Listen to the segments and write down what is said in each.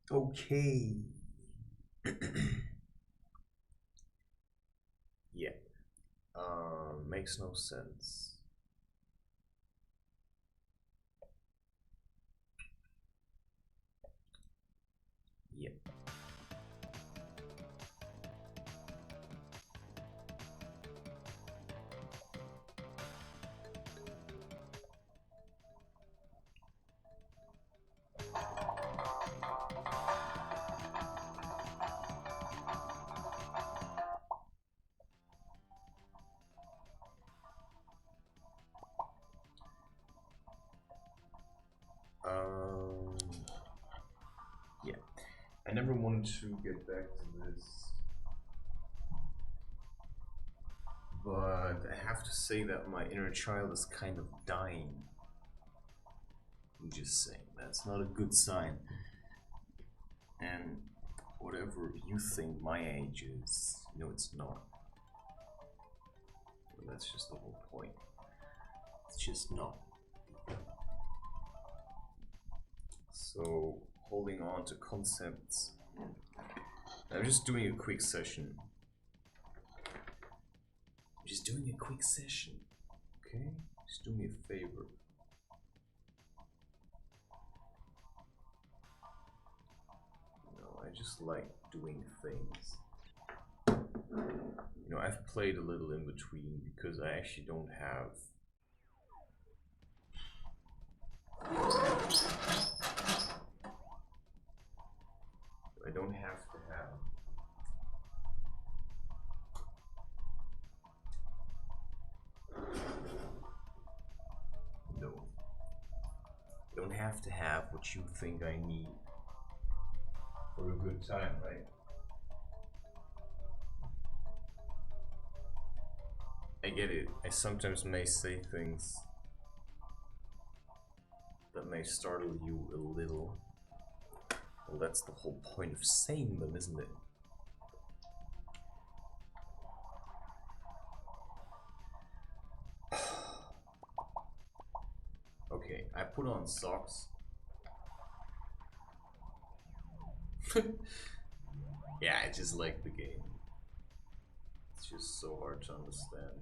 Okay. Yeah. Makes no sense. Yeah. Um. Yeah. I never wanted to get back to this, but I have to say that my inner child is kind of dying. I'm just saying that's not a good sign. And whatever you think my age is, it's not. That's just the whole point. It's just not. So, holding on to concepts. I'm just doing a quick session. Just doing a quick session. Okay? Just do me a favor. I just like doing things. I've played a little in between because I actually don't have. I don't have to have. No. I don't have to have what you think I need for a good time, right? I get it. I sometimes may say things that may startle you a little. Well, that's the whole point of saying them, isn't it? Okay, I put on socks. Yeah, I just like the game. It's just so hard to understand.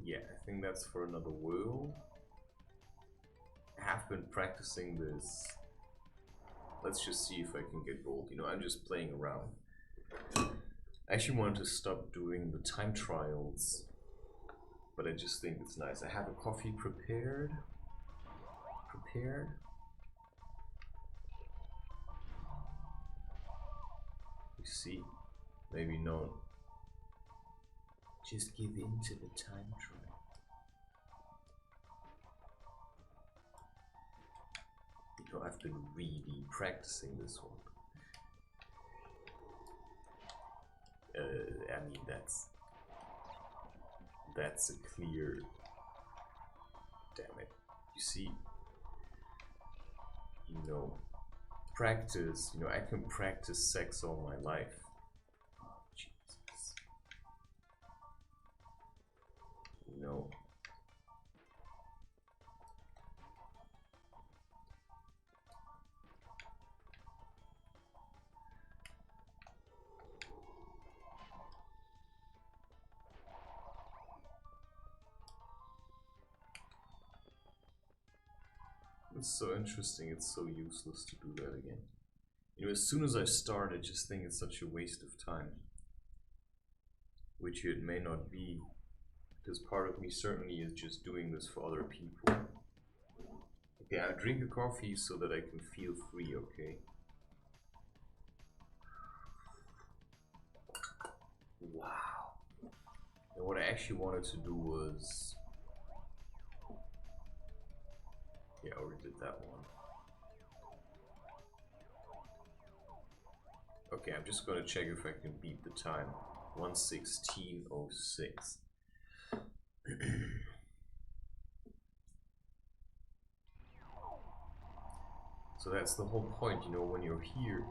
Yeah, I think that's for another world. I have been practicing this. Let's just see if I can get gold. I'm just playing around. I actually wanted to stop doing the time trials, but I just think it's nice. I have a coffee prepared. You see, maybe not. Just give in to the time trial. I've been really practicing this one. I mean, that's a clear. Damn it! You see, practice. I can practice sex all my life. Oh, Jesus. You know. It's so interesting. It's so useless to do that again. As soon as I start, I just think it's such a waste of time. Which it may not be, because part of me certainly is just doing this for other people. Okay, I drink a coffee so that I can feel free, okay? Wow. And what I actually wanted to do was... Yeah, I already did that one. Okay, I'm just gonna check if I can beat the time. 1:16:06. So that's the whole point, when you're here.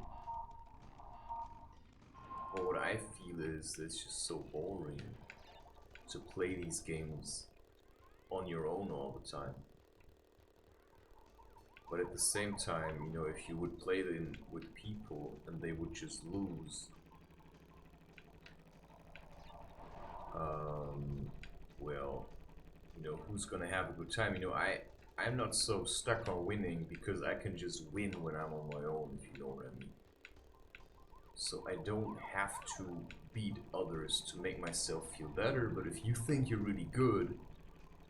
Well, what I feel is it's just so boring to play these games on your own all the time. But at the same time, you know, if you would play them with people and they would just lose, well, you know, who's gonna have a good time? You know, I'm not so stuck on winning because I can just win when I'm on my own, if you know what I mean. So I don't have to beat others to make myself feel better, but if you think you're really good,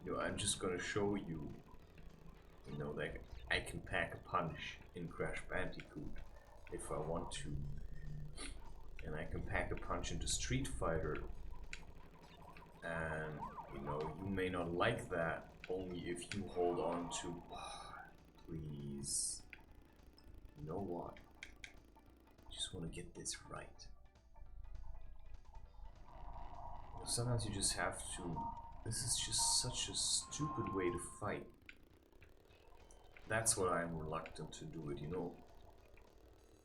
you know, I'm just gonna show you, you know, that I can pack a punch in Crash Bandicoot if I want to. And I can pack a punch into Street Fighter. And, you know, you may not like that only if you hold on to, please, you know what? I just want to get this right. You know, sometimes you just have to, this is just such a stupid way to fight. That's why I'm reluctant to do it, you know.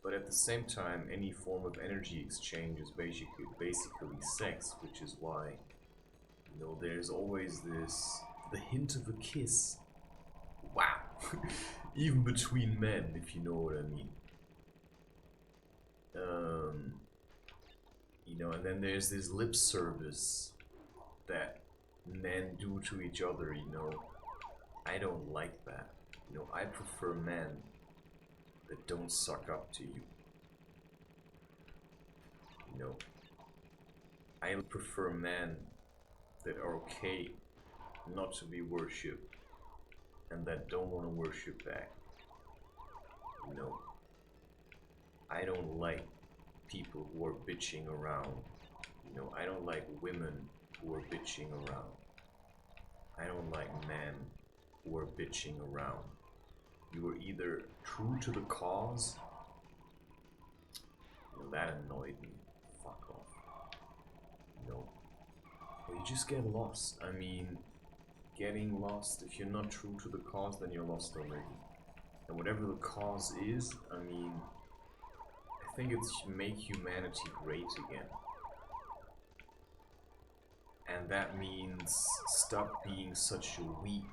But at the same time, any form of energy exchange is basically sex, which is why, you know, there's always the hint of a kiss. Wow. Even between men, if you know what I mean. You know, and then there's this lip service that men do to each other, you know. I don't like that. You know, I prefer men that don't suck up to you. You know, I prefer men that are okay not to be worshipped and that don't want to worship back. You know, I don't like people who are bitching around. You know, I don't like women who are bitching around. I don't like men who are bitching around. You are either true to the cause. You know, that annoyed me. Fuck off. You know, or you just get lost. I mean, getting lost, if you're not true to the cause, then you're lost already. And whatever the cause is, I mean, I think it's make humanity great again. And that means stop being such a weak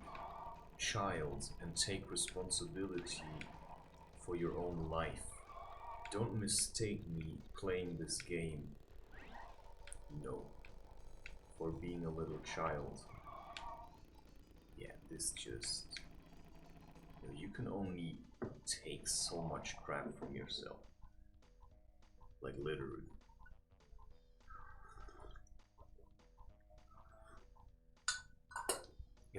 child and take responsibility for your own life. Don't mistake me playing this game, you know, for being a little child. Yeah, this just, you know, you can only take so much crap from yourself. Like literally.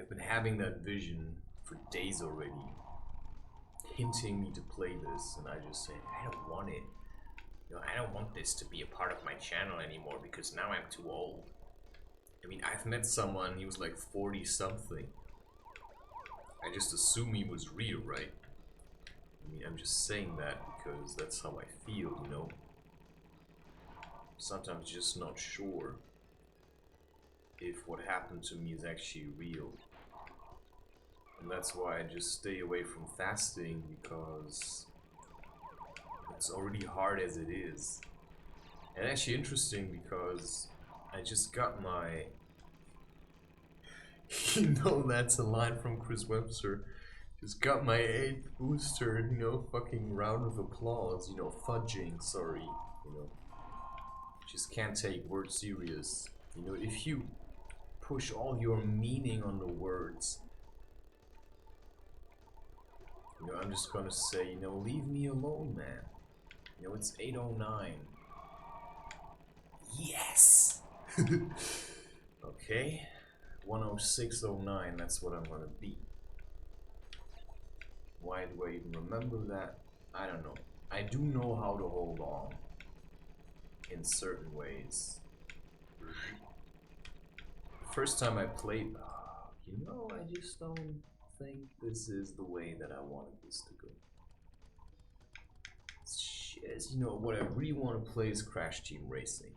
I've been having that vision for days already, hinting me to play this, and I just say, I don't want it. You know, I don't want this to be a part of my channel anymore because now I'm too old. I mean, I've met someone, he was like 40 something. I just assume he was real, right? I mean, I'm just saying that because that's how I feel, you know? Sometimes just not sure if what happened to me is actually real. And that's why I just stay away from fasting, because it's already hard as it is. And actually interesting because I just got my... You know, that's a line from Chris Webster. Just got my 8th booster, you know, fucking round of applause, you know, fudging, sorry, you know. Just can't take words serious. You know, if you push all your meaning on the words, you know, I'm just gonna say, you know, leave me alone, man. You know, it's 8:09. Yes! Okay. 106.09, that's what I'm gonna be. Why do I even remember that? I don't know. I do know how to hold on in certain ways. The first time I played, you know, I just don't think this is the way that I wanted this to go. Shit, you know, what I really want to play is Crash Team Racing.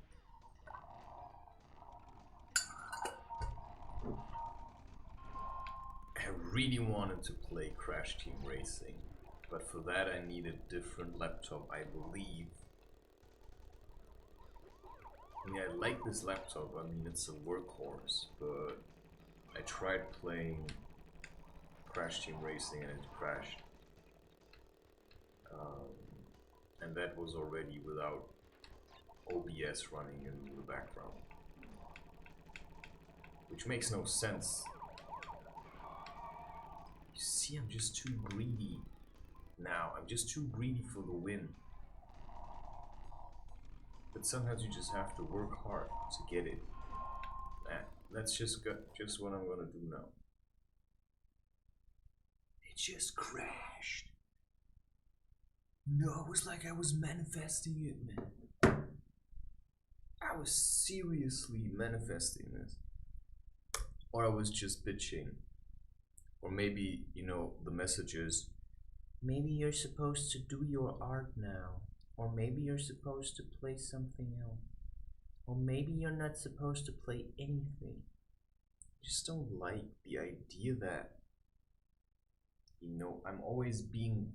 I really wanted to play Crash Team Racing, but for that I need a different laptop, I believe. I mean, I like this laptop, I mean, it's a workhorse, but I tried playing Crash Team Racing and it crashed. And that was already without OBS running in the background. Which makes no sense. You see, I'm just too greedy now. I'm just too greedy for the win. But sometimes you just have to work hard to get it. That's just what I'm gonna do now. It just crashed. No, it was like I was manifesting it, man. I was seriously manifesting this. Or I was just bitching. Or maybe, you know, the message is, maybe you're supposed to do your art now. Or maybe you're supposed to play something else. Or maybe you're not supposed to play anything. I just don't like the idea that, you know, I'm always being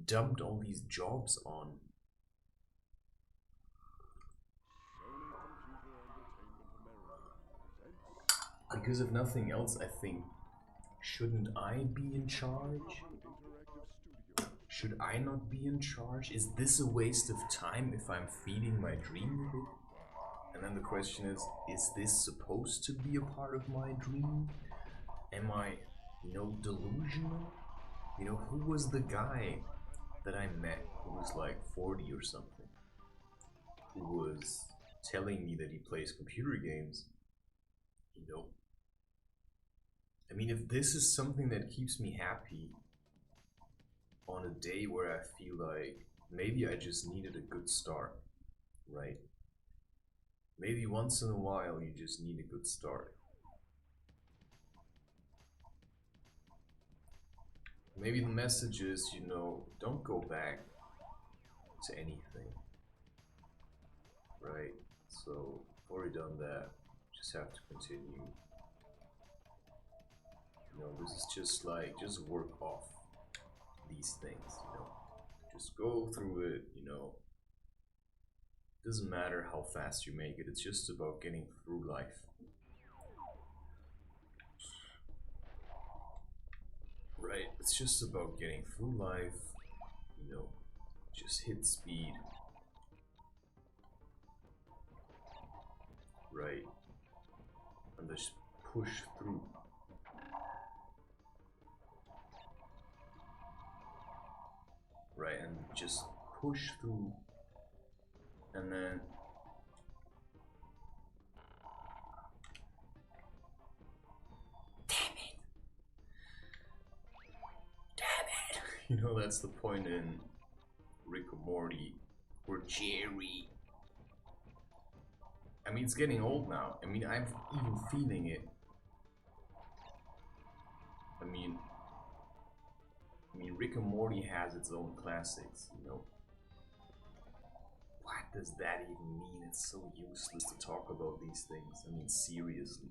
dumped all these jobs on. Because if nothing else, I think, shouldn't I be in charge? Should I not be in charge? Is this a waste of time if I'm feeding my dream a bit? And then the question is this supposed to be a part of my dream? Am I, you know, delusional? You know, who was the guy that I met who was like 40 or something? Who was telling me that he plays computer games? You know, I mean, if this is something that keeps me happy on a day where I feel like maybe I just needed a good start, right? Maybe once in a while you just need a good start. Maybe the message is, you know, don't go back to anything, right? So, I've already done that, just have to continue. You know, this is just like, just work off these things, you know. Just go through it, you know. Doesn't matter how fast you make it, it's just about getting through life. Right, it's just about getting through life, you know, just hit speed. Right, and just push through. Right, and just push through, and then damn it, you know, that's the point in Rick and Morty or Jerry. I mean, it's getting old now. I mean, I'm even feeling it. I mean, Rick and Morty has its own classics, you know. What does that even mean? It's so useless to talk about these things. I mean, seriously.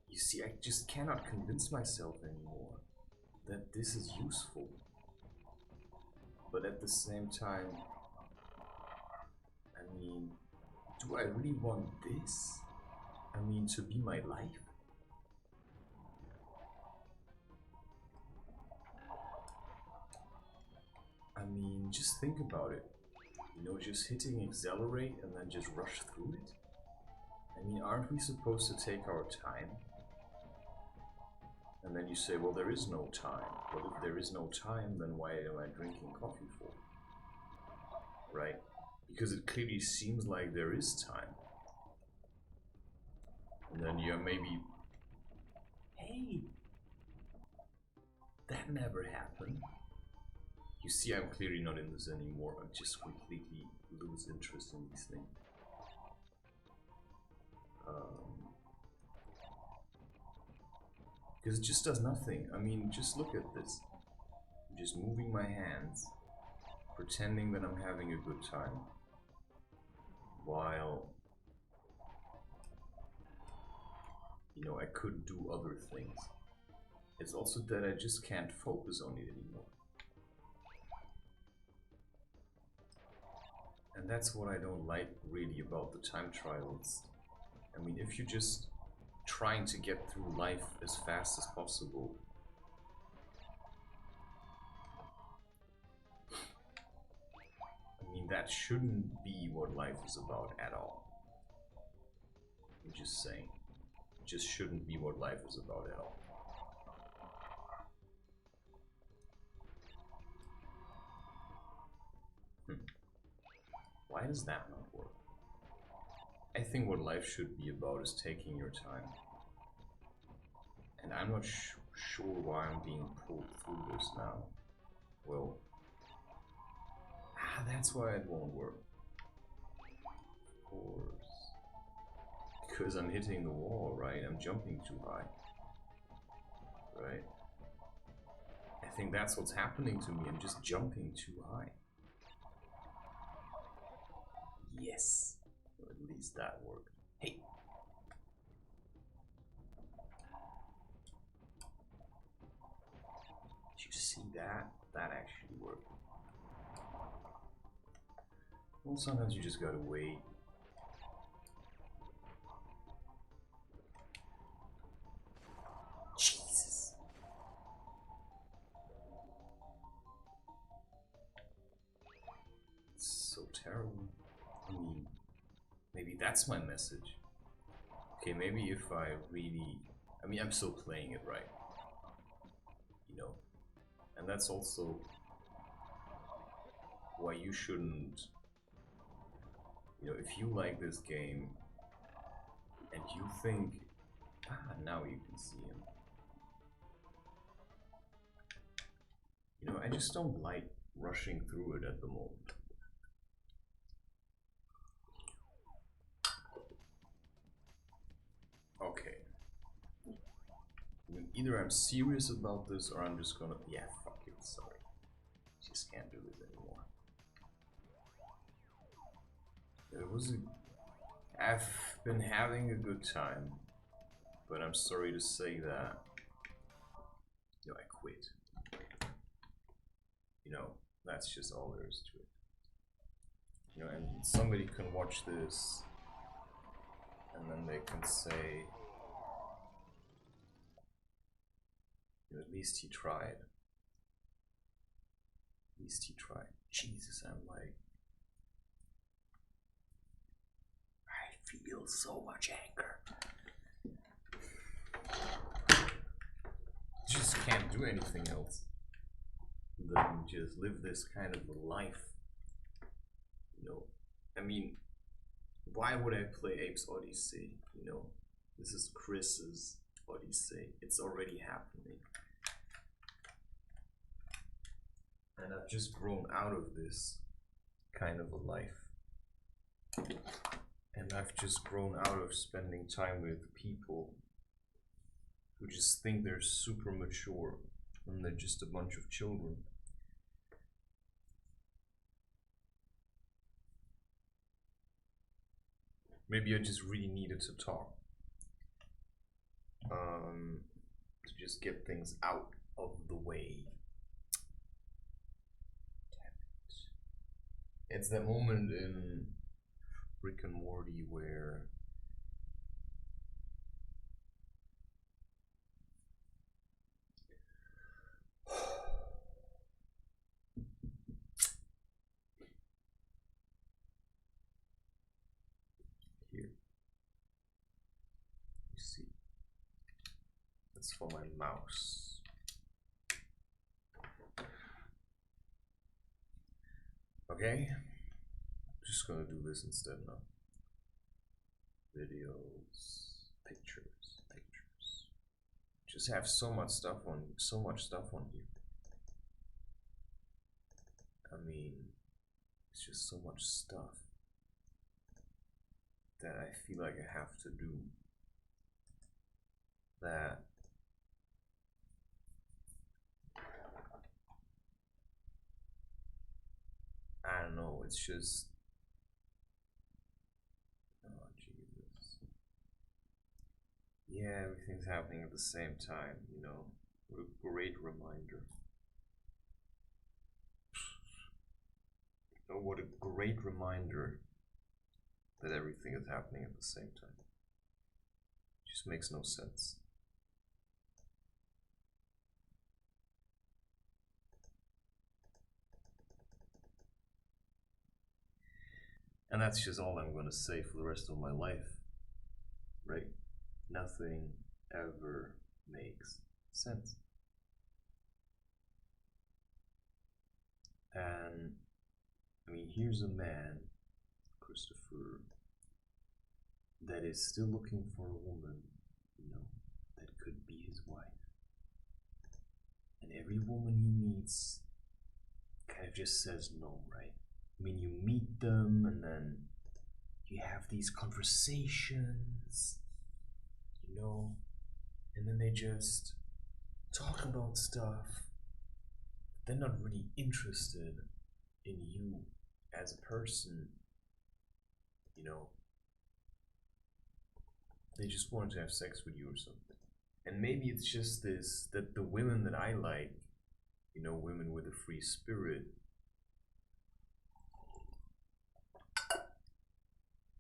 You see, I just cannot convince myself anymore that this is useful. But at the same time, I mean, do I really want this? I mean, to be my life? I mean, just think about it. You know, just hitting accelerate and then just rush through it? I mean, aren't we supposed to take our time? And then you say, well, there is no time. Well, if there is no time, then why am I drinking coffee for? Right? Because it clearly seems like there is time. And then you're maybe, hey, that never happened. You see, I'm clearly not in this anymore. I just completely lose interest in these things. Because it just does nothing. I mean, just look at this. I'm just moving my hands, pretending that I'm having a good time, while, you know, I could do other things. It's also that I just can't focus on it anymore. And that's what I don't like really about the time trials. I mean, if you're just trying to get through life as fast as possible, that shouldn't be what life is about at all. I'm just saying. It just shouldn't be what life is about at all. Why does that not work? I think what life should be about is taking your time. And I'm not sure why I'm being pulled through this now. Well, that's why it won't work. Of course. Because I'm hitting the wall, right? I'm jumping too high. Right? I think that's what's happening to me. I'm just jumping too high. Yes. Or at least that worked. Hey! Did you see that? That actually worked. Well, sometimes you just gotta wait. Jesus. It's so terrible. I mean, maybe that's my message. Okay, maybe if I really... I mean, I'm still playing it right. You know? And that's also why you shouldn't... You know, if you like this game and you think... now you can see him. You know, I just don't like rushing through it at the moment. Okay. Either I'm serious about this or I'm just gonna... Yeah, fuck it, sorry. Just can't do this anymore. It was a... I've been having a good time, but I'm sorry to say that... You know, I quit. You know, that's just all there is to it. You know, and somebody can watch this and then they can say, you know, at least he tried. At least he tried. Jesus, I'm like, I feel so much anger. Just can't do anything else than just live this kind of a life. You know, I mean, why would I play Ape's Odyssey? You know, this is Chris's Odyssey. It's already happening. And I've just grown out of this kind of a life. And I've just grown out of spending time with people who just think they're super mature when they're just a bunch of children. Maybe I just really needed to talk. To just get things out of the way. Damn it. It's that moment in Rick and Morty where here, you see, that's for my mouse. Okay, I'm just gonna do this instead now. Videos, pictures. Just have so much stuff on here. I mean, it's just so much stuff that I feel like I have to do. That I don't know, it's just, oh Jesus. Yeah, everything's happening at the same time, you know. What a great reminder. Oh, what a great reminder that everything is happening at the same time. It just makes no sense. And that's just all I'm gonna say for the rest of my life, right? Nothing ever makes sense. And I mean, here's a man, Christopher, that is still looking for a woman, you know, that could be his wife. And every woman he meets kind of just says no, right? I mean, you meet them and then you have these conversations, you know, and then they just talk about stuff. They're not really interested in you as a person, you know. They just want to have sex with you or something. And maybe it's just this, that the women that I like, you know, women with a free spirit,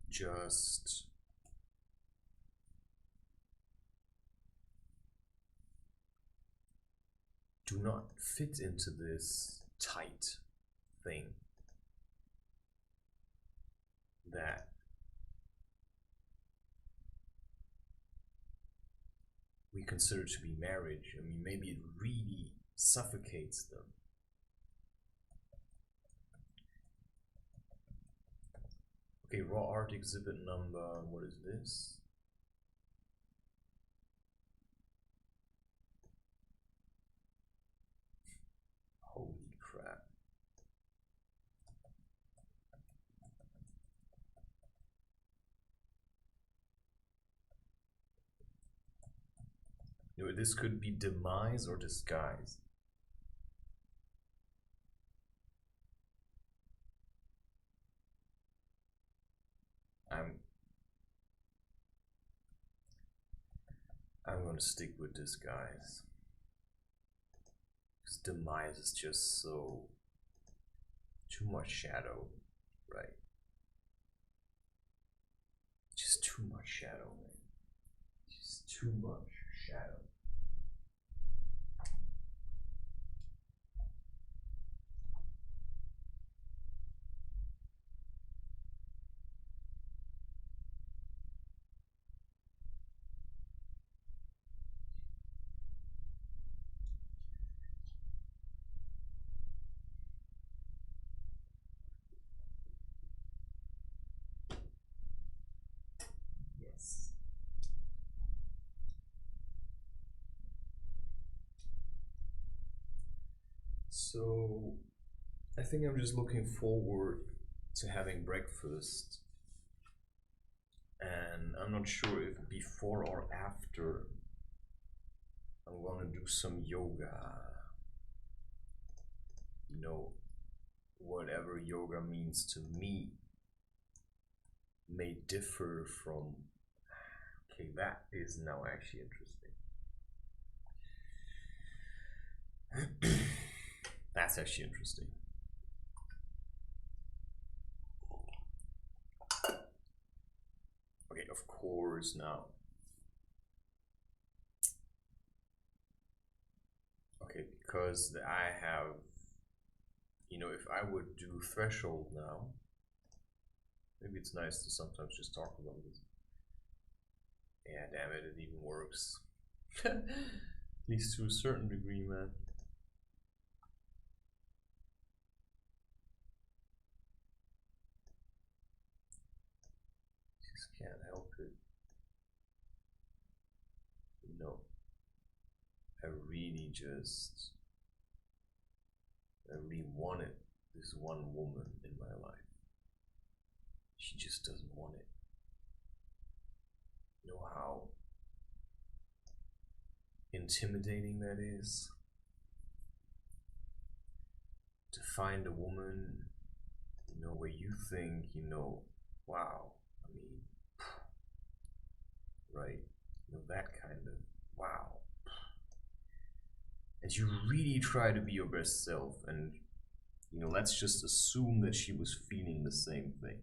just do not fit into this tight thing that we consider to be marriage. I mean, maybe it really suffocates them. Okay, raw art exhibit number, what is this? Holy crap. You know, this could be demise or disguise. I'm gonna stick with disguise. Because demise is just so too much shadow, right? Just too much shadow, man. Just too much shadow. Yes. So I think I'm just looking forward to having breakfast, and I'm not sure if before or after I'm gonna do some yoga. You know, whatever yoga means to me may differ from, okay, that is now actually interesting. That's actually interesting. Okay, of course now. Okay, because I have, you know, if I would do threshold now, maybe it's nice to sometimes just talk about this. Yeah, damn it, it even works. At least to a certain degree, man. Just can't help it. You know, I really wanted this one woman in my life. She just doesn't want it. You know how intimidating that is? To find a woman, you know, where you think, you know, wow, I mean, right? You know, that kind of, wow. And you really try to be your best self, and, you know, let's just assume that she was feeling the same thing.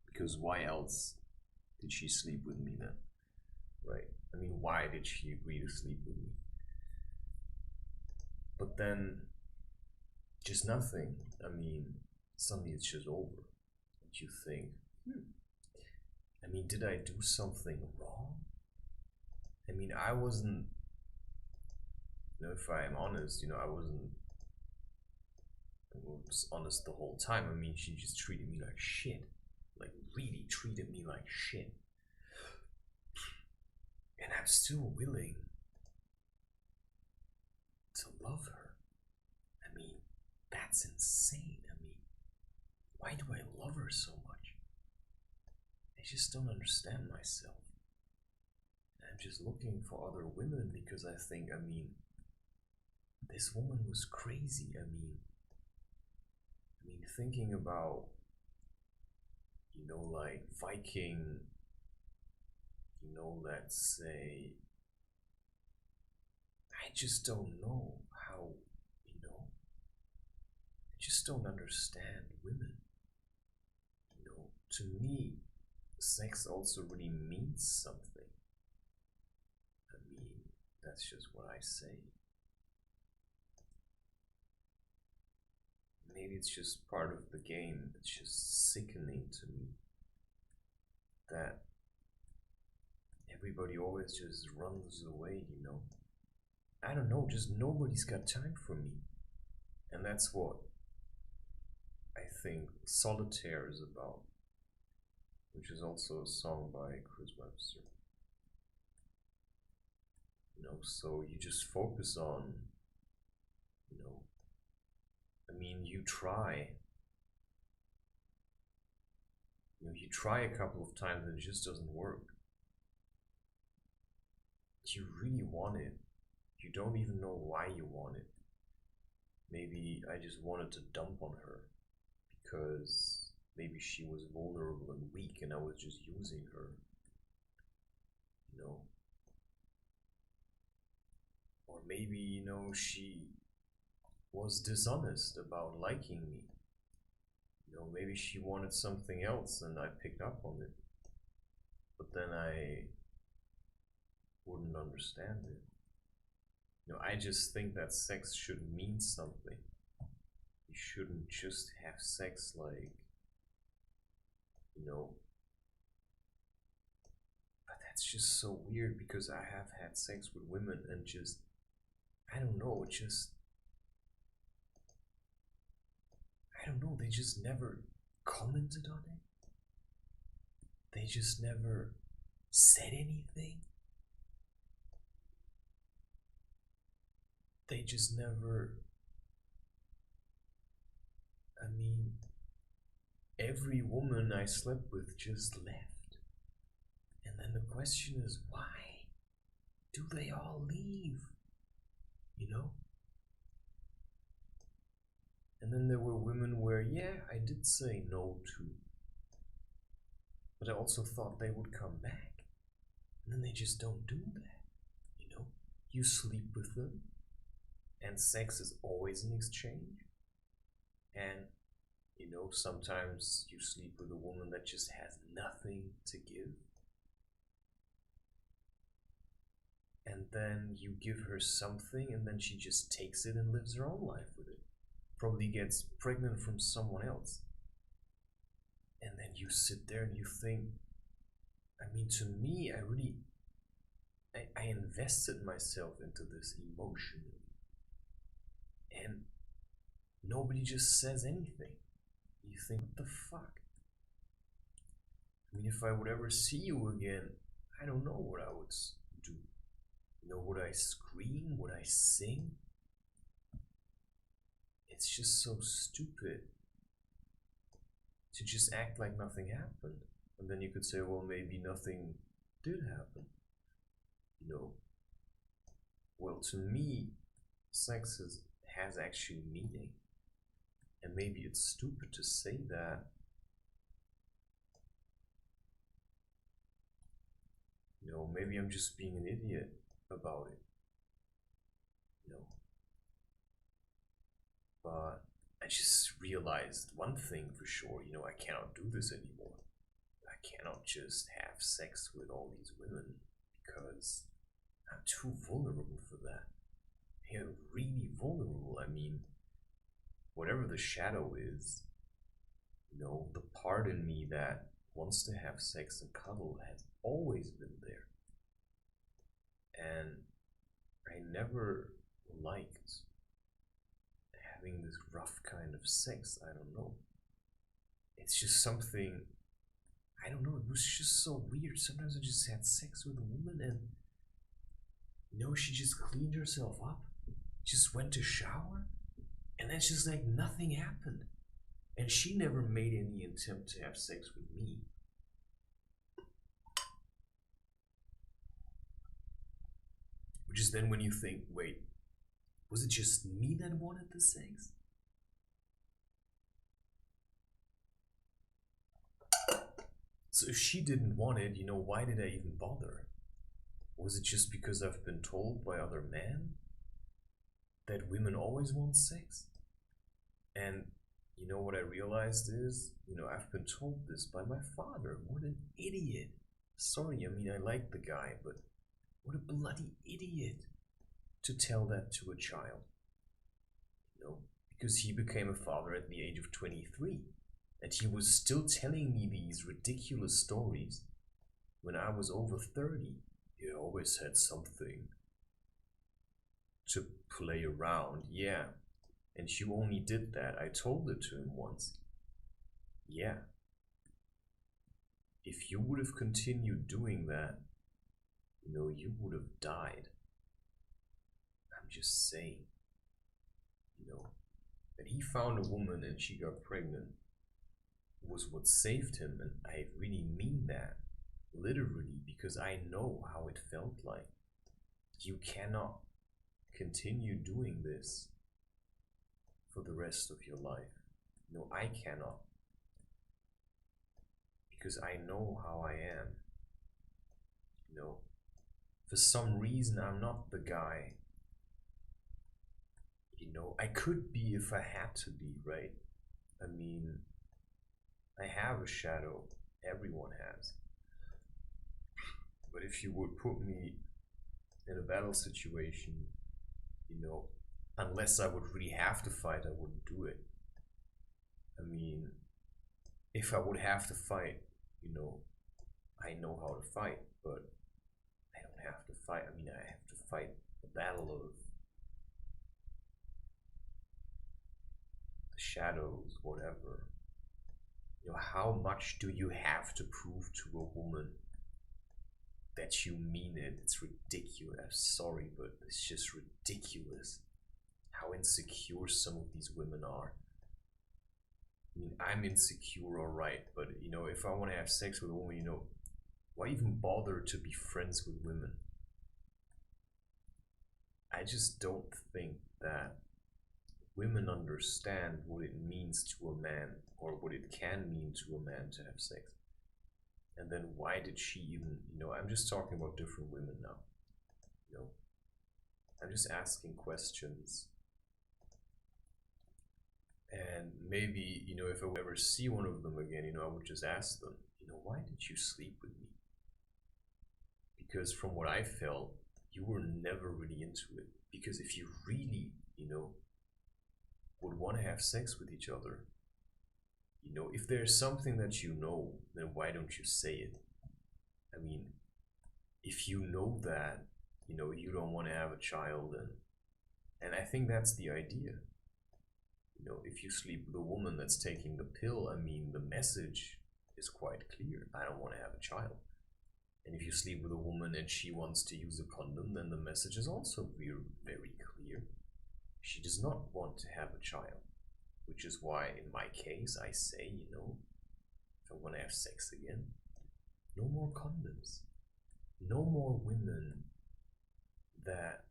Because why else did she sleep with me then? Right? I mean, why did she agree to sleep with me? But then, just nothing. I mean, suddenly it's just over. And you think, I mean, did I do something wrong? I mean, I wasn't, if I'm honest, I was honest the whole time. I mean, she just treated me like shit. Like, really treated me like shit. And I'm still willing to love her. I mean, that's insane. I mean, why do I love her so much? I just don't understand myself. I'm just looking for other women because I think, this woman was crazy. I mean, thinking about, like Viking, let's say, I just don't know how, I just don't understand women. To me, sex also really means something. I mean, that's just what I say. Maybe it's just part of the game. It's just sickening to me that everybody always just runs away, I don't know, just nobody's got time for me. And that's what I think Solitaire is about, which is also a song by Chris Webster. So you just focus on, you try. You try a couple of times and it just doesn't work. You really want it. You don't even know why you want it. Maybe I just wanted to dump on her because maybe she was vulnerable and weak and I was just using her. Or maybe, she was dishonest about liking me. Maybe she wanted something else and I picked up on it. But then I wouldn't understand it. I just think that sex should mean something. You shouldn't just have sex like, but that's just so weird because I have had sex with women and just, I don't know, they just never commented on it. They just never said anything. They just never, every woman I slept with just left. And then the question is, why do they all leave? And then there were women where, yeah, I did say no to. But I also thought they would come back. And then they just don't do that. You sleep with them. And sex is always an exchange. And, sometimes you sleep with a woman that just has nothing to give. And then you give her something and then she just takes it and lives her own life with it. Probably gets pregnant from someone else. And then you sit there and you think, to me, I invested myself into this emotionally. And nobody just says anything. You think, what the fuck? If I would ever see you again, I don't know what I would do. Would I scream? Would I sing? It's just so stupid to just act like nothing happened. And then you could say, well, maybe nothing did happen. Well, to me, sex has actually meaning. And maybe it's stupid to say that. Maybe I'm just being an idiot about it. But I just realized one thing for sure, I cannot do this anymore. I cannot just have sex with all these women because I'm too vulnerable for that. They're really vulnerable. Whatever the shadow is, the part in me that wants to have sex and cuddle has always been there. And I never liked having this rough kind of sex. I don't know. It's just something, I don't know, it was just so weird. Sometimes I just had sex with a woman and, she just cleaned herself up, just went to shower, and then just like nothing happened. And she never made any attempt to have sex with me. Which is then when you think, wait, was it just me that wanted the sex? So if she didn't want it, why did I even bother? Was it just because I've been told by other men that women always want sex? And what I realized is, I've been told this by my father. What an idiot. Sorry, I like the guy, but what a bloody idiot to tell that to a child. Because he became a father at the age of 23. And he was still telling me these ridiculous stories when I was over 30. He always had something to play around, yeah. And you only did that. I told it to him once. Yeah. If you would have continued doing that, you would have died. I'm just saying. That he found a woman and she got pregnant was what saved him, and I really mean that. Literally, because I know how it felt like. You cannot continue doing this for the rest of your life. No, I cannot. Because I know how I am. For some reason I'm not the guy. I could be if I had to be, right? I have a shadow. Everyone has. But if you would put me in a battle situation, unless I would really have to fight, I wouldn't do it. If I would have to fight, I know how to fight, but I don't have to fight. I have to fight the battle of the shadows, whatever. How much do you have to prove to a woman that you mean it? It's ridiculous. I'm sorry, but it's just ridiculous how insecure some of these women are. I'm insecure, alright, but if I want to have sex with a woman, why even bother to be friends with women? I just don't think that women understand what it means to a man, or what it can mean to a man to have sex. And then why did she even, I'm just talking about different women now. I'm just asking questions. And maybe, if I would ever see one of them again, I would just ask them, why did you sleep with me? Because from what I felt, you were never really into it. Because if you really, would want to have sex with each other, if there's something that then why don't you say it? If you know that, you don't want to have a child, and I think that's the idea. If you sleep with a woman that's taking the pill, the message is quite clear. I don't want to have a child. And if you sleep with a woman and she wants to use a condom, then the message is also very clear. She does not want to have a child. Which is why, in my case, I say, if I want to have sex again, no more condoms. No more women that,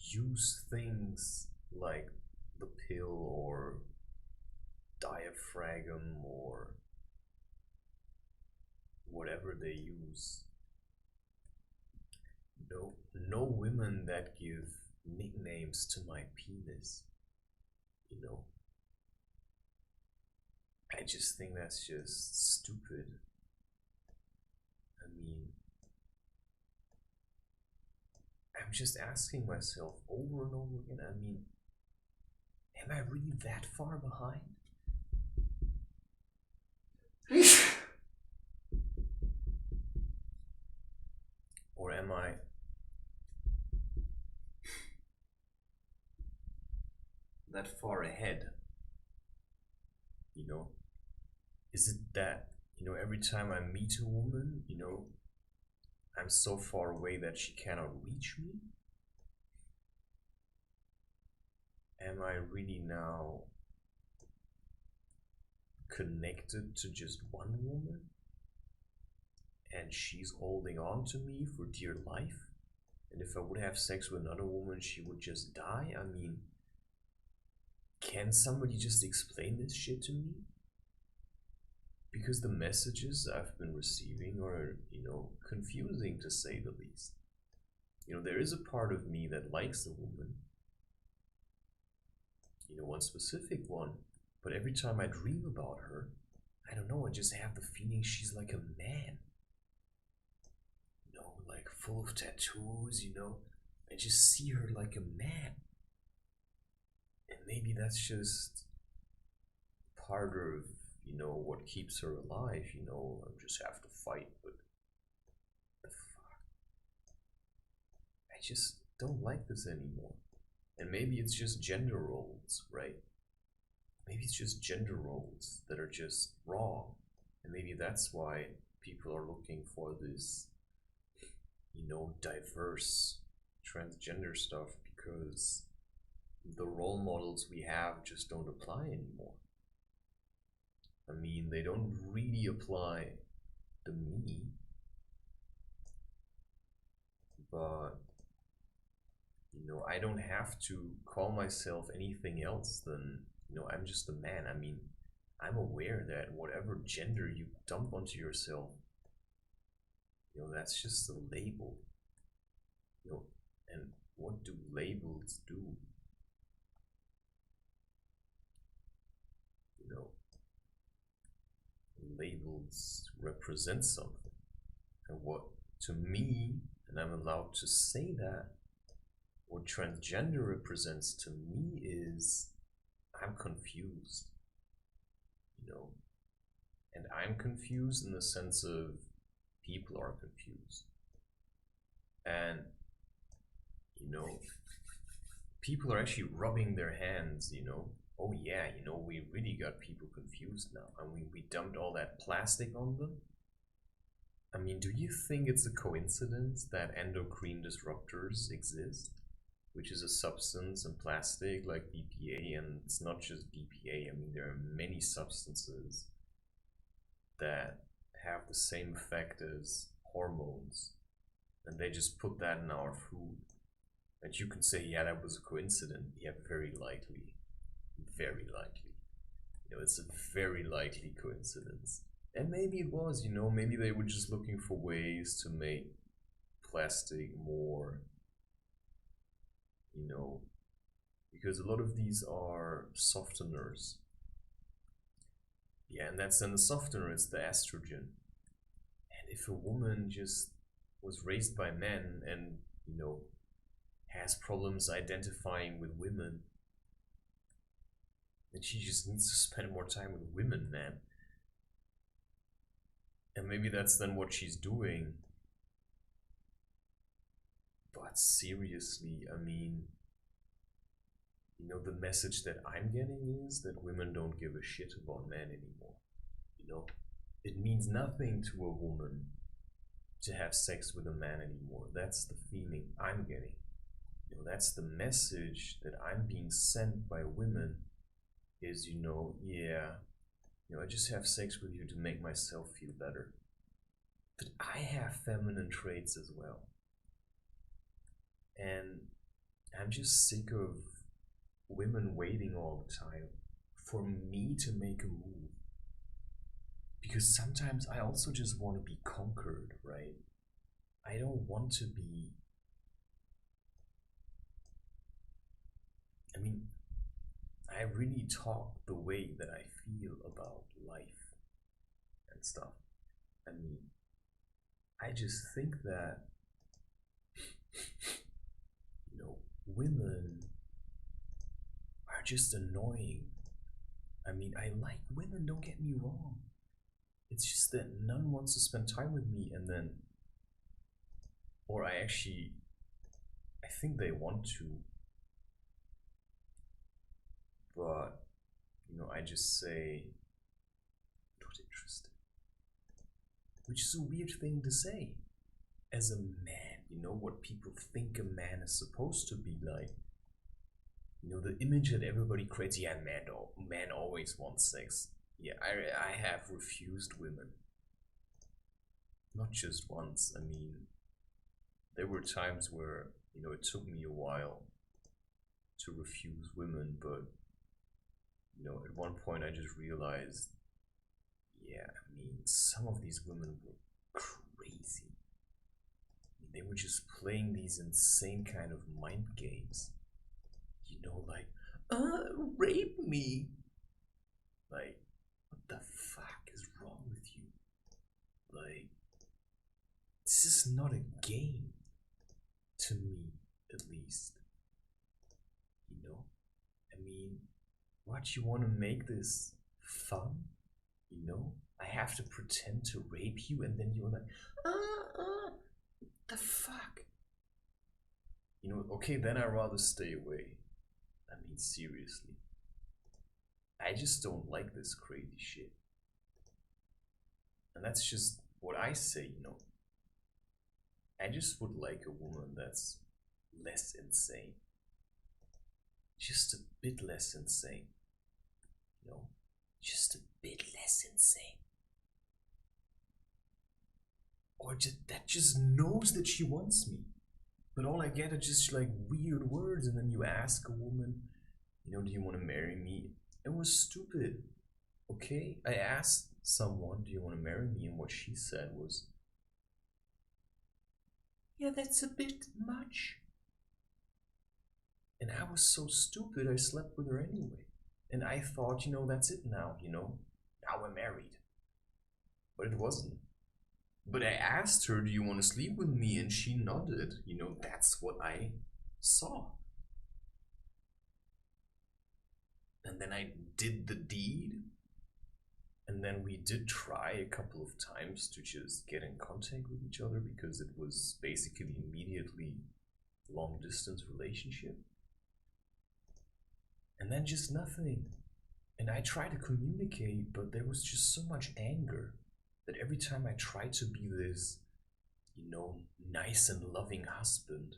use things like the pill or diaphragm or whatever they use. No women that give nicknames to my penis. I just think that's just stupid. I'm just asking myself over and over again, am I really that far behind? that far ahead, you know? Is it that, every time I meet a woman, I'm so far away that she cannot reach me? Am I really now connected to just one woman? And she's holding on to me for dear life? And if I would have sex with another woman, she would just die? I mean, can somebody just explain this shit to me? Because the messages I've been receiving are, confusing to say the least. There is a part of me that likes the woman, one specific one, but every time I dream about her, I don't know, I just have the feeling she's like a man. Like full of tattoos, I just see her like a man. And maybe that's just part of, what keeps her alive, I just have to fight, but the fuck? I just don't like this anymore. And maybe it's just gender roles, right? Maybe it's just gender roles that are just wrong. And maybe that's why people are looking for this, diverse transgender stuff, because the role models we have just don't apply anymore. I mean, they don't really apply to me, but I don't have to call myself anything else than, I'm just a man. I mean, I'm aware that whatever gender you dump onto yourself, that's just a label. And what do labels do? Labels represent something. And what, to me, and I'm allowed to say that, what transgender represents to me is I'm confused. And I'm confused in the sense of people are confused. And, people are actually rubbing their hands, oh yeah, we really got people confused now. I mean, we dumped all that plastic on them. I mean, do you think it's a coincidence that endocrine disruptors exist? Which is a substance in plastic like BPA, and it's not just BPA. I mean, there are many substances that have the same effect as hormones, and they just put that in our food. And you can say, yeah, that was a coincidence. Yeah, very likely. Very likely. It's a very likely coincidence. And maybe it was, maybe they were just looking for ways to make plastic more, because a lot of these are softeners. Yeah, and that's then the softener, it's the estrogen. And if a woman just was raised by men and, has problems identifying with women, then she just needs to spend more time with women, man. And maybe that's then what she's doing. But seriously, I mean, the message that I'm getting is that women don't give a shit about men anymore. It means nothing to a woman to have sex with a man anymore. That's the feeling I'm getting. That's the message that I'm being sent by women is, yeah, I just have sex with you to make myself feel better. But I have feminine traits as well. And I'm just sick of women waiting all the time for me to make a move. Because sometimes I also just want to be conquered, right? I don't want to be... I mean, I really talk the way that I feel about life and stuff. I mean, I just think that, women are just annoying. I mean, I like women, don't get me wrong. It's just that none wants to spend time with me, and then, or I think they want to, I just say, not interested. Which is a weird thing to say. As a man, what people think a man is supposed to be like. The image that everybody creates, yeah, man always wants sex. Yeah, I have refused women. Not just once. I mean, there were times where, it took me a while to refuse women, but, at one point I just realized, yeah, I mean, some of these women were crazy. I mean, they were just playing these insane kind of mind games. Like, rape me. Like, what the fuck is wrong with you? Like, this is not a game. To me, at least. I mean, what, you want to make this fun? I have to pretend to rape you and then you're like, the fuck? Okay, then I'd rather stay away. I mean, seriously. I just don't like this crazy shit. And that's just what I say, I just would like a woman that's less insane. Just a bit less insane. Just a bit less insane. Or that just knows that she wants me. But all I get are just like weird words, and then you ask a woman, do you want to marry me? It was stupid. Okay? I asked someone, do you want to marry me? And what she said was, yeah, that's a bit much. And I was so stupid, I slept with her anyway. And I thought, that's it now, now we're married. But it wasn't. But I asked her, do you want to sleep with me? And she nodded. That's what I saw. And then I did the deed. And then we did try a couple of times to just get in contact with each other, because it was basically immediately long distance relationship. And then just nothing. And I tried to communicate, but there was just so much anger that every time I tried to be this, nice and loving husband,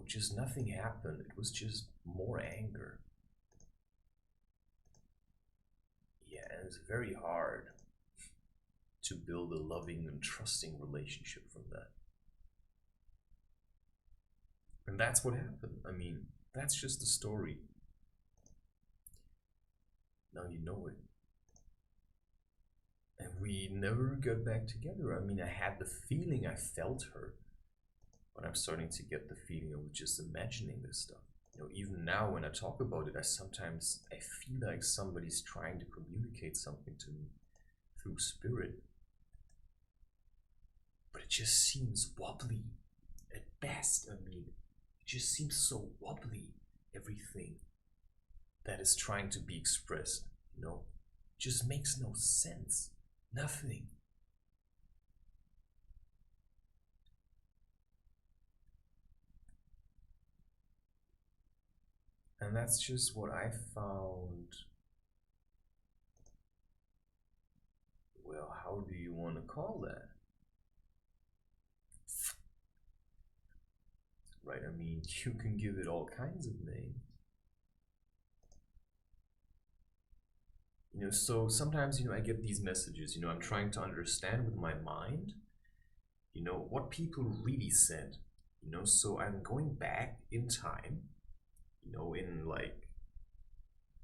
just nothing happened. It was just more anger. Yeah, and it's very hard to build a loving and trusting relationship from that. And that's what happened. I mean, that's just the story. Now you know it. And we never got back together. I mean, I had the feeling I felt her, but I'm starting to get the feeling I was just imagining this stuff. Even now when I talk about it, I feel like somebody's trying to communicate something to me through spirit. But it just seems wobbly at best. I mean, it just seems so wobbly, everything that is trying to be expressed, just makes no sense. Nothing. And that's just what I found. Well, how do you want to call that? Right, I mean, you can give it all kinds of names. So sometimes, I get these messages, I'm trying to understand with my mind, what people really said, so I'm going back in time, in like,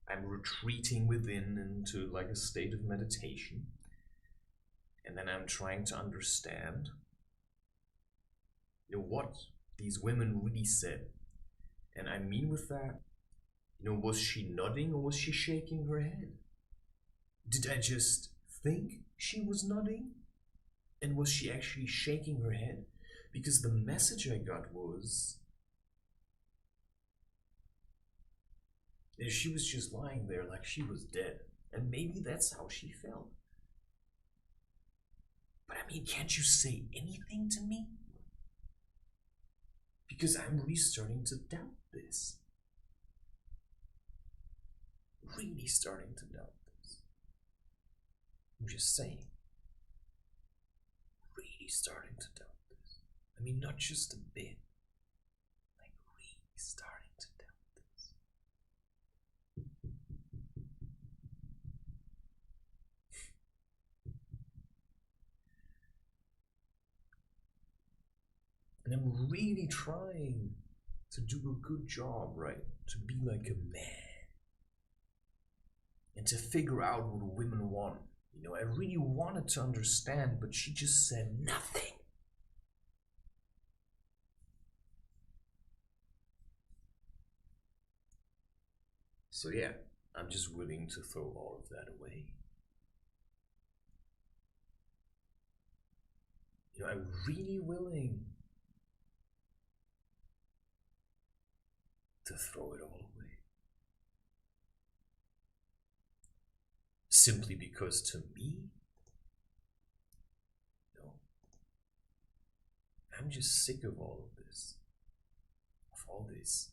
I'm retreating within into like a state of meditation, and then I'm trying to understand, what these women really said. And I mean with that, was she nodding or was she shaking her head? Did I just think she was nodding? And was she actually shaking her head? Because the message I got was that she was just lying there like she was dead. And maybe that's how she felt. But I mean, can't you say anything to me? Because I'm really starting to doubt this. really starting to doubt this. I'm just saying. Really starting to doubt this. I mean, not just a bit. Like, really starting to doubt this. And I'm really trying to do a good job, right? To be like a man. And to figure out what women want. You know, I really wanted to understand, but she just said nothing. So yeah, I'm just willing to throw all of that away. You know, I'm really willing to throw it all away. Simply because to me, no, I'm just sick of all of this. Of all this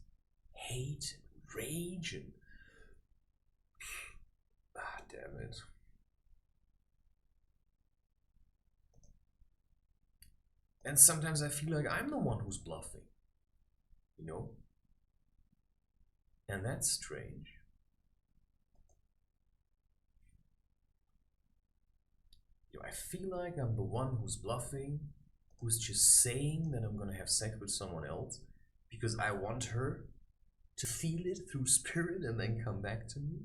hate and rage and damn it. And sometimes I feel like I'm the one who's bluffing, you know? And that's strange. You know, I feel like I'm the one who's bluffing, who's just saying that I'm gonna have sex with someone else because I want her to feel it through spirit and then come back to me.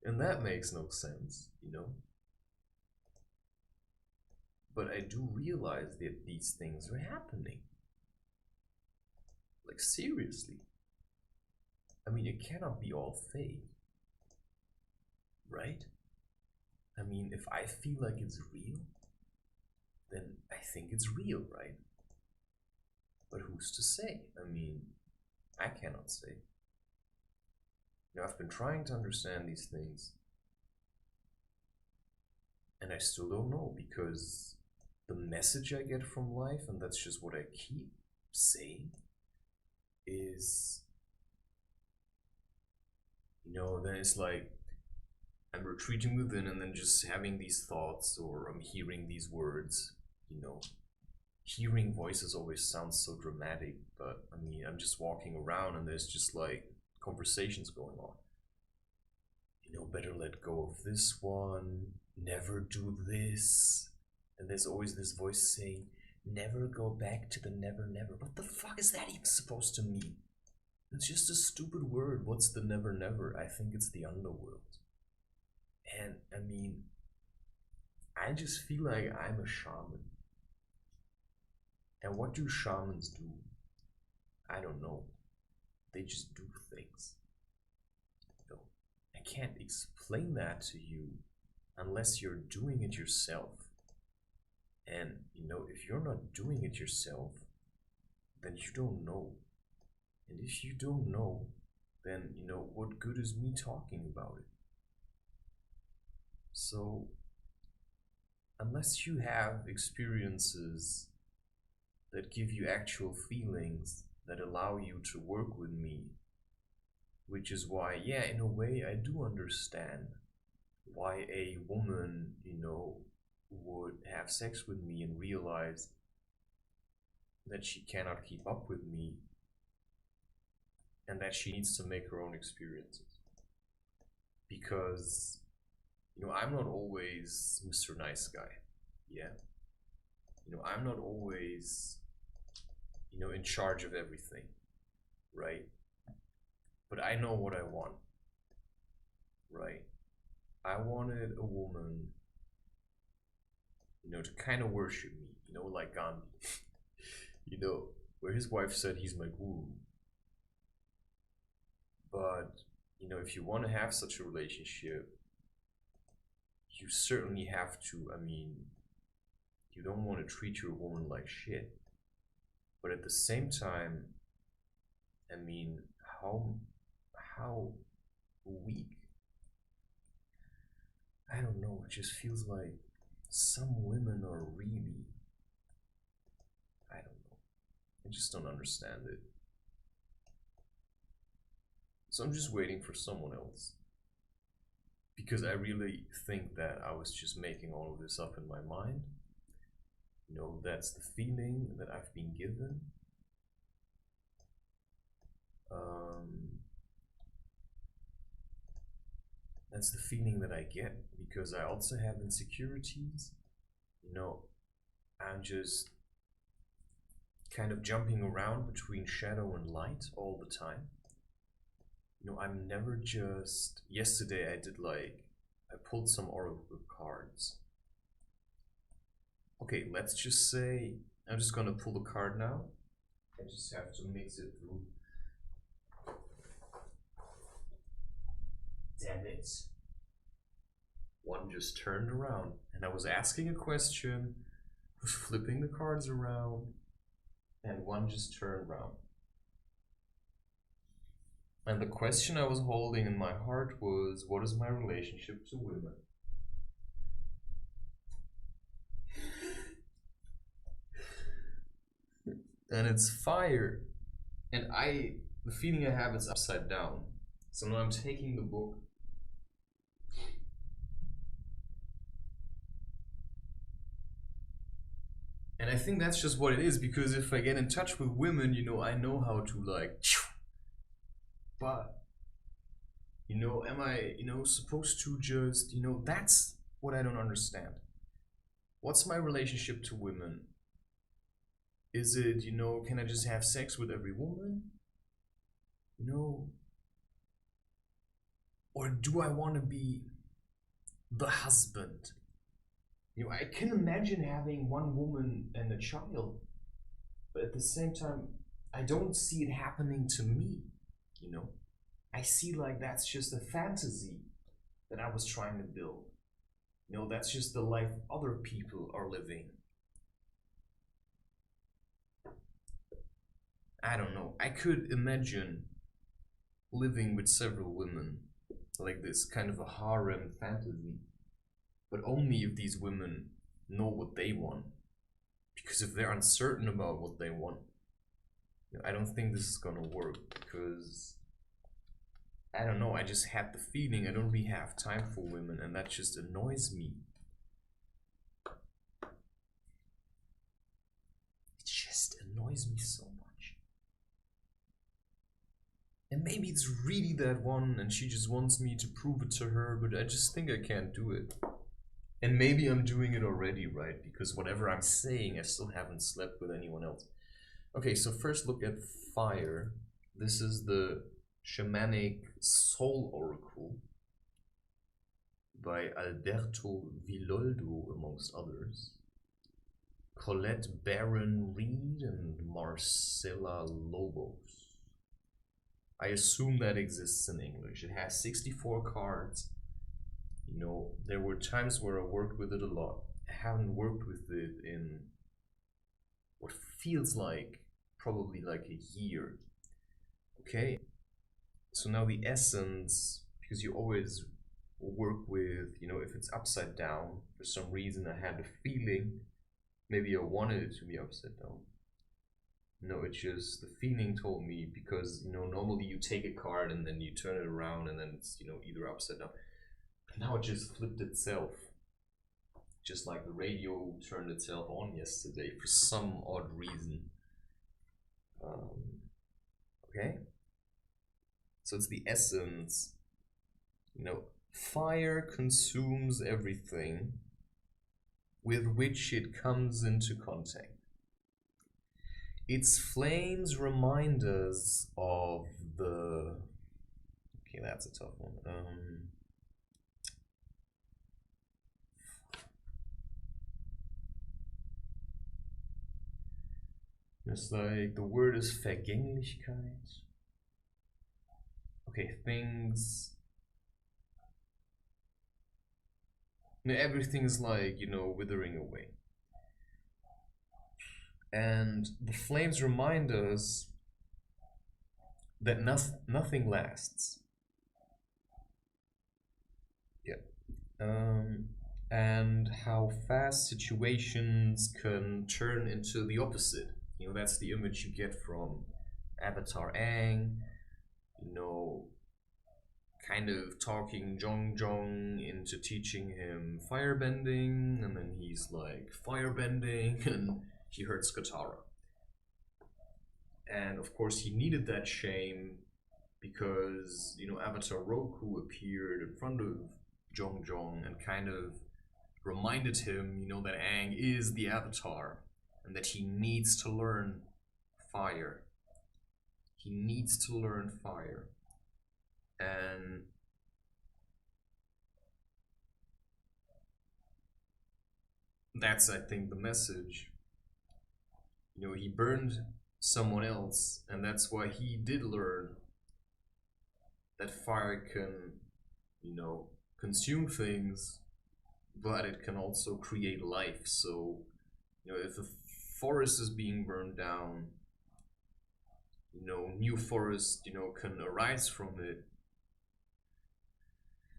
And that makes no sense, you know? But I do realize that these things are happening. Like, seriously. I mean, it cannot be all fake. Right? I mean, if I feel like it's real, then I think it's real, right? But who's to say? I mean, I cannot say. You know, I've been trying to understand these things, and I still don't know, because the message I get from life, and that's just what I keep saying, is, you know, then it's like I'm retreating within and then just having these thoughts, or I'm hearing these words, you know. Hearing voices always sounds so dramatic, but I mean, I'm just walking around and there's just like conversations going on. You know, better let go of this one, never do this. And there's always this voice saying, never go back to the never never. What the fuck is that even supposed to mean? It's just a stupid word. What's the never never? I think it's the underworld. And I mean, I just feel like I'm a shaman. And what do shamans do? I don't know. They just do things. You know, I can't explain that to you unless you're doing it yourself. And, you know, if you're not doing it yourself, then you don't know. And if you don't know, then, you know, what good is me talking about it? So, unless you have experiences that give you actual feelings that allow you to work with me, which is why, yeah, in a way, I do understand why a woman, you know, would have sex with me and realize that she cannot keep up with me and that she needs to make her own experiences. Because, you know, I'm not always Mr. Nice Guy, yeah? You know, I'm not always, you know, in charge of everything, right? But I know what I want, right? I wanted a woman, you know, to kind of worship me, you know, like Gandhi, you know, where his wife said he's my guru. But, you know, if you want to have such a relationship, you certainly have to, I mean, you don't want to treat your woman like shit. But at the same time, I mean, how weak? I don't know, it just feels like some women are really, I don't know, I just don't understand it. So I'm just waiting for someone else because I really think that I was just making all of this up in my mind. You know, that's the feeling that I've been given. That's the feeling that I get because I also have insecurities. You know, I'm just kind of jumping around between shadow and light all the time. You know, I'm never just... Yesterday I pulled some oracle cards. Okay, let's just say, I'm just gonna pull the card now. I just have to mix it through. Damn it. One just turned around and I was asking a question, was flipping the cards around, and one just turned around. And the question I was holding in my heart was, what is my relationship to women? And it's fire. And the feeling I have is upside down. So now I'm taking the book. And I think that's just what it is, because if I get in touch with women, you know, I know how to like, but, you know, am I, you know, supposed to just, you know, that's what I don't understand. What's my relationship to women? Is it, you know, can I just have sex with every woman? You know? Or do I want to be the husband? You know, I can imagine having one woman and a child, but at the same time, I don't see it happening to me, you know? I see like that's just a fantasy that I was trying to build. You know, that's just the life other people are living. I don't know. I could imagine living with several women, like this kind of a harem fantasy, but only if these women know what they want. Because if they're uncertain about what they want, you know, I don't think this is gonna work, because I don't know, I just had the feeling I don't really have time for women, and that just annoys me. It just annoys me so much. And maybe it's really that one and she just wants me to prove it to her, but I just think I can't do it. And maybe I'm doing it already, right? Because whatever I'm saying, I still haven't slept with anyone else. Okay, so first look at fire. This is the Shamanic Soul Oracle by Alberto Villoldo, amongst others. Colette Baron Reed and Marcela Lobos. I assume that exists in English. It has 64 cards. You know, there were times where I worked with it a lot. I haven't worked with it in what feels like probably like a year. Okay, so now the essence, because you always work with, you know, if it's upside down, for some reason I had the feeling, maybe I wanted it to be upside down. No, it's just the feeling told me, because, you know, normally you take a card and then you turn it around and then it's, you know, either upside down. But now it just flipped itself. Just like the radio turned itself on yesterday for some odd reason. Okay. So it's the essence. You know, fire consumes everything with which it comes into contact. Its flames remind us of the... Okay, that's a tough one. It's like, the word is Vergänglichkeit. Okay, things... You know, everything is like, you know, withering away. And the flames remind us that nothing lasts. Yeah. And how fast situations can turn into the opposite. You know, that's the image you get from Avatar Aang. You know, kind of talking Jong into teaching him firebending, and then he's like firebending, and he hurts Katara. And of course, he needed that shame because, you know, Avatar Roku appeared in front of Jong and kind of reminded him, you know, that Aang is the Avatar and that he needs to learn fire. He needs to learn fire. And that's, I think, the message. You know, he burned someone else, and that's why he did learn that fire can, you know, consume things, but it can also create life. So, you know, if a forest is being burned down, you know, new forest, you know, can arise from it.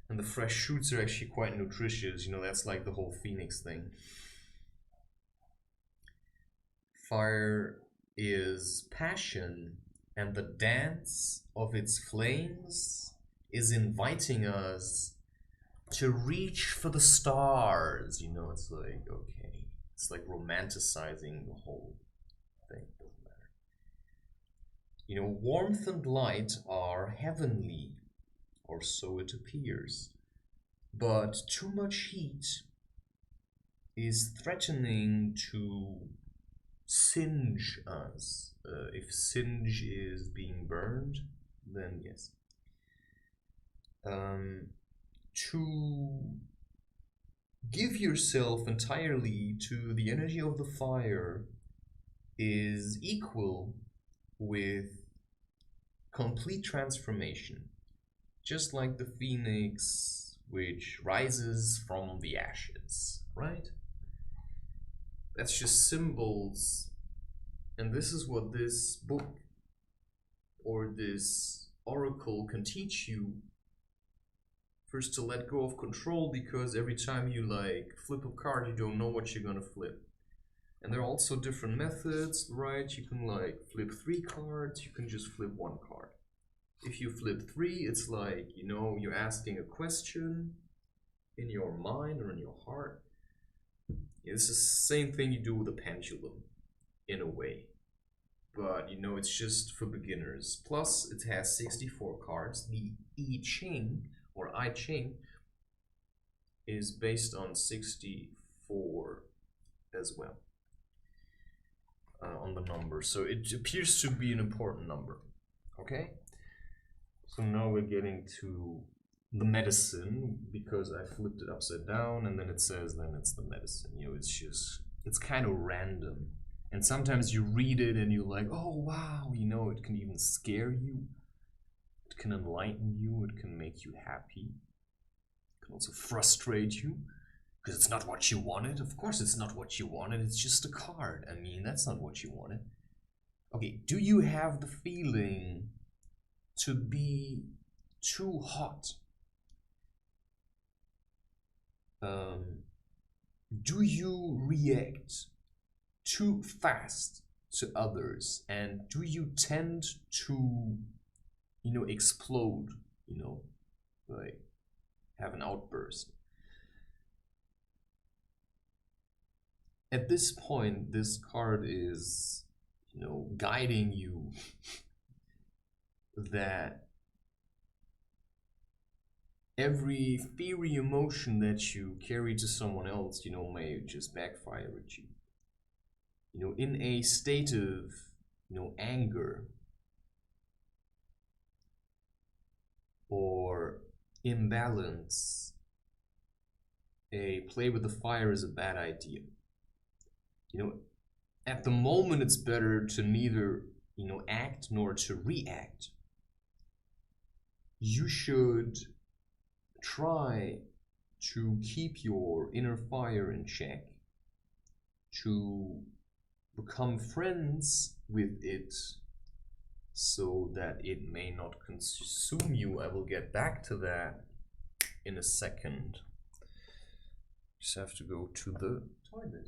And the fresh shoots are actually quite nutritious, you know, that's like the whole phoenix thing. Fire is passion, and the dance of its flames is inviting us to reach for the stars. You know, it's like, okay, it's like romanticizing the whole thing. Doesn't matter. You know, warmth and light are heavenly, or so it appears. But too much heat is threatening to singe us. If singe is being burned, then yes. To give yourself entirely to the energy of the fire is equal with complete transformation, just like the phoenix which rises from the ashes, right? That's just symbols, and this is what this book or this oracle can teach you. First, to let go of control, because every time you like flip a card, you don't know what you're gonna flip. And there are also different methods, right? You can like flip 3 cards, you can just flip 1 card. If you flip 3, it's like, you know, you're asking a question in your mind or in your heart. It's the same thing you do with a pendulum, in a way. But, you know, it's just for beginners. Plus, it has 64 cards. The I Ching, or I Ching, is based on 64 as well. On the number. So it appears to be an important number. Okay? So now we're getting to the medicine, because I flipped it upside down and then it says then it's the medicine. You know, it's kind of random. And sometimes you read it and you're like, oh wow, you know, it can even scare you. It can enlighten you, it can make you happy. It can also frustrate you, because it's not what you wanted. Of course it's not what you wanted, it's just a card. I mean, that's not what you wanted. Okay, do you have the feeling to be too hot? Do you react too fast to others, and do you tend to, you know, explode, you know, like have an outburst? At this point, this card is, you know, guiding you that every fiery emotion that you carry to someone else, you know, may just backfire at you. You know, in a state of, you know, anger or imbalance, a play with the fire is a bad idea. You know, at the moment it's better to neither, you know, act nor to react. You should try to keep your inner fire in check, to become friends with it so that it may not consume you. I will get back to that in a second. Just have to go to the toilet.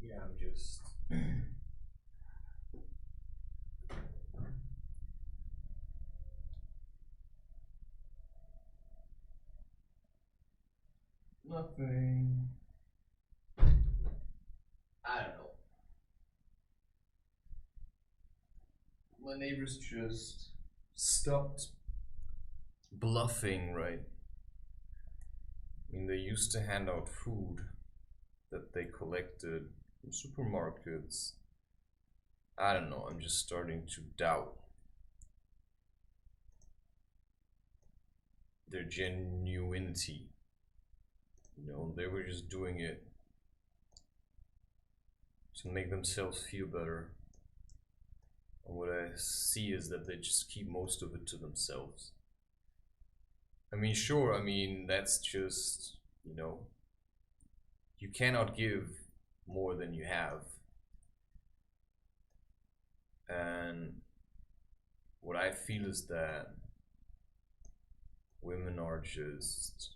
Yeah, I'm just nothing. I don't know. My neighbors just stopped bluffing, right? I mean, they used to hand out food that they collected from supermarkets. I don't know, I'm just starting to doubt their genuinity. You know, they were just doing it to make themselves feel better. And what I see is that they just keep most of it to themselves. I mean, sure, I mean, that's just, you know, you cannot give more than you have. And what I feel is that women are just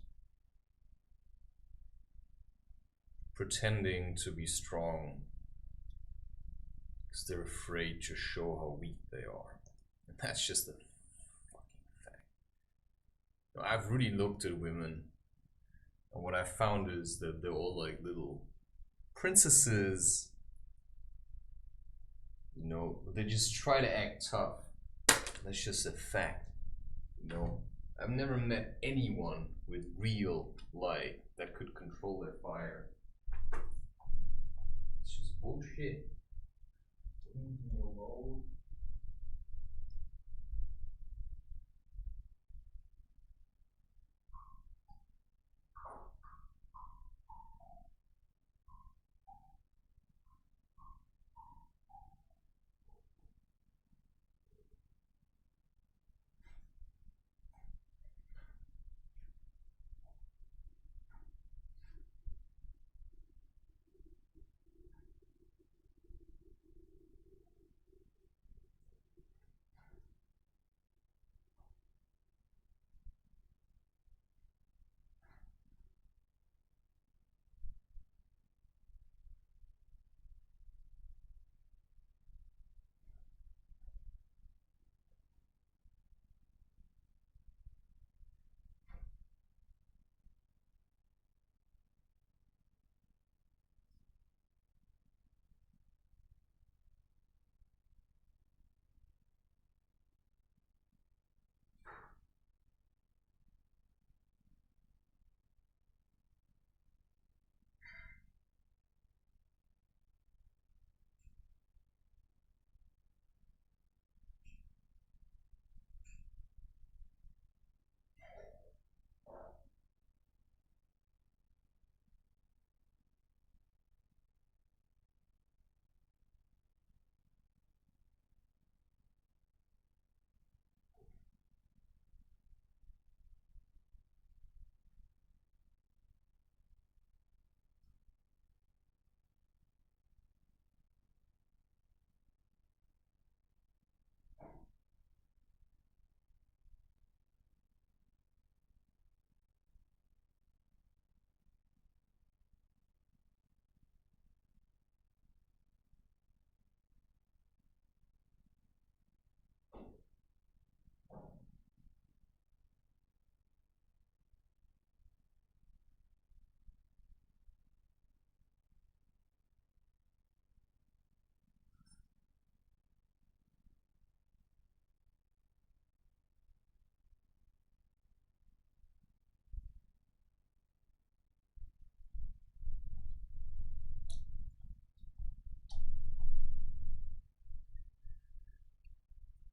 pretending to be strong because they're afraid to show how weak they are. And that's just a fucking fact. Now, I've really looked at women, and what I found is that they're all like little princesses. You know, they just try to act tough. That's just a fact. You know, I've never met anyone with real light that could control their fire. It's just bullshit. Leave me alone.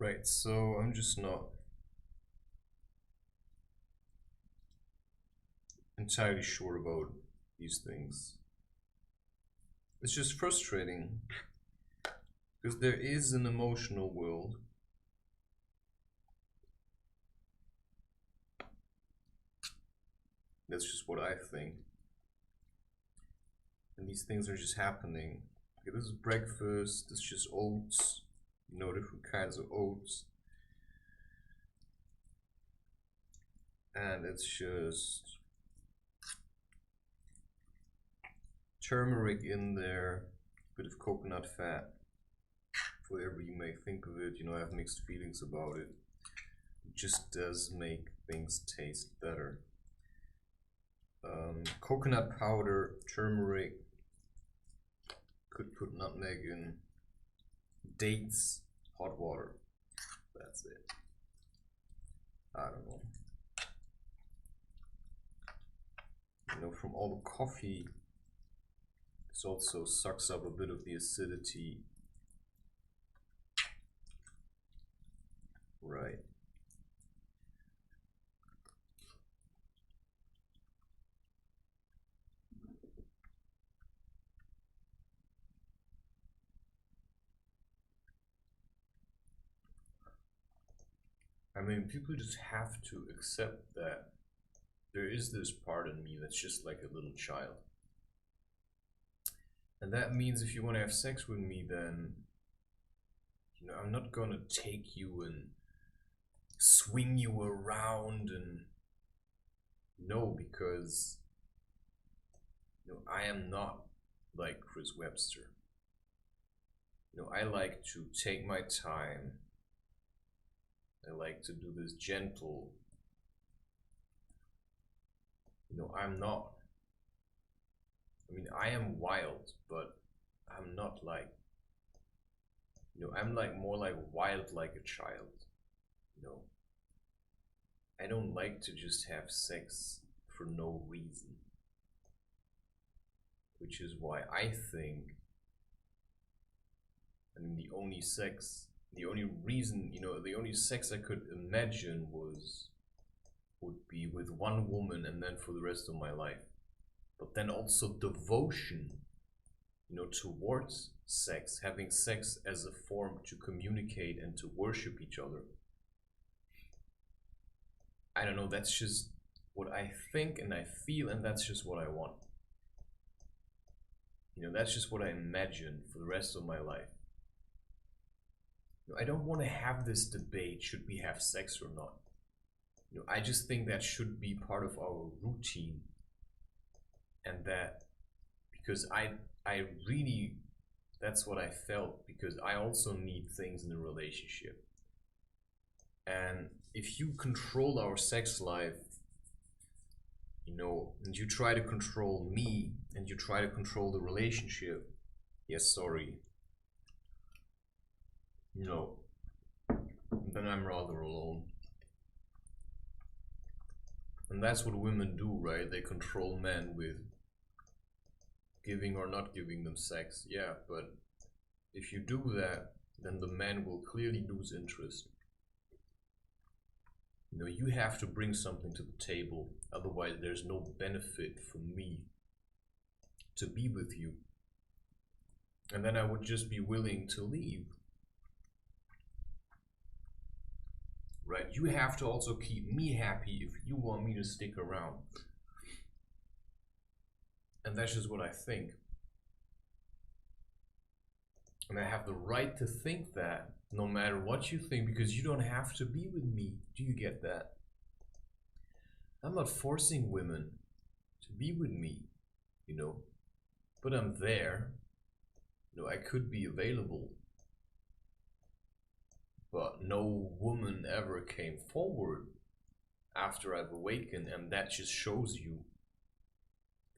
Right, so I'm just not entirely sure about these things. It's just frustrating because there is an emotional world. That's just what I think. And these things are just happening. Okay, this is breakfast, it's just oats, you know, different kinds of oats. And it's just turmeric in there, bit of coconut fat, whatever you may think of it. You know, I have mixed feelings about it. It just does make things taste better. Coconut powder, turmeric, could put nutmeg in, dates, hot water. That's it. I don't know. You know, from all the coffee, this also sucks up a bit of the acidity. Right. I mean, people just have to accept that there is this part in me that's just like a little child. And that means if you want to have sex with me, then, you know, I'm not gonna take you and swing you around and no, because, you know, I am not like Chris Webster. You know, I like to take my time. I like to do this gentle. You know, I'm not. I mean, I am wild, but I'm not like. You know, I'm like more like wild like a child. You know, I don't like to just have sex for no reason. Which is why I think, I mean, the only reason, you know, the only sex I could imagine would be with one woman and then for the rest of my life. But then also devotion, you know, towards sex, having sex as a form to communicate and to worship each other. I don't know, that's just what I think and I feel, and that's just what I want. You know, that's just what I imagine for the rest of my life. You know, I don't want to have this debate, should we have sex or not? You know, I just think that should be part of our routine. And that, because I really, that's what I felt, because I also need things in a relationship. And if you control our sex life, you know, and you try to control me, and you try to control the relationship, yes, sorry, you know, then I'm rather alone. And that's what women do, right? They control men with giving or not giving them sex. Yeah, but if you do that, then the man will clearly lose interest. You know, you have to bring something to the table, otherwise there's no benefit for me to be with you. And then I would just be willing to leave. Right? You have to also keep me happy if you want me to stick around. And that's just what I think. And I have the right to think that, no matter what you think, because you don't have to be with me. Do you get that? I'm not forcing women to be with me, you know, but I'm there. You know, I could be available. But no woman ever came forward after I've awakened, and that just shows you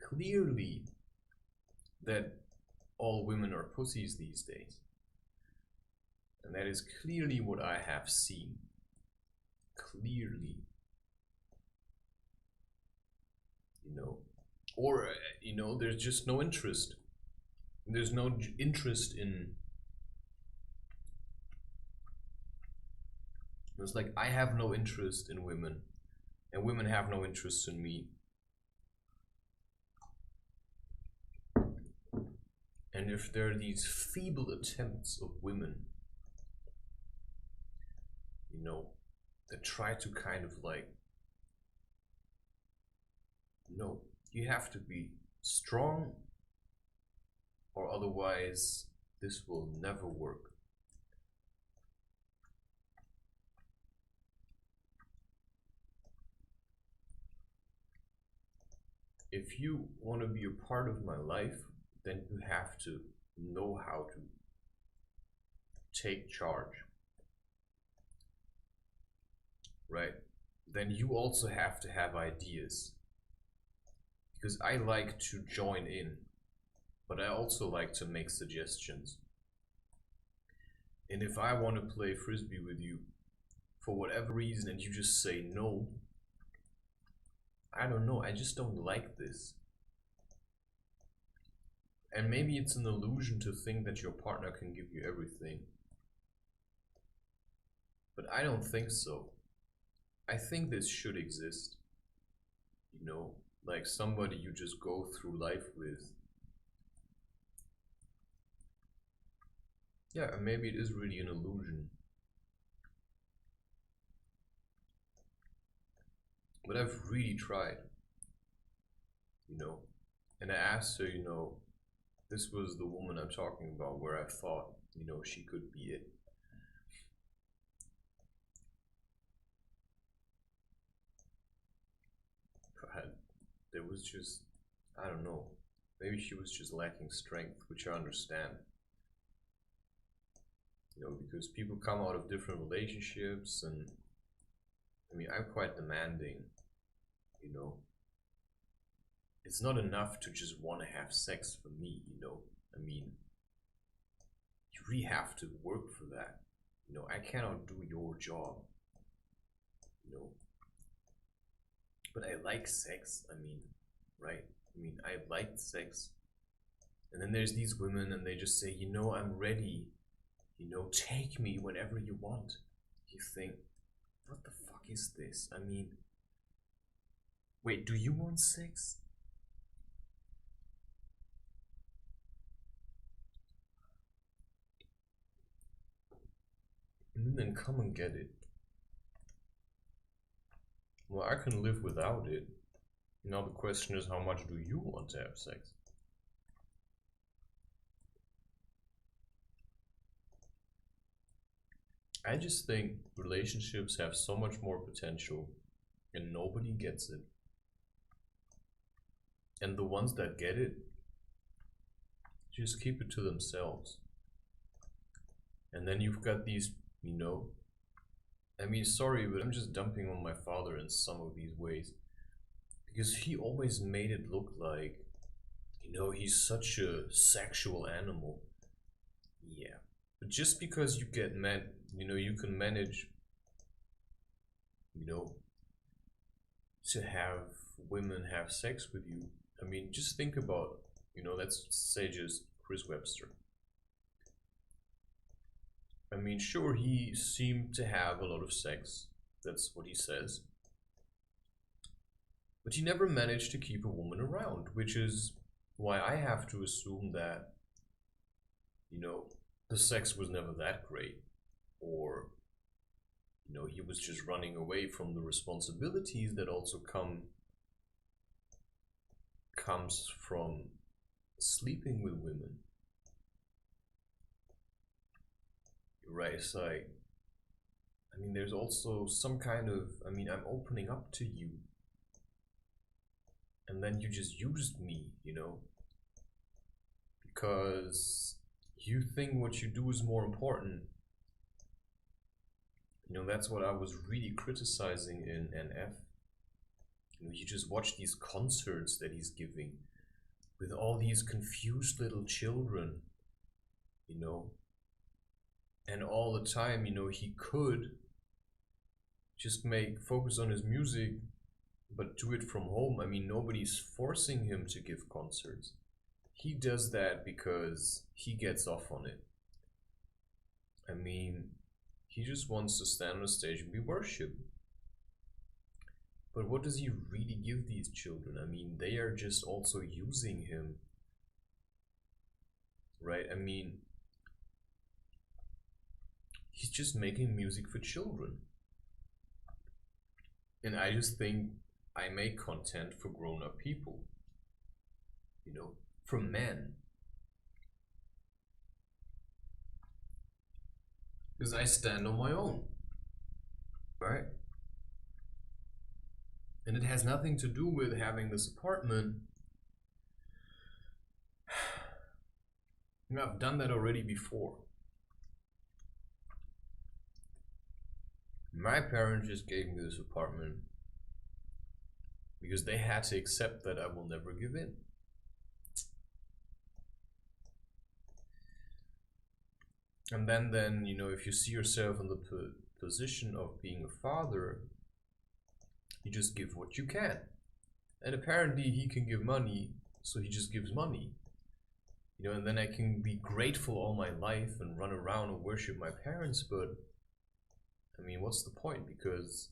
clearly that all women are pussies these days. And that is clearly what I have seen. Clearly. You know. Or, you know, there's just no interest. There's no interest in... It's like, I have no interest in women, and women have no interest in me. And if there are these feeble attempts of women, you know, that try to kind of like, no, you have to be strong, or otherwise this will never work. If you want to be a part of my life, then you have to know how to take charge, right? Then you also have to have ideas. Because I like to join in, but I also like to make suggestions. And if I want to play frisbee with you for whatever reason and you just say no, I don't know, I just don't like this. And maybe it's an illusion to think that your partner can give you everything. But I don't think so. I think this should exist. You know, like somebody you just go through life with. Yeah, and maybe it is really an illusion. But I've really tried. You know, and I asked her, you know, this was the woman I'm talking about where I thought, you know, she could be it. But there was just, I don't know, maybe she was just lacking strength, which I understand. You know, because people come out of different relationships, and I mean, I'm quite demanding, you know. It's not enough to just want to have sex for me, you know. I mean, you really have to work for that. You know, I cannot do your job, you know. But I like sex, I mean, right? I mean, I like sex. And then there's these women and they just say, you know, I'm ready. You know, take me whenever you want. You think, what the fuck is this? I mean, wait, do you want sex? And then come and get it. Well, I can live without it. Now the question is, how much do you want to have sex? I just think relationships have so much more potential and nobody gets it. And the ones that get it, just keep it to themselves. And then you've got these, you know, I mean, sorry, but I'm just dumping on my father in some of these ways. Because he always made it look like, you know, he's such a sexual animal. Yeah. But just because you get you know, you can manage, you know, to have women have sex with you. I mean, just think about, you know, let's say just Chris Webster. I mean, sure, he seemed to have a lot of sex. That's what he says. But he never managed to keep a woman around, which is why I have to assume that, you know, the sex was never that great. Or, you know, he was just running away from the responsibilities that also comes from sleeping with women. Right, it's like, I mean, there's also some kind of, I mean, I'm opening up to you. And then you just used me, you know? Because you think what you do is more important. You know, that's what I was really criticizing in NF. You know, you just watch these concerts that he's giving with all these confused little children, you know? And all the time, you know, he could just focus on his music, but do it from home. I mean, nobody's forcing him to give concerts. He does that because he gets off on it. I mean, he just wants to stand on a stage and be worshipped. But what does he really give these children? I mean, they are just also using him. Right? I mean, he's just making music for children. And I just think I make content for grown-up people. You know, for men. Because I stand on my own. Right? And it has nothing to do with having this apartment. You know, I've done that already before. My parents just gave me this apartment because they had to accept that I will never give in. And then you know, if you see yourself in the position of being a father, you just give what you can. And apparently he can give money, so he just gives money. You know, and then I can be grateful all my life and run around and worship my parents, but I mean, what's the point? Because,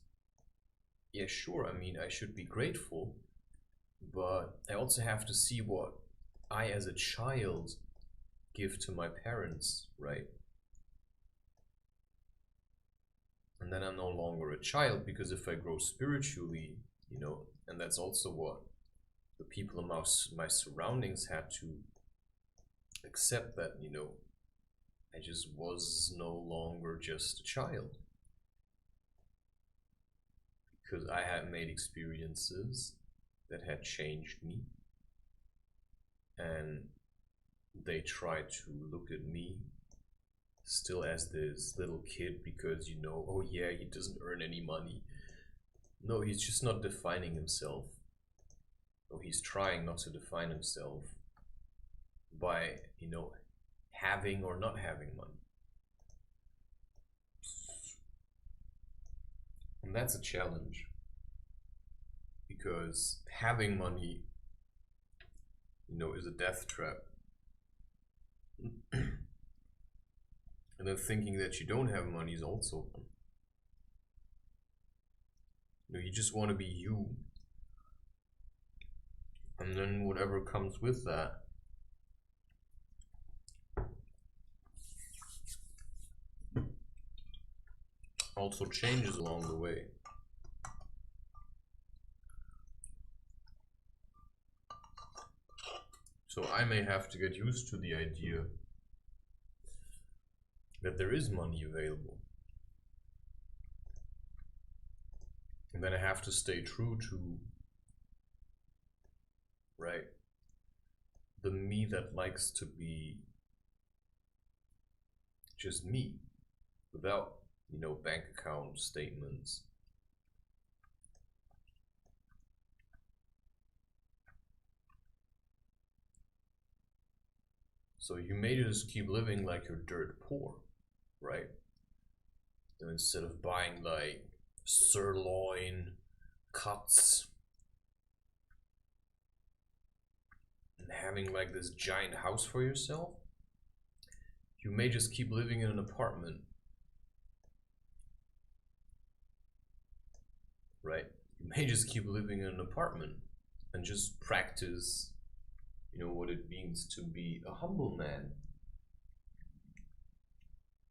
yeah, sure, I mean, I should be grateful, but I also have to see what I, as a child, give to my parents, right? And then I'm no longer a child, because if I grow spiritually, you know, and that's also what the people in my surroundings had to accept, that, you know, I just was no longer just a child. Because I had made experiences that had changed me, and they tried to look at me still as this little kid because, you know, oh yeah, he doesn't earn any money. No, he's just not defining himself. Or he's trying not to define himself by, you know, having or not having money. And that's a challenge, because having money, you know, is a death trap. And then thinking that you don't have money is also one. You know, you just want to be you. And then whatever comes with that also changes along the way. So I may have to get used to the idea that there is money available. And then I have to stay true to, right, the me that likes to be just me, without, you know, bank account statements. So you may just keep living like you're dirt poor, right? And instead of buying like sirloin cuts and having like this giant house for yourself, you may just keep living in an apartment, right? You may just keep living in an apartment and just practice, you know, what it means to be a humble man.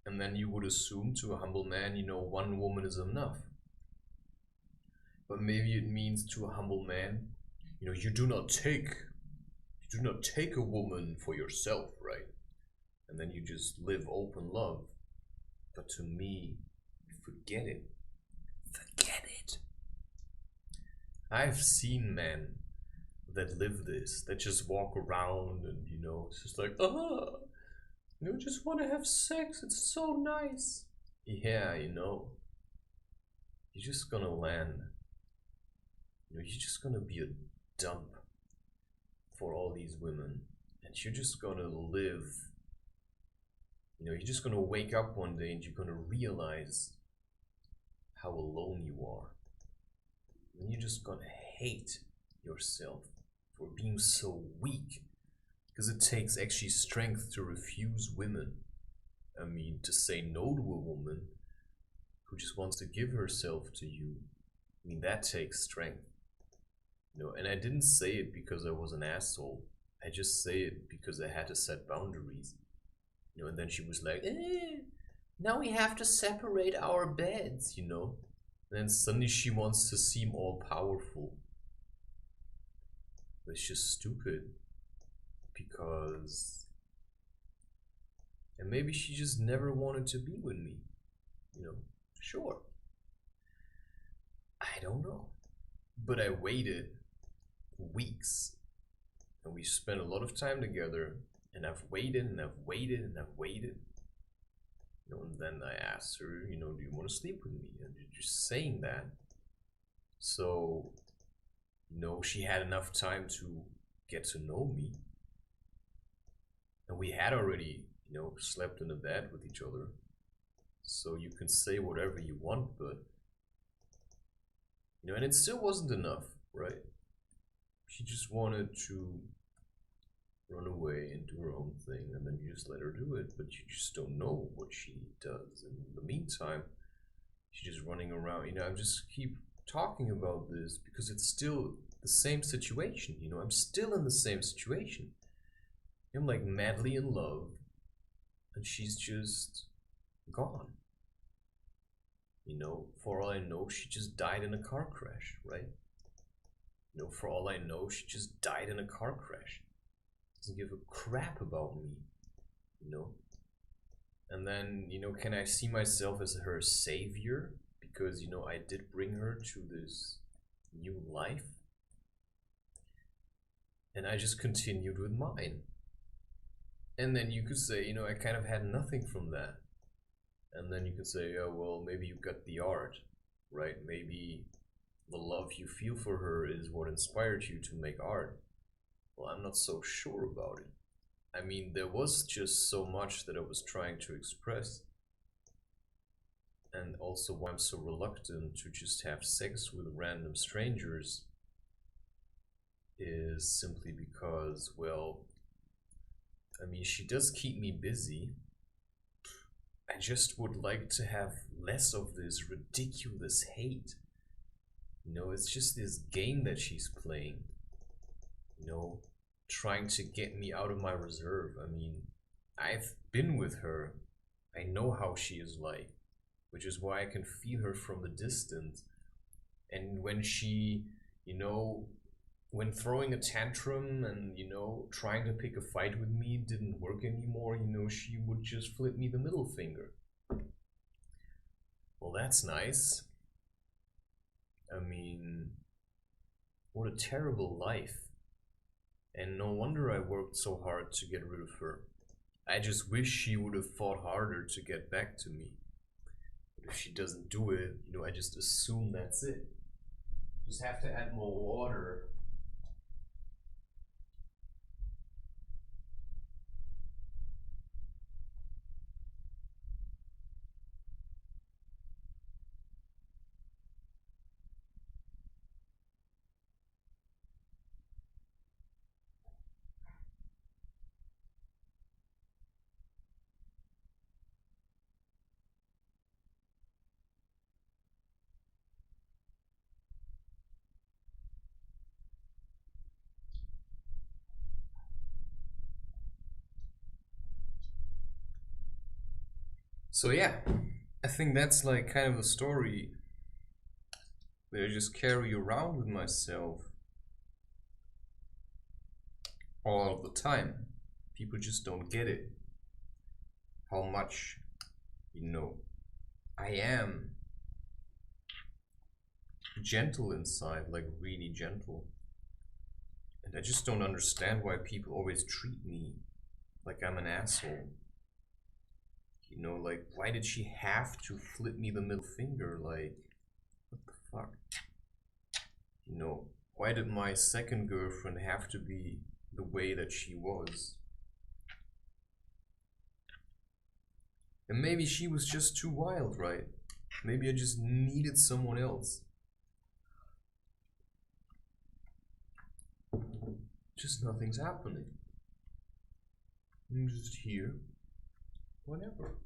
And then you would assume to a humble man, you know, one woman is enough. But maybe it means to a humble man, you know, you do not take a woman for yourself, right? And then you just live open love. But to me, forget it. Forget it. I've seen men that live this, that just walk around and, you know, it's just like, you just want to have sex, it's so nice. Yeah, you know, you're just gonna land. You know, you're just gonna be a dump for all these women. And you're just gonna live. You know, you're just gonna wake up one day and you're gonna realize how alone you are. And you're just gonna hate yourself for being so weak. Because it takes actually strength to refuse women. I mean, to say no to a woman who just wants to give herself to you. I mean, that takes strength. You know, and I didn't say it because I was an asshole. I just say it because I had to set boundaries. You know, and then she was like, now we have to separate our beds, you know. And then suddenly she wants to seem all powerful. But it's just stupid. Because, and maybe she just never wanted to be with me, you know, sure, I don't know, but I waited weeks, and we spent a lot of time together, And I've waited and I've waited and I've waited. You know, and then I asked her, you know, do you want to sleep with me? And just saying that. So, you know, she had enough time to get to know me. And we had already, you know, slept in the bed with each other. So you can say whatever you want, but, you know, and it still wasn't enough, right? She just wanted to run away and do her own thing, and then you just let her do it, but you just don't know what she does. And in the meantime, she's just running around. You know, I'm just keep talking about this because it's still the same situation. You know, I'm still in the same situation. I'm like madly in love, and she's just gone. You know, for all I know, she just died in a car crash, right? You know, for all I know, she just died in a car crash. Doesn't give a crap about me, you know? And then, you know, can I see myself as her savior? Because, you know, I did bring her to this new life. And I just continued with mine. And then you could say, you know, I kind of had nothing from that. And then you could say, oh, well, maybe you got the art, right? Maybe the love you feel for her is what inspired you to make art. Well, I'm not so sure about it. I mean, there was just so much that I was trying to express. And also why I'm so reluctant to just have sex with random strangers is simply because, well, I mean, she does keep me busy. I just would like to have less of this ridiculous hate. You know, it's just this game that she's playing. You know, trying to get me out of my reserve. I mean, I've been with her. I know how she is like, which is why I can feel her from the distance. And when she, you know, when throwing a tantrum and, you know, trying to pick a fight with me didn't work anymore, you know, she would just flip me the middle finger. Well, that's nice. I mean, what a terrible life. And no wonder I worked so hard to get rid of her. I just wish she would have fought harder to get back to me. But if she doesn't do it, you know, I just assume that's it. Just have to add more water. So yeah, I think that's like kind of a story that I just carry around with myself all of the time. People just don't get it. How much, you know, I am gentle inside, like really gentle. And I just don't understand why people always treat me like I'm an asshole. You know, like, why did she have to flip me the middle finger? Like, what the fuck? You know, why did my second girlfriend have to be the way that she was? And maybe she was just too wild, right? Maybe I just needed someone else. Just nothing's happening. I'm just here. Whatever.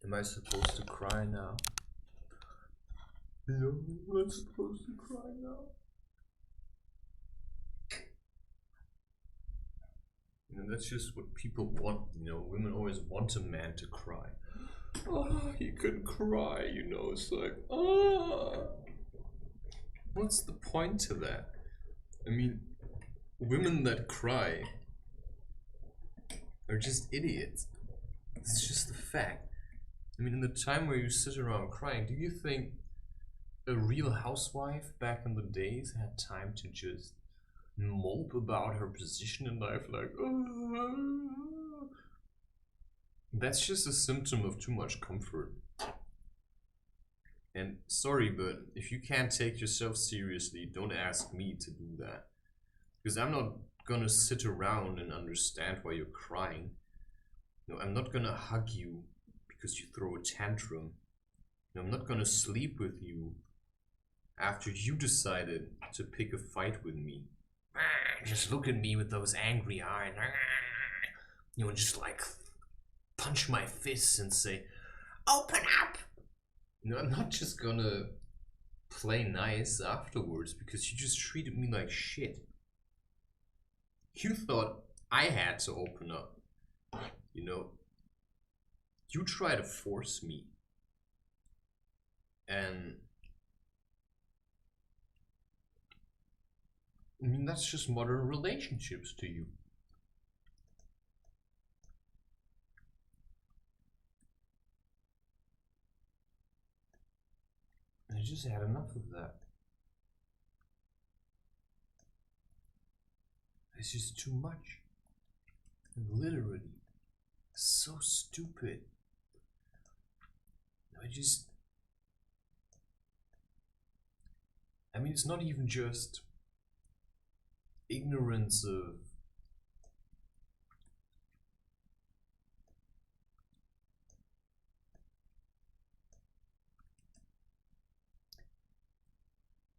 Am I supposed to cry now? No, I'm not supposed to cry now. You know, that's just what people want. You know, women always want a man to cry. Oh, you can cry, you know, it's like, oh. What's the point to that? I mean, women that cry are just idiots. It's just a fact. I mean, in the time where you sit around crying, do you think a real housewife back in the days had time to just mope about her position in life, like, that's just a symptom of too much comfort. And sorry, but if you can't take yourself seriously, don't ask me to do that. Because I'm not gonna sit around and understand why you're crying. No, I'm not gonna hug you because you throw a tantrum. No, I'm not gonna sleep with you after you decided to pick a fight with me. Just look at me with those angry eyes. You know, just like punch my fists and say, "Open up!" No, I'm not just gonna play nice afterwards because you just treated me like shit. You thought I had to open up. You know, you try to force me. And I mean, that's just modern relationships to you. I just had enough of that. It's just too much. And literally, so stupid. I mean, it's not even just ignorance of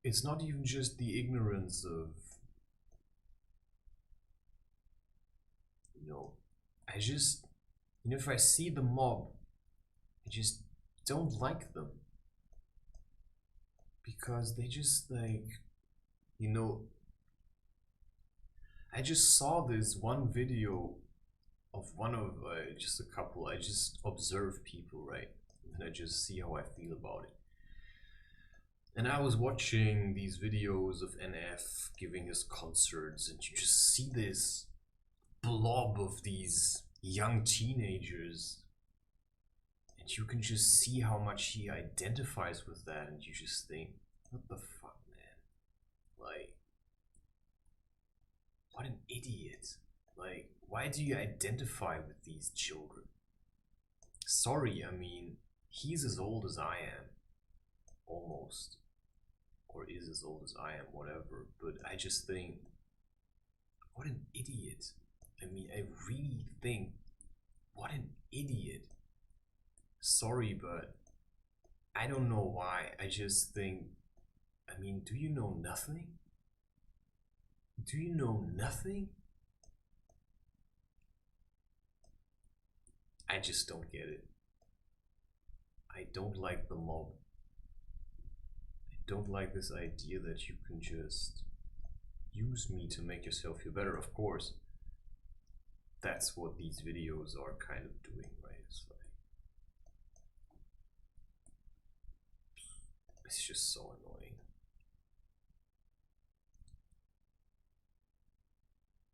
it's not even just the ignorance of, you know, I just, you know, if I see the mob, I just don't like them. Because they just like, you know, I just saw this one video of one of just a couple. I just observe people, right? And I just see how I feel about it. And I was watching these videos of NF giving his concerts, and you just see this blob of these young teenagers. And you can just see how much he identifies with that, and you just think, what the fuck, man? Like, what an idiot. Like, why do you identify with these children? Sorry, I mean, he's as old as I am. Almost. Or is as old as I am, whatever. But I just think, what an idiot. I mean, I really think, what an idiot. Sorry, but I don't know why. I just think, I mean, do you know nothing? Do you know nothing? I just don't get it. I don't like the mob. I don't like this idea that you can just use me to make yourself feel better. Of course, that's what these videos are kind of doing, right? It's just so annoying.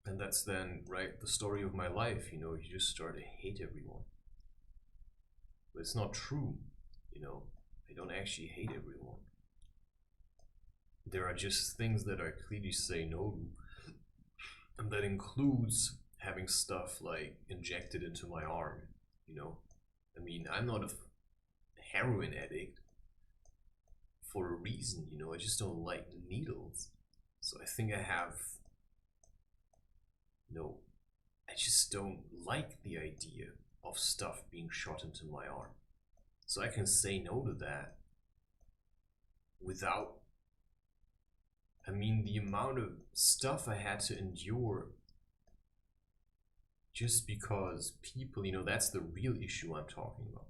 And that's then, right, the story of my life, you know, you just start to hate everyone. But it's not true, you know, I don't actually hate everyone. There are just things that I clearly say no to. And that includes having stuff like injected into my arm, you know. I mean, I'm not a heroin addict for a reason, you know, I just don't like needles. So I think I have, no, I just don't like the idea of stuff being shot into my arm. So I can say no to that without, I mean, the amount of stuff I had to endure just because people, you know, that's the real issue I'm talking about.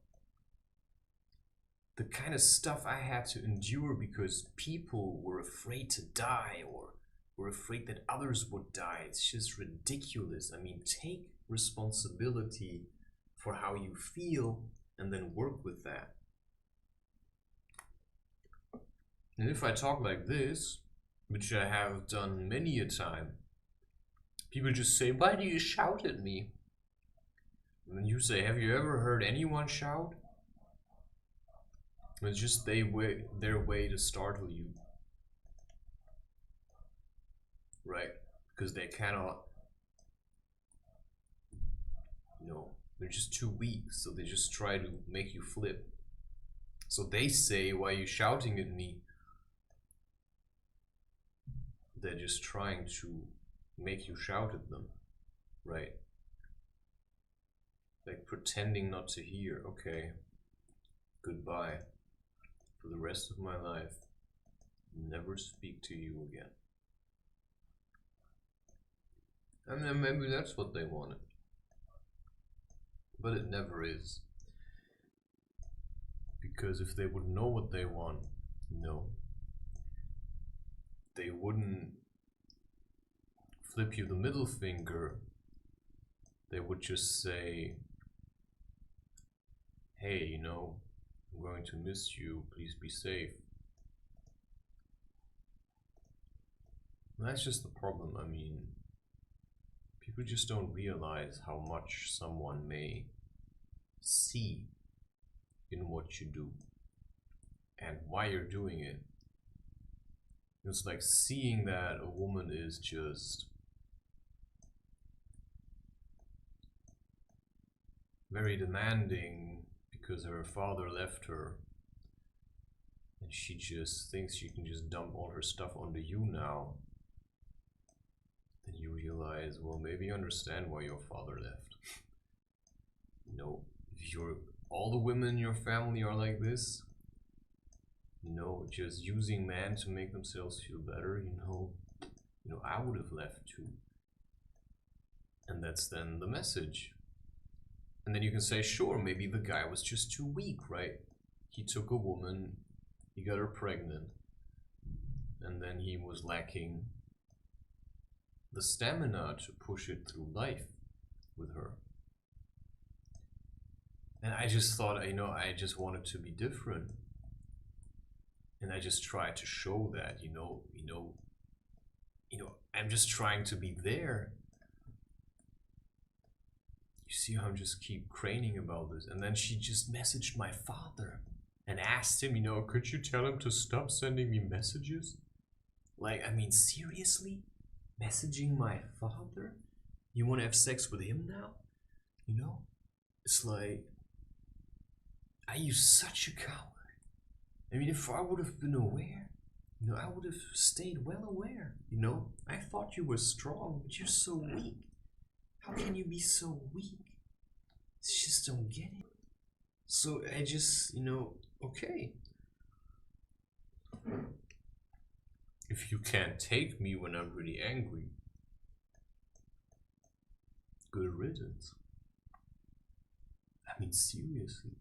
The kind of stuff I had to endure because people were afraid to die or were afraid that others would die. It's just ridiculous. I mean, take responsibility for how you feel and then work with that. And if I talk like this, which I have done many a time, people just say, why do you shout at me? And then you say, have you ever heard anyone shout? It's just their way to startle you. Right. because they cannot, you know, they're just too weak, so they just try to make you flip. So they say, why are you shouting at me? They're just trying to make you shout at them, right? Like pretending not to hear. Okay, goodbye. For the rest of my life, never speak to you again. I mean, maybe that's what they wanted. But it never is. Because if they would know what they want, no, they wouldn't flip you the middle finger. They would just say, hey, you know, I'm going to miss you, please be safe. And that's just the problem. I mean, people just don't realize how much someone may see in what you do and why you're doing it. It's like seeing that a woman is just very demanding because her father left her and she just thinks she can just dump all her stuff onto you now. Then you realize, well, maybe you understand why your father left. You know, if all the women in your family are like this, you know, just using men to make themselves feel better, you know, I would have left too. And that's then the message. And then you can say, sure, maybe the guy was just too weak, right? He took a woman, he got her pregnant, and then he was lacking the stamina to push it through life with her. And I just thought, you know, I just wanted to be different. And I just tried to show that, you know, I'm just trying to be there. You see how I'm just keep craning about this. And then she just messaged my father and asked him, you know, could you tell him to stop sending me messages? Like, I mean, seriously? Messaging my father? You want to have sex with him now? You know? It's like, are you such a coward? I mean, if I would have been aware, you know, I would have stayed well aware, you know? I thought you were strong, but you're so weak. How can you be so weak? I just don't get it. So I just, you know, okay. If you can't take me when I'm really angry, good riddance. I mean, seriously.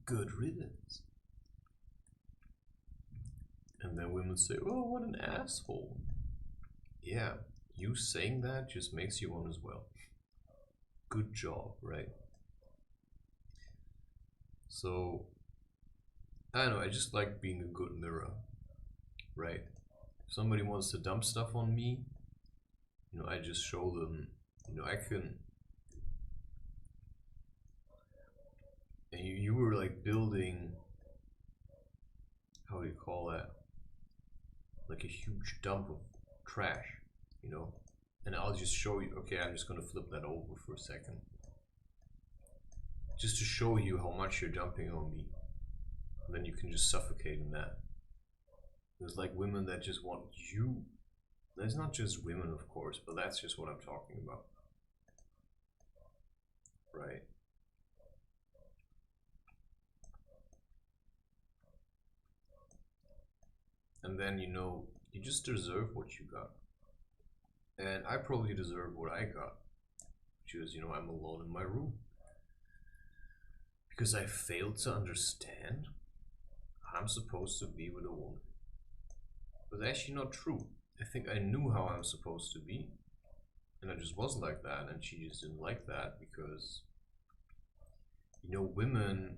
Good riddance. And then women say, oh, what an asshole. Yeah, you saying that just makes you one as well. Good job, right? So, I don't know, I just like being a good mirror, right? If somebody wants to dump stuff on me, you know, I just show them, you know, I can. And you were like building, how do you call that? Like a huge dump of trash, you know? And I'll just show you, okay, I'm just gonna flip that over for a second. Just to show you how much you're dumping on me. And then you can just suffocate in that. There's like women that just want you. There's not just women, of course, but that's just what I'm talking about. Right? And then, you know, you just deserve what you got. And I probably deserve what I got. Which is, you know, I'm alone in my room. Because I failed to understand I'm supposed to be with a woman. But that's actually not true. I think I knew how I'm supposed to be. And I just wasn't like that. And she just didn't like that because, you know, women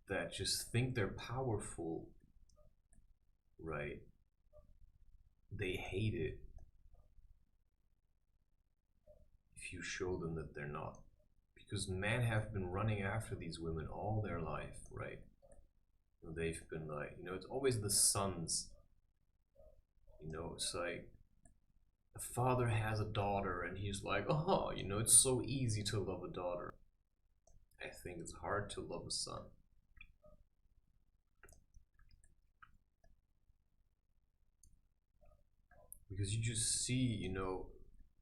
that just think they're powerful, right? They hate it if you show them that they're not. Because men have been running after these women all their life, right? They've been like, you know, it's always the sons. You know, it's like, a father has a daughter and he's like, oh, you know, it's so easy to love a daughter. I think it's hard to love a son. Because you just see, you know,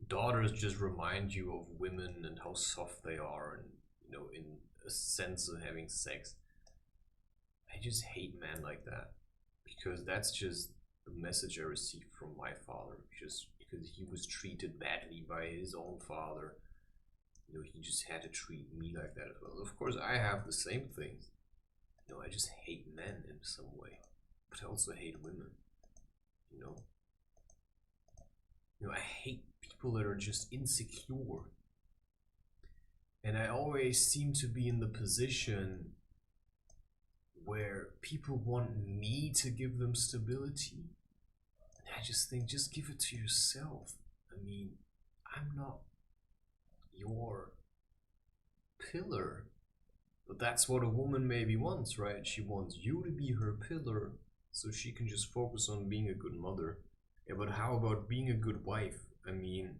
daughters just remind you of women and how soft they are, and, you know, in a sense of having sex. I just hate men like that. Because that's just the message I received from my father. Just because he was treated badly by his own father. You know, he just had to treat me like that as well. Of course, I have the same things. You know, I just hate men in some way. But I also hate women. You know? You know, I hate people that are just insecure. And I always seem to be in the position where people want me to give them stability. And I just think, just give it to yourself. I mean, I'm not your pillar. But that's what a woman maybe wants, right? She wants you to be her pillar so she can just focus on being a good mother. Yeah, but how about being a good wife? I mean,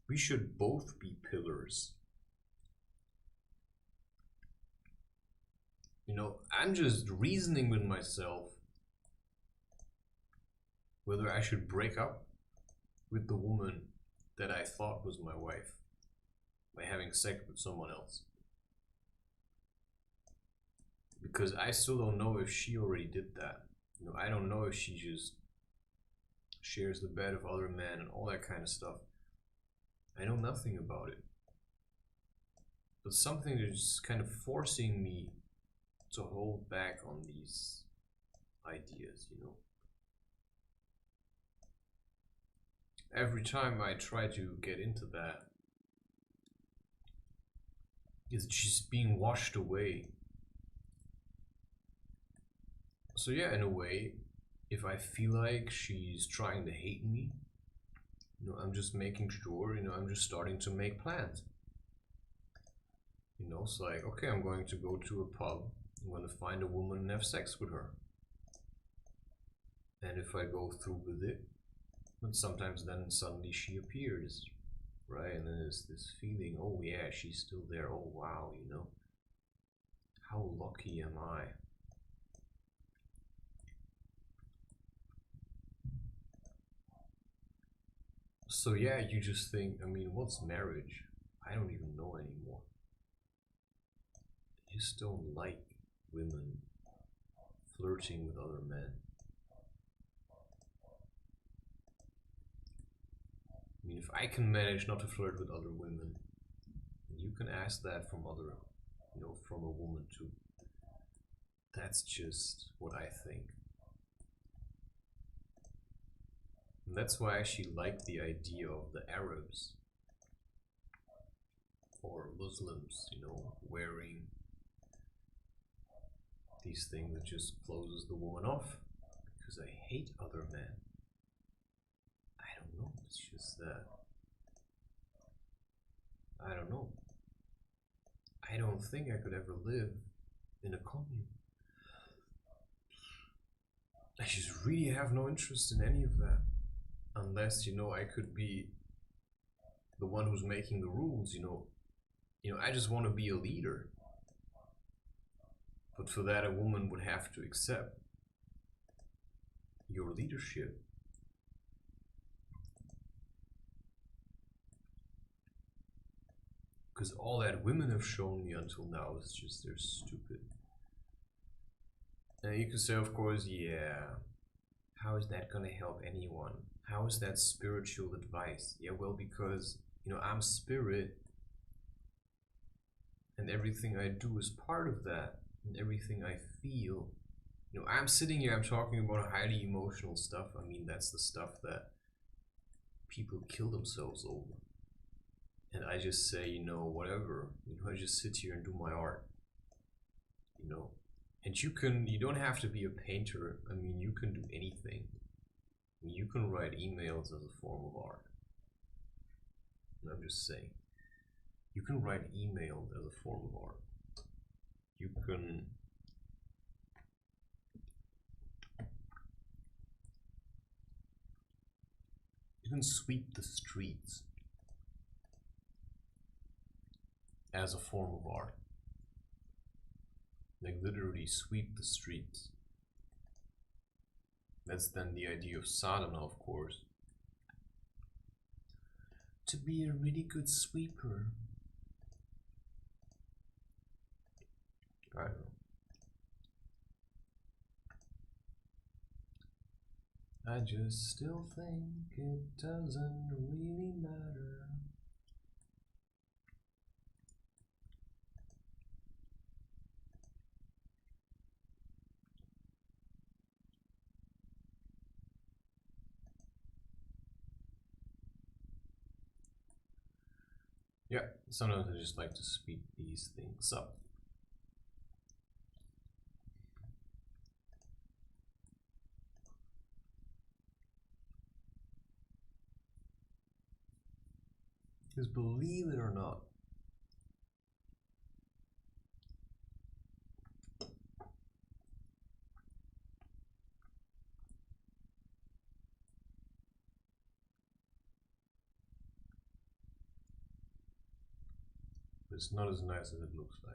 we should both be pillars. You know, I'm just reasoning with myself whether I should break up with the woman that I thought was my wife by having sex with someone else. Because I still don't know if she already did that. You know, I don't know if she just shares the bed of other men and all that kind of stuff. I know nothing about it. But something is kind of forcing me to hold back on these ideas, you know. Every time I try to get into that, it's just being washed away. So yeah, in a way, if I feel like she's trying to hate me, you know, I'm just making sure, you know, I'm just starting to make plans. You know, it's like, okay, I'm going to go to a pub, I'm going to find a woman and have sex with her. And if I go through with it, but sometimes then suddenly she appears, right? And then there's this feeling, oh yeah, she's still there, oh wow, you know. How lucky am I? So yeah, you just think, I mean, what's marriage? I don't even know anymore. I just don't like women flirting with other men. I mean, if I can manage not to flirt with other women, you can ask that from other, you know, from a woman too. That's just what I think. And that's why I actually like the idea of the Arabs or Muslims, you know, wearing these things that just closes the woman off, because I hate other men. I don't know, it's just that. I don't know. I don't think I could ever live in a commune. I just really have no interest in any of that. Unless, you know, I could be the one who's making the rules, you know. You know, I just want to be a leader. But for that, a woman would have to accept your leadership. Because all that women have shown me until now is just they're stupid. And you could say, of course, yeah, how is that gonna help anyone? How is that spiritual advice? Yeah, well, because, you know, I'm spirit, and everything I do is part of that, and everything I feel. You know, I'm sitting here, I'm talking about highly emotional stuff. I mean, that's the stuff that people kill themselves over. And I just say, you know, whatever. You know, I just sit here and do my art. You know, and you don't have to be a painter. I mean, you can do anything. I mean, you can write emails as a form of art. And I'm just saying, you can write email as a form of art. You can You can sweep the streets as a form of art. Like literally sweep the streets. That's then the idea of sadhana, of course. To be a really good sweeper. I don't know. I just still think it doesn't really matter. Yeah, sometimes I just like to speed these things up. Because believe it or not, it's not as nice as it looks like.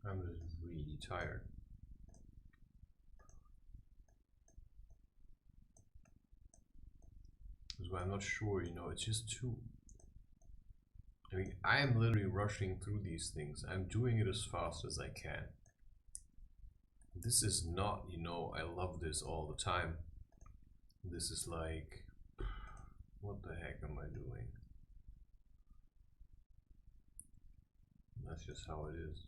I'm just really tired. That's why I'm not sure, you know, it's just too... I mean, I am literally rushing through these things. I'm doing it as fast as I can. This is not, you know, I love this all the time. This is like, what the heck am I doing? That's just how it is.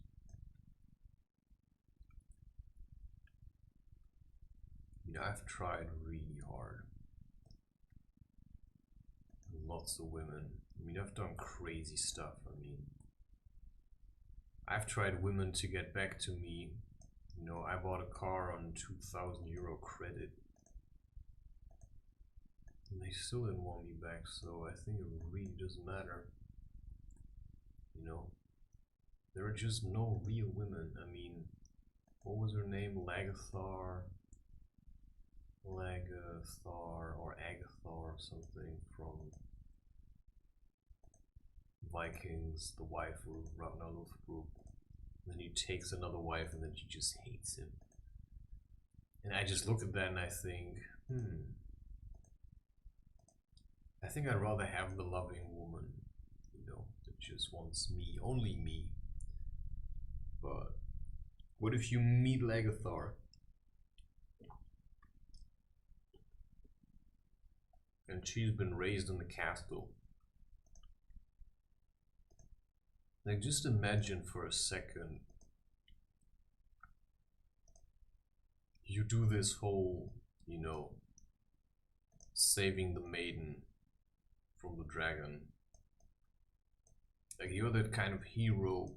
You know, I've tried really hard. Lots of women. I mean, I've done crazy stuff. I mean, I've tried women to get back to me. You know, I bought a car on €2,000 credit. And they still didn't want me back, so I think it really doesn't matter. You know, there are just no real women. I mean, what was her name? Lagathar or Agathar or something from Vikings, the wife of Ragnar Lothbrok. Then he takes another wife and then she just hates him. And I just look at that and I think, I think I'd rather have the loving woman, you know, that just wants me, only me. But what if you meet Lagathar? And she's been raised in the castle. Like, just imagine for a second, you do this whole, you know, saving the maiden from the dragon. Like, you're that kind of hero,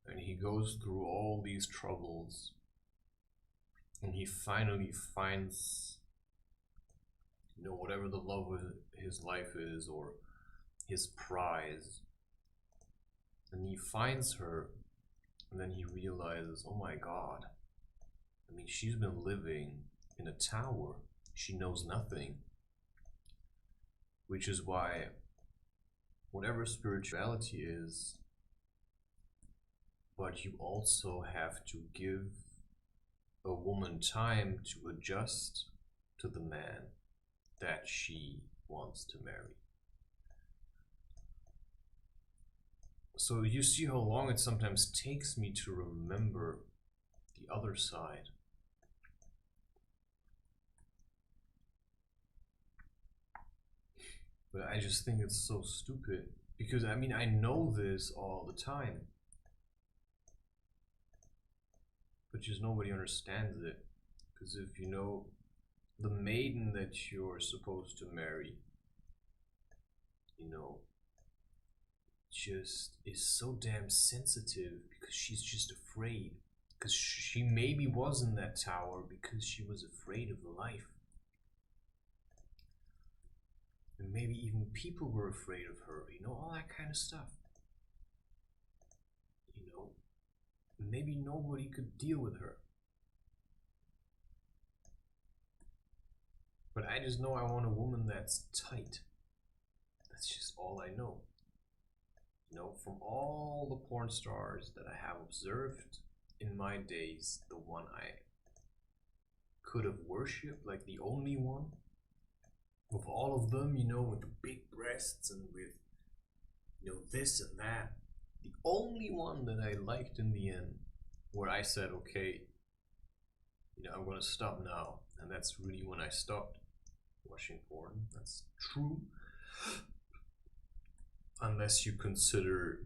and he goes through all these troubles, and he finally finds, you know, whatever the love of his life is, or his prize. And he finds her, and then he realizes, oh my god, I mean, she's been living in a tower. She knows nothing. Which is why, whatever spirituality is, but you also have to give a woman time to adjust to the man that she wants to marry. So you see how long it sometimes takes me to remember the other side. But I just think it's so stupid. Because, I mean, I know this all the time. But just nobody understands it. Because if you know the maiden that you're supposed to marry, you know, just is so damn sensitive because she's just afraid. Because she maybe was in that tower because she was afraid of life. And maybe even people were afraid of her, you know, all that kind of stuff. You know, maybe nobody could deal with her. But I just know I want a woman that's tight. That's just all I know. You know, from all the porn stars that I have observed in my days, the one I could have worshipped, like the only one, of all of them, you know, with the big breasts and with, you know, this and that, the only one that I liked in the end, where I said, okay, you know, I'm gonna stop now, and that's really when I stopped watching porn. That's true. Unless you consider,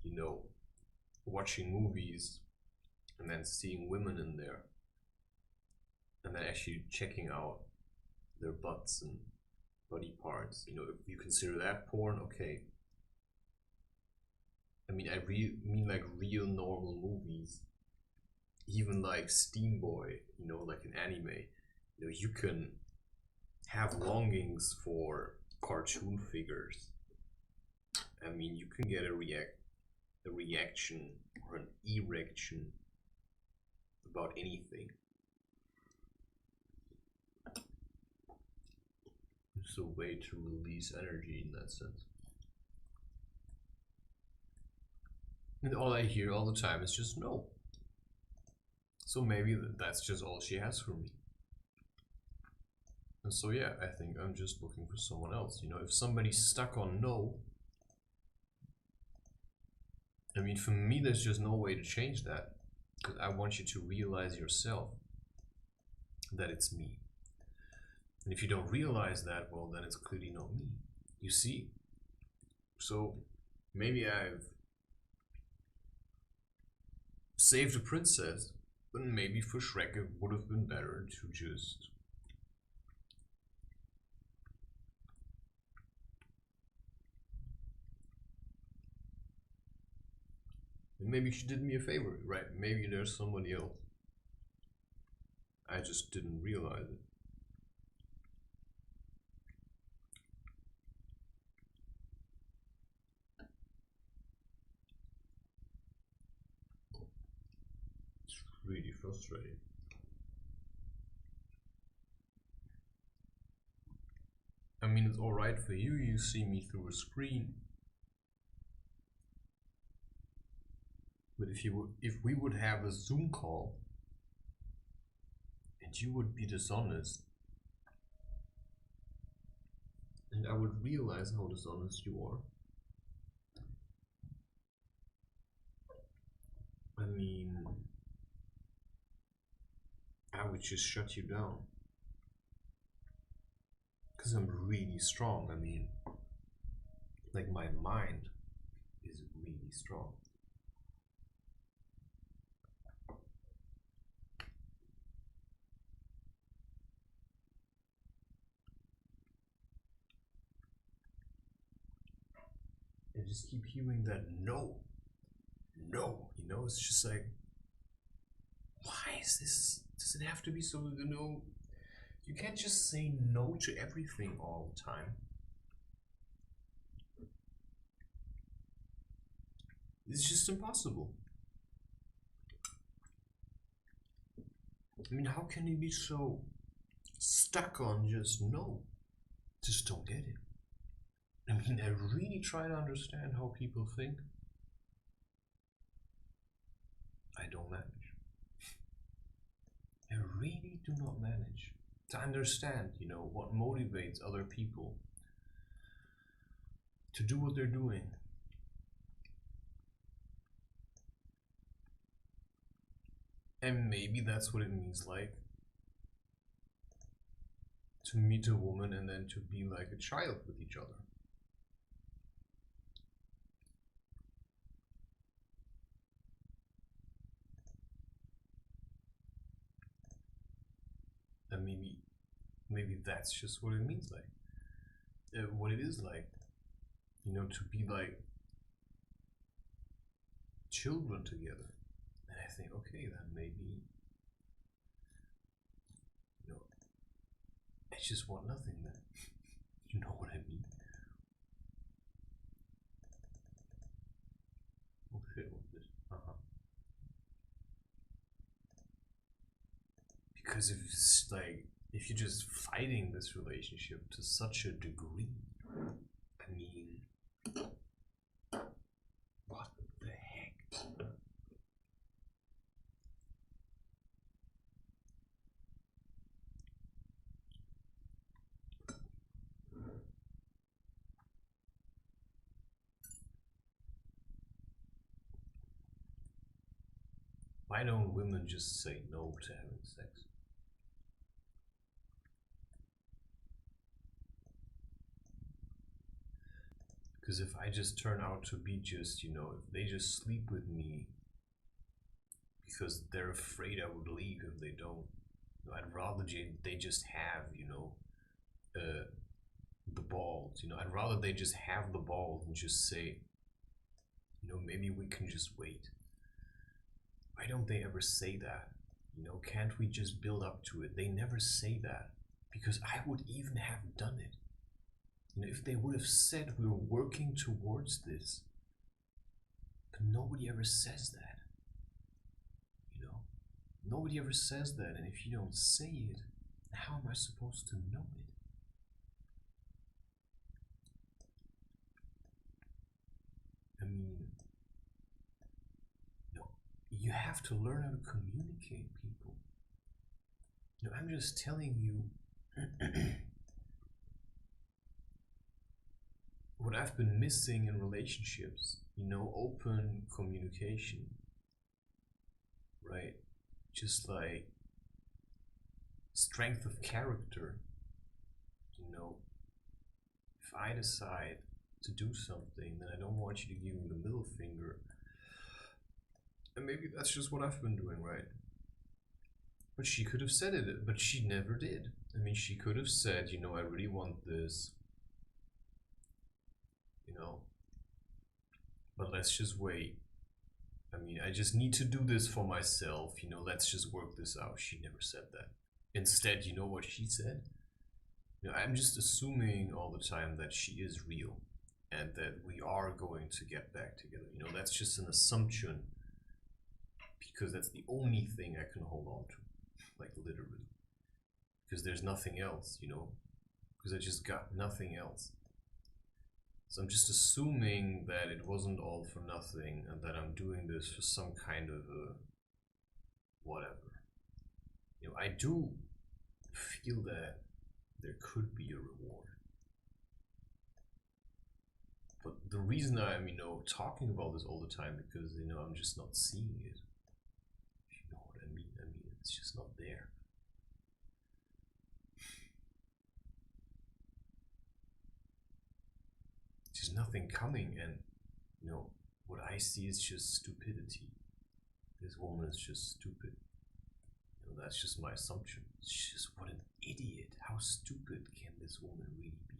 you know, watching movies and then seeing women in there and then actually checking out their butts and body parts. You know, if you consider that porn, okay. I mean, I mean like real normal movies. Even like Steam Boy, you know, like an anime. You know, you can have longings for cartoon figures. I mean, you can get a reaction or an erection about anything. It's a way to release energy in that sense. And all I hear all the time is just no. So maybe that's just all she has for me. And so yeah, I think I'm just looking for someone else. You know, if somebody's stuck on no, I mean, for me, there's just no way to change that. Because I want you to realize yourself that it's me. And if you don't realize that, well, then it's clearly not me. You see? So maybe I've saved a princess, but maybe for Shrek it would have been better to just maybe she did me a favor, right? Maybe there's somebody else. I just didn't realize it. It's really frustrating. I mean, it's alright for you, you see me through a screen. But if we would have a Zoom call and you would be dishonest, and I would realize how dishonest you are. I mean, I would just shut you down. Because I'm really strong. I mean, like my mind is really strong. I just keep hearing that no, you know, it's just like, why is this, does it have to be so, you know, you can't just say no to everything all the time. It's just impossible. I mean, how can you be so stuck on just no? Just don't get it. I mean, I really try to understand how people think. I don't manage. I really do not manage to understand, you know, what motivates other people to do what they're doing. And maybe that's what it means like to meet a woman and then to be like a child with each other. And maybe that's just what it means like. What it is like, you know, to be like children together. And I think, okay, then maybe, you know, I just want nothing then. You know what I mean? Oh shit, what's this? Because if it's like, if you're just fighting this relationship to such a degree, I mean, what the heck? Why don't women just say no to having sex? Because if I just turn out to be just, you know, if they just sleep with me because they're afraid I would leave if they don't, you know, I'd rather they just have, you know, the balls. You know, I'd rather they just have the balls and just say, you know, maybe we can just wait. Why don't they ever say that? You know, can't we just build up to it? They never say that, because I would even have done it. You know, if they would have said we're working towards this, but nobody ever says that. You know, nobody ever says that, and if you don't say it, how am I supposed to know it? I mean, no, you have to learn how to communicate, people. You know, I'm just telling you what I've been missing in relationships, you know, open communication, right? Just like strength of character, you know, if I decide to do something, then I don't want you to give me the middle finger. And maybe that's just what I've been doing, right? But she could have said it, but she never did. I mean, she could have said, you know, I really want this, you know, but let's just wait. I mean, I just need to do this for myself, you know, let's just work this out. She never said that. Instead, you know what she said? You know, I'm just assuming all the time that she is real and that we are going to get back together. You know, that's just an assumption, because that's the only thing I can hold on to, like literally. Because there's nothing else, you know, because I just got nothing else. So I'm just assuming that it wasn't all for nothing and that I'm doing this for some kind of a whatever. You know, I do feel that there could be a reward. But the reason I'm, you know, talking about this all the time, because, you know, I'm just not seeing it. If you know what I mean. I mean, it's just not there. There's nothing coming, and, you know, what I see is just stupidity. This woman is just stupid. You know, that's just my assumption. It's just, what an idiot. How stupid can this woman really be?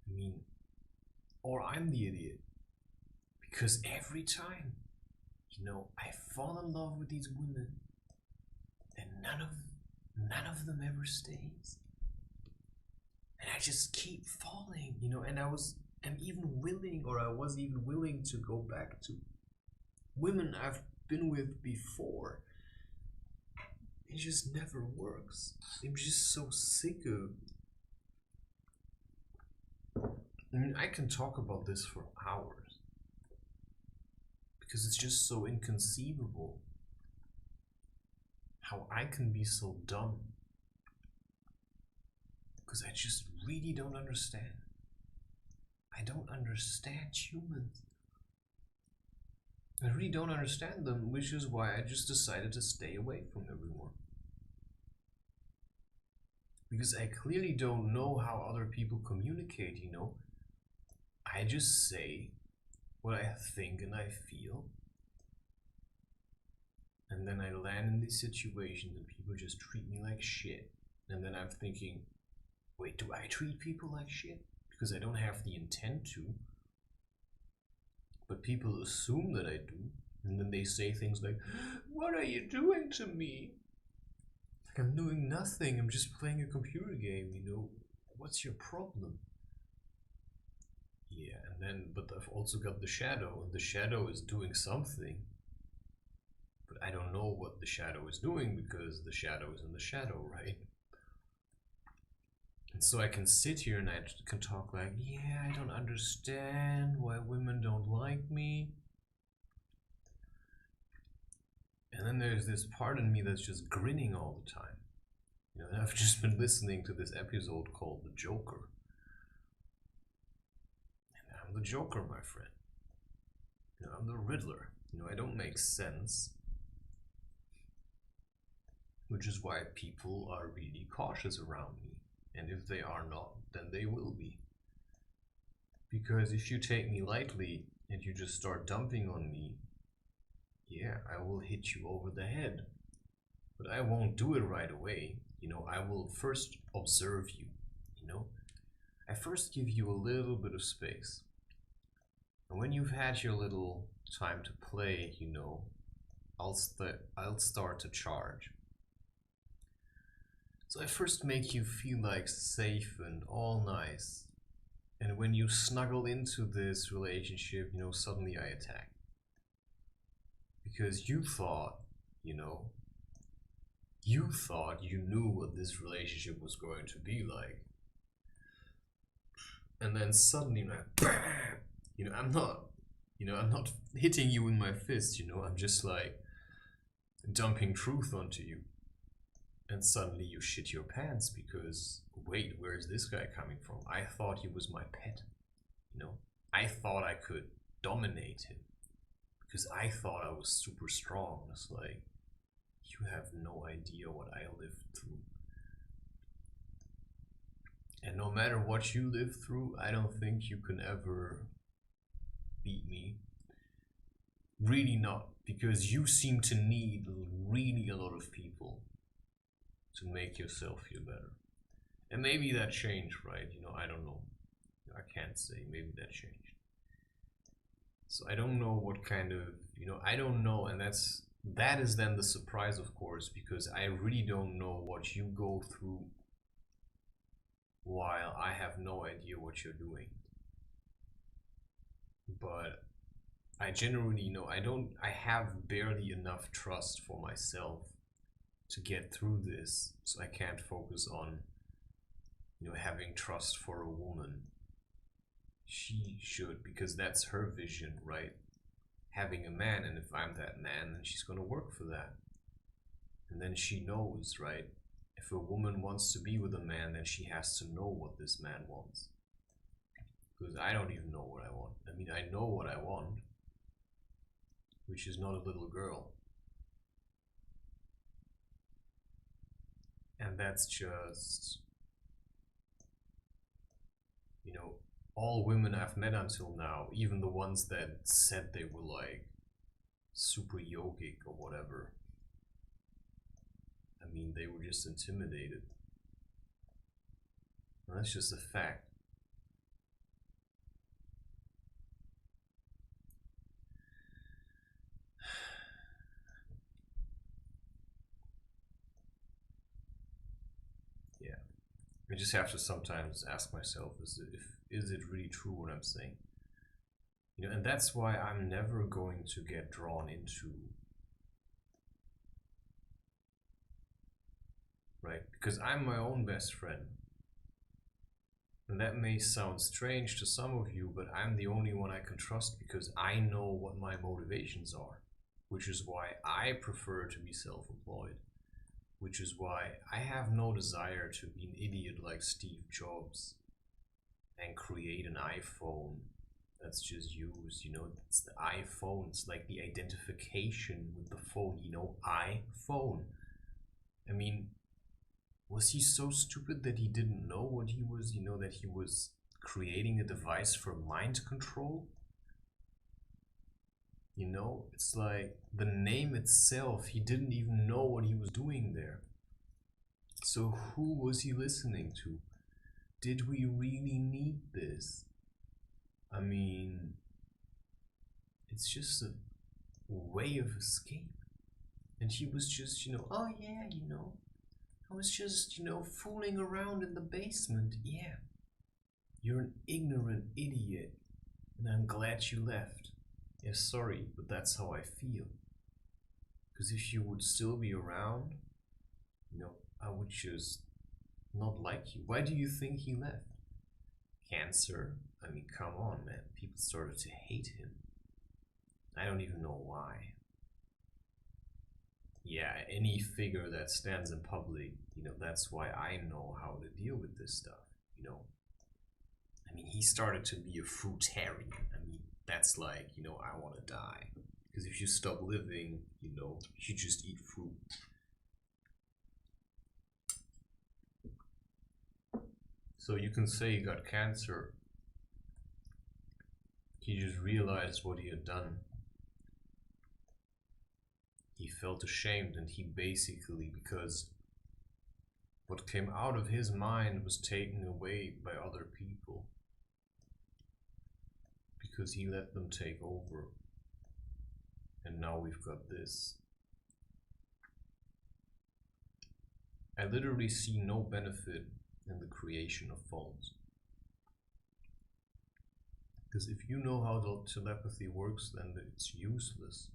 I mean, or I'm the idiot. Because every time, you know, I fall in love with these women, and none of them ever stays. And I just keep falling, you know, and I was even willing to go back to women I've been with before. It just never works. I'm just so sick of. I mean, I can talk about this for hours, because it's just so inconceivable how I can be so dumb. Because I just really don't understand. I don't understand humans. I really don't understand them, which is why I just decided to stay away from everyone. Because I clearly don't know how other people communicate, you know. I just say what I think and I feel. And then I land in these situations and people just treat me like shit. And then I'm thinking, wait, do I treat people like shit? Because I don't have the intent to. But people assume that I do. And then they say things like, what are you doing to me? Like, I'm doing nothing, I'm just playing a computer game, you know? What's your problem? Yeah, and then, but I've also got the shadow, and the shadow is doing something. But I don't know what the shadow is doing because the shadow is in the shadow, right? And so I can sit here and I can talk like, yeah, I don't understand why women don't like me. And then there's this part in me that's just grinning all the time. You know, and I've just been listening to this episode called The Joker. And I'm the Joker, my friend. You know, I'm the Riddler. You know, I don't make sense. Which is why people are really cautious around me. And if they are not, then they will be. Because if you take me lightly and you just start dumping on me, yeah, I will hit you over the head. But I won't do it right away. You know, I will first observe you, you know? I first give you a little bit of space. And when you've had your little time to play, you know, I'll start to charge. So I first make you feel like safe and all nice. And when you snuggle into this relationship, you know, suddenly I attack. Because you thought, you know, you thought you knew what this relationship was going to be like. And then suddenly, like, bam! You know, I'm not hitting you with my fist, you know, I'm just like dumping truth onto you. And suddenly you shit your pants because, wait, where is this guy coming from? I thought he was my pet, you know? I thought I could dominate him because I thought I was super strong. It's like, you have no idea what I lived through. And no matter what you live through, I don't think you can ever beat me. Really not, because you seem to need really a lot of people to make yourself feel better. And maybe that changed, right? You know, I don't know. I can't say. Maybe that changed. So I don't know what kind of, you know, I don't know. And that is then the surprise, of course, because I really don't know what you go through while I have no idea what you're doing. But I generally know I have barely enough trust for myself to get through this, so I can't focus on, you know, having trust for a woman. She should, because that's her vision, right? Having a man, and if I'm that man, then she's gonna work for that. And then she knows, right? If a woman wants to be with a man, then she has to know what this man wants. Because I don't even know what I want. I mean, I know what I want, which is not a little girl. And that's just, you know, all women I've met until now, even the ones that said they were like super yogic or whatever, I mean, they were just intimidated. And that's just a fact. Yeah. I just have to sometimes ask myself, is it really true what I'm saying? You know, and that's why I'm never going to get drawn into, right? Because I'm my own best friend. And that may sound strange to some of you, but I'm the only one I can trust because I know what my motivations are, which is why I prefer to be self-employed, which is why I have no desire to be an idiot like Steve Jobs and create an iPhone that's just used, you know, it's the iPhone, it's like the identification with the phone, you know, iPhone. I mean, was he so stupid that he didn't know what he was, you know, that he was creating a device for mind control? You know, it's like the name itself, he didn't even know what he was doing there. So who was he listening to? Did we really need this? I mean, it's just a way of escape. And he was just, you know, oh yeah, you know, I was just, you know, fooling around in the basement. Yeah. You're an ignorant idiot. And I'm glad you left. Yeah, sorry, but that's how I feel. Because if you would still be around, you know, I would just not like you. Why do you think he left? Cancer? I mean, come on, man. People started to hate him. I don't even know why. Yeah, any figure that stands in public, you know, that's why I know how to deal with this stuff, you know. I mean, he started to be a fruitarian. I mean, that's like, you know, I want to die. Because if you stop living, you know, you just eat fruit. So you can say he got cancer. He just realized what he had done. He felt ashamed, and he basically, because what came out of his mind was taken away by other people. Because he let them take over. And now we've got this. I literally see no benefit in the creation of phones. Because if you know how the telepathy works, then it's useless.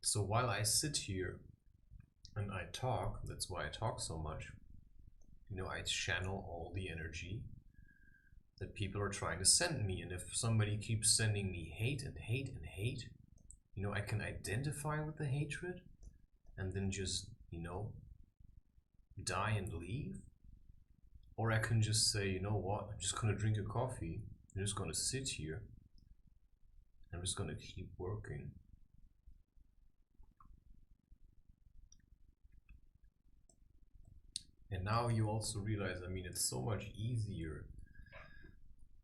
So while I sit here and I talk, that's why I talk so much, you know, I channel all the energy that people are trying to send me. And if somebody keeps sending me hate and hate and hate, you know, I can identify with the hatred and then just, you know, die and leave. Or I can just say, you know what, I'm just gonna drink a coffee, I'm just gonna sit here, I'm just gonna keep working. And now you also realize, I mean, it's so much easier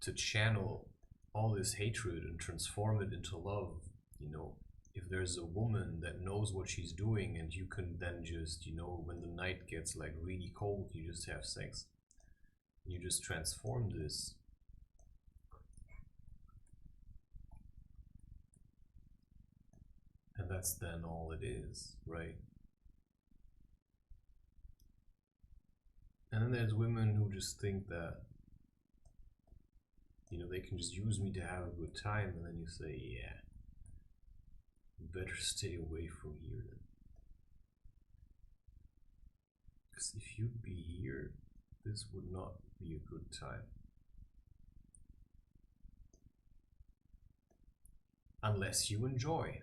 to channel all this hatred and transform it into love, you know. If there's a woman that knows what she's doing and you can then just, you know, when the night gets like really cold, you just have sex. You just transform this. And that's then all it is, right? And then there's women who just think that, you know, they can just use me to have a good time, and then you say, yeah, you better stay away from here then. Because if you'd be here, this would not be a good time. Unless you enjoy,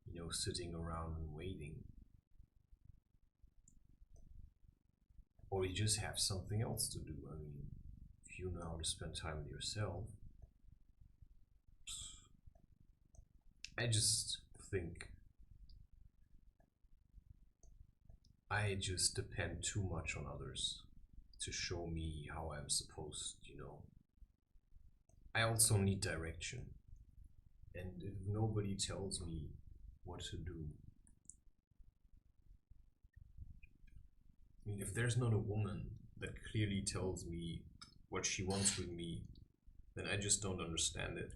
you know, sitting around and waiting. Or you just have something else to do. I mean, if you know how to spend time with yourself. I just think I just depend too much on others to show me how I'm supposed, you know. I also need direction. And if nobody tells me what to do, I mean, if there's not a woman that clearly tells me what she wants with me, then I just don't understand it.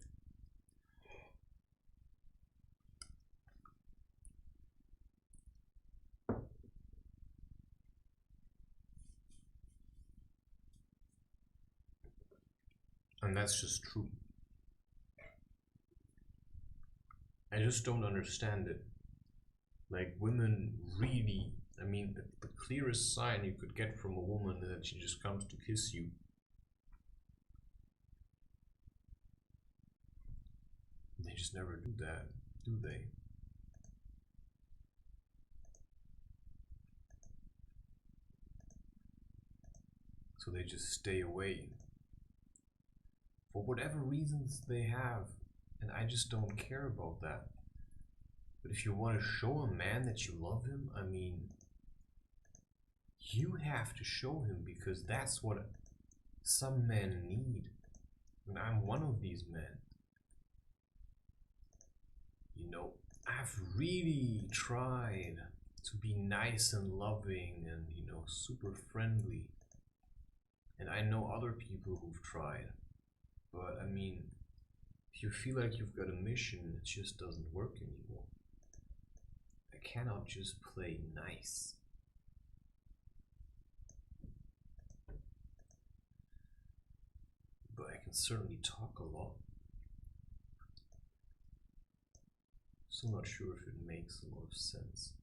And that's just true. I just don't understand it. Like, women really, I mean, the clearest sign you could get from a woman is that she just comes to kiss you. They just never do that, do they? So they just stay away. For whatever reasons they have. And I just don't care about that. But if you want to show a man that you love him, I mean, you have to show him, because that's what some men need. And I'm one of these men. You know, I've really tried to be nice and loving and, you know, super friendly. And I know other people who've tried. But I mean, if you feel like you've got a mission, it just doesn't work anymore. I I cannot just play nice. But I can certainly talk a lot. So I'm not sure if it makes a lot of sense.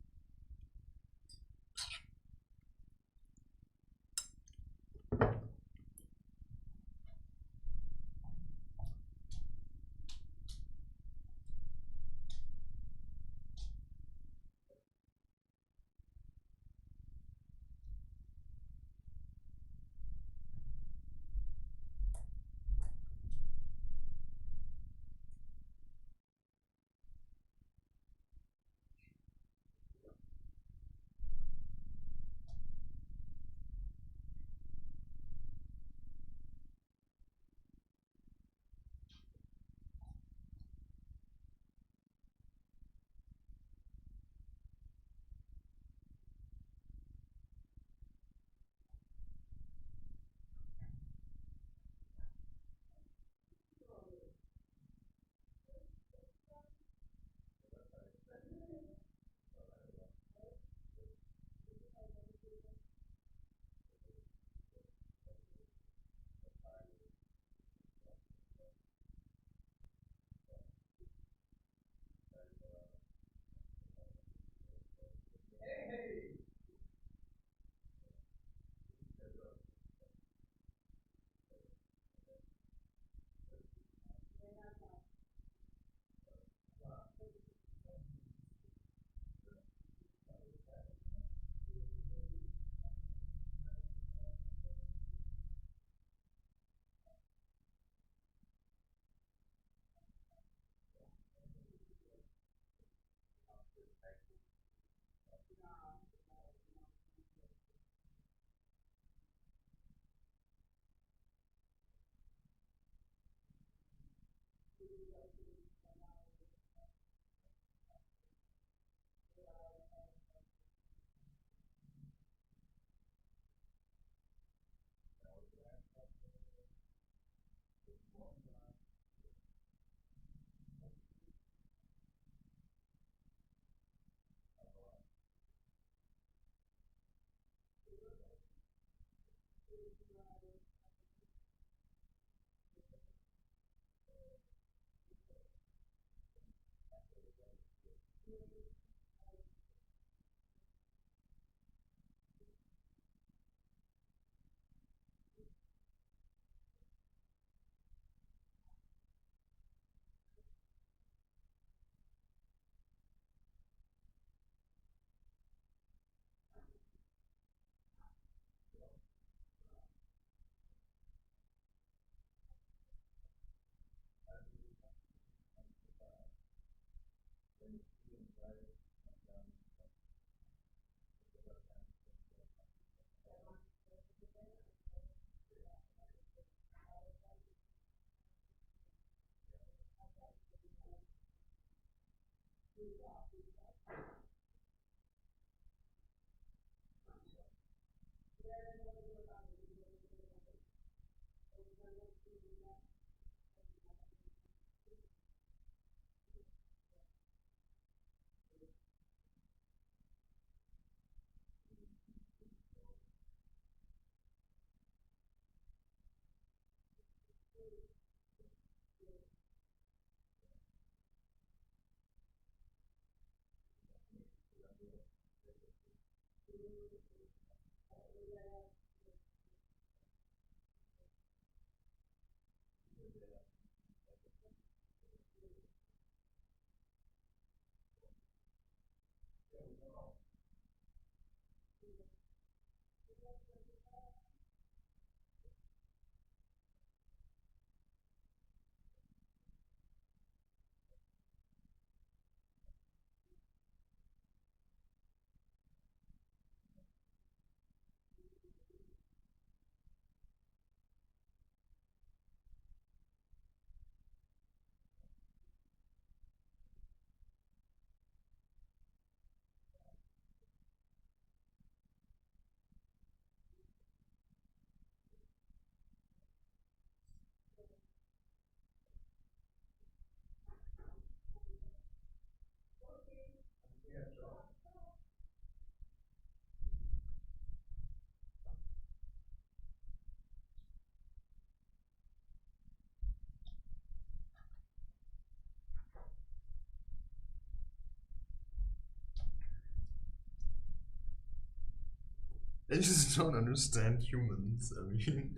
I just don't understand humans. I mean,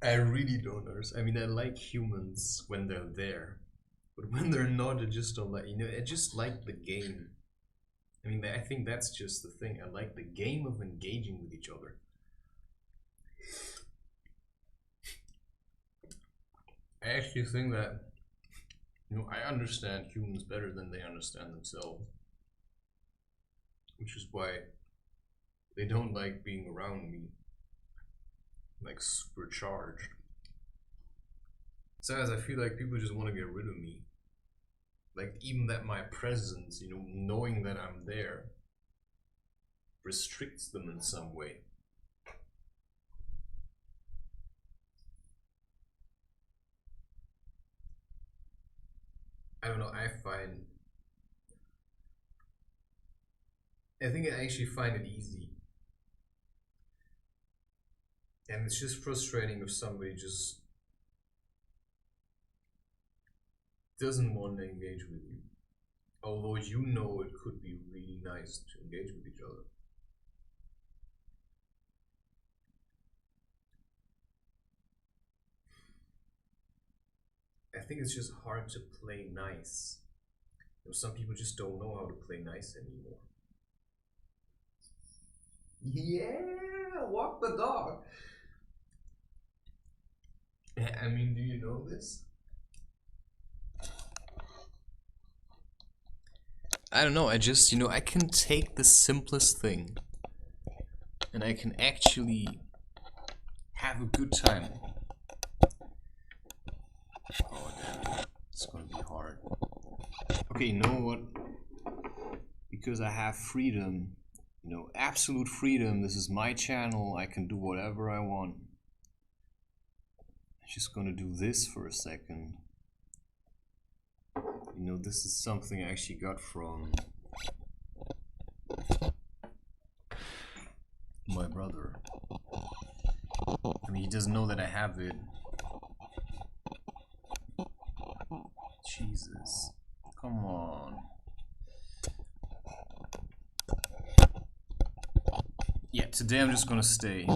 I really don't understand. I mean, I like humans when they're there, but when they're not, I just don't like. You know, I just like the game. I mean, I think that's just the thing. I like the game of engaging with each other. I actually think that, you know, I understand humans better than they understand themselves, which is why they don't like being around me, like supercharged. Besides, I feel like people just want to get rid of me. Like, even that my presence, you know, knowing that I'm there, restricts them in some way. I don't know, I think I actually find it easy. And it's just frustrating if somebody just doesn't want to engage with you. Although you know it could be really nice to engage with each other. I think it's just hard to play nice. You know, some people just don't know how to play nice anymore. Yeah, walk the dog. I mean, do you know this? I don't know, I just, you know, I can take the simplest thing and I can actually have a good time. Oh, damn. It's gonna be hard. Okay, you know what? Because I have freedom, you know, absolute freedom. This is my channel. I can do whatever I want. I'm just gonna do this for a second. You know, this is something I actually got from my brother. I mean, he doesn't know that I have it. Jesus. Come on. Yeah, today I'm just gonna stay.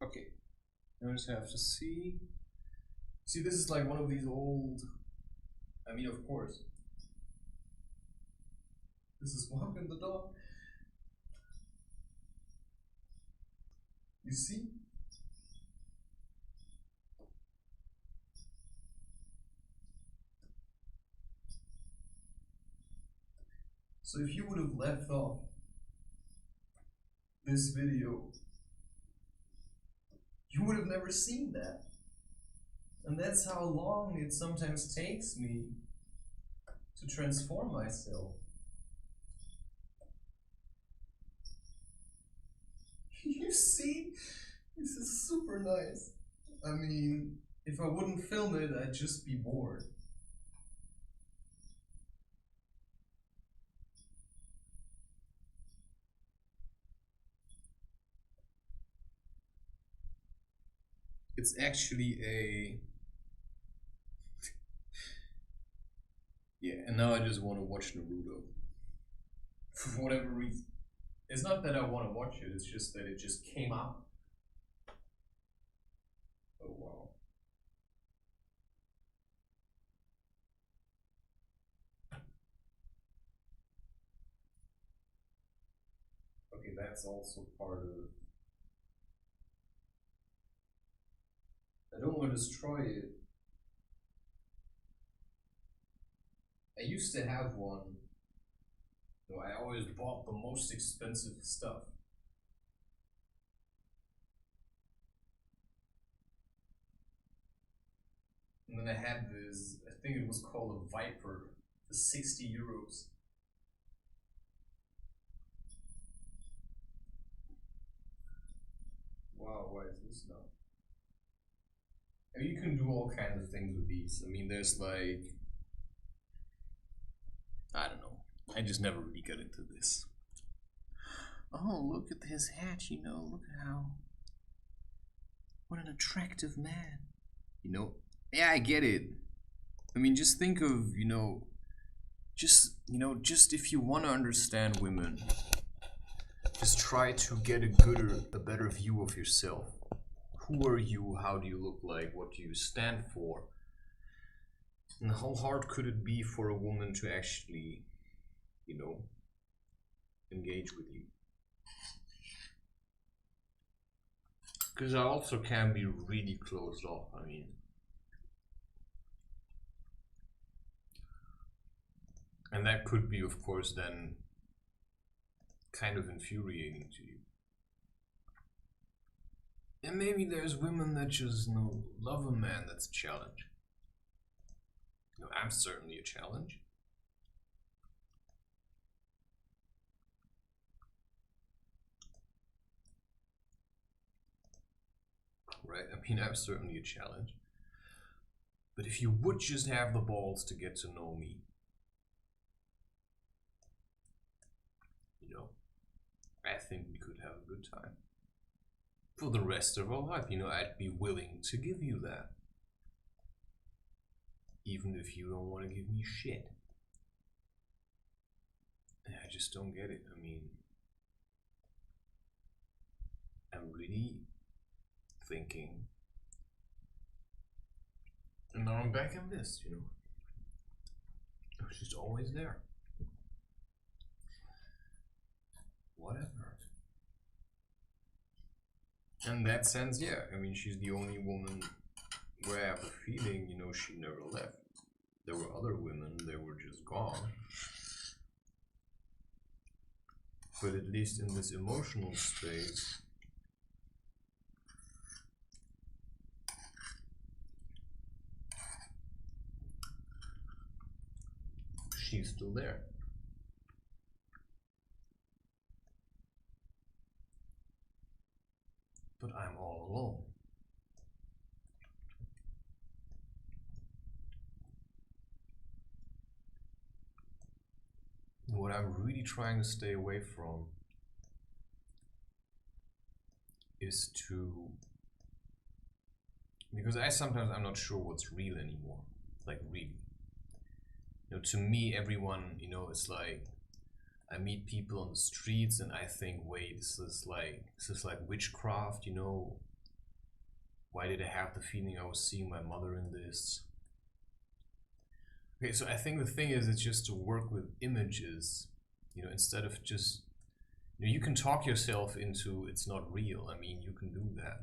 Okay. I just have to see. See, this is like one of these old. I mean, of course. This is walking the dog. You see? So if you would have left off this video, you would have never seen that. And that's how long it sometimes takes me to transform myself. You see? This is super nice. I mean, if I wouldn't film it, I'd just be bored. It's actually a... Yeah, and now I just want to watch Naruto. For whatever reason. It's not that I want to watch it, it's just that it just came up. Oh wow. Okay, that's also part of... I don't want to destroy it. I used to have one. So I always bought the most expensive stuff. And then I had this, I think it was called a Viper, for 60 euros. Wow, why is this now? I mean, you can do all kinds of things with these. I mean, there's like, I don't know. I just never really got into this. Oh, look at his hat, you know, look at how, what an attractive man. You know, yeah, I get it. I mean, just think of, you know, just, you know, just if you want to understand women, just try to get a better view of yourself. Who are you? How do you look like? What do you stand for? And how hard could it be for a woman to actually, you know, engage with you? Because I also can be really closed off. I mean, and that could be, of course, then kind of infuriating to you. And maybe there's women that just, you know, love a man that's a challenge. You know, I'm certainly a challenge. Right? I mean, I'm certainly a challenge. But if you would just have the balls to get to know me, you know, I think we could have a good time. For the rest of our life, you know, I'd be willing to give you that. Even if you don't want to give me shit. And I just don't get it. I mean, I'm really thinking, and now I'm back in this, you know. It was just always there. Whatever. In that sense, yeah, I mean, she's the only woman where I have the feeling, you know, she never left. There were other women, they were just gone. But at least in this emotional space, she's still there. But I'm all alone. What I'm really trying to stay away from is to, because I'm not sure what's real anymore. Like, really. You know, to me, everyone, you know, it's like, I meet people on the streets and I think, wait, this is like witchcraft, you know? Why did I have the feeling I was seeing my mother in this? Okay, so I think the thing is, it's just to work with images, you know, instead of just, you know, you can talk yourself into it's not real. I mean, you can do that.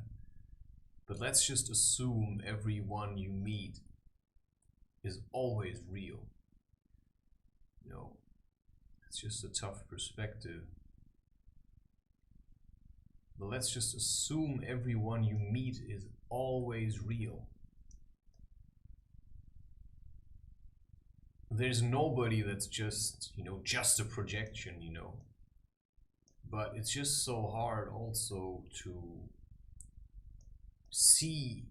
But let's just assume everyone you meet is always real. You know, it's just a tough perspective. But let's just assume everyone you meet is always real. There's nobody that's just, you know, just a projection, you know. But it's just so hard also to see,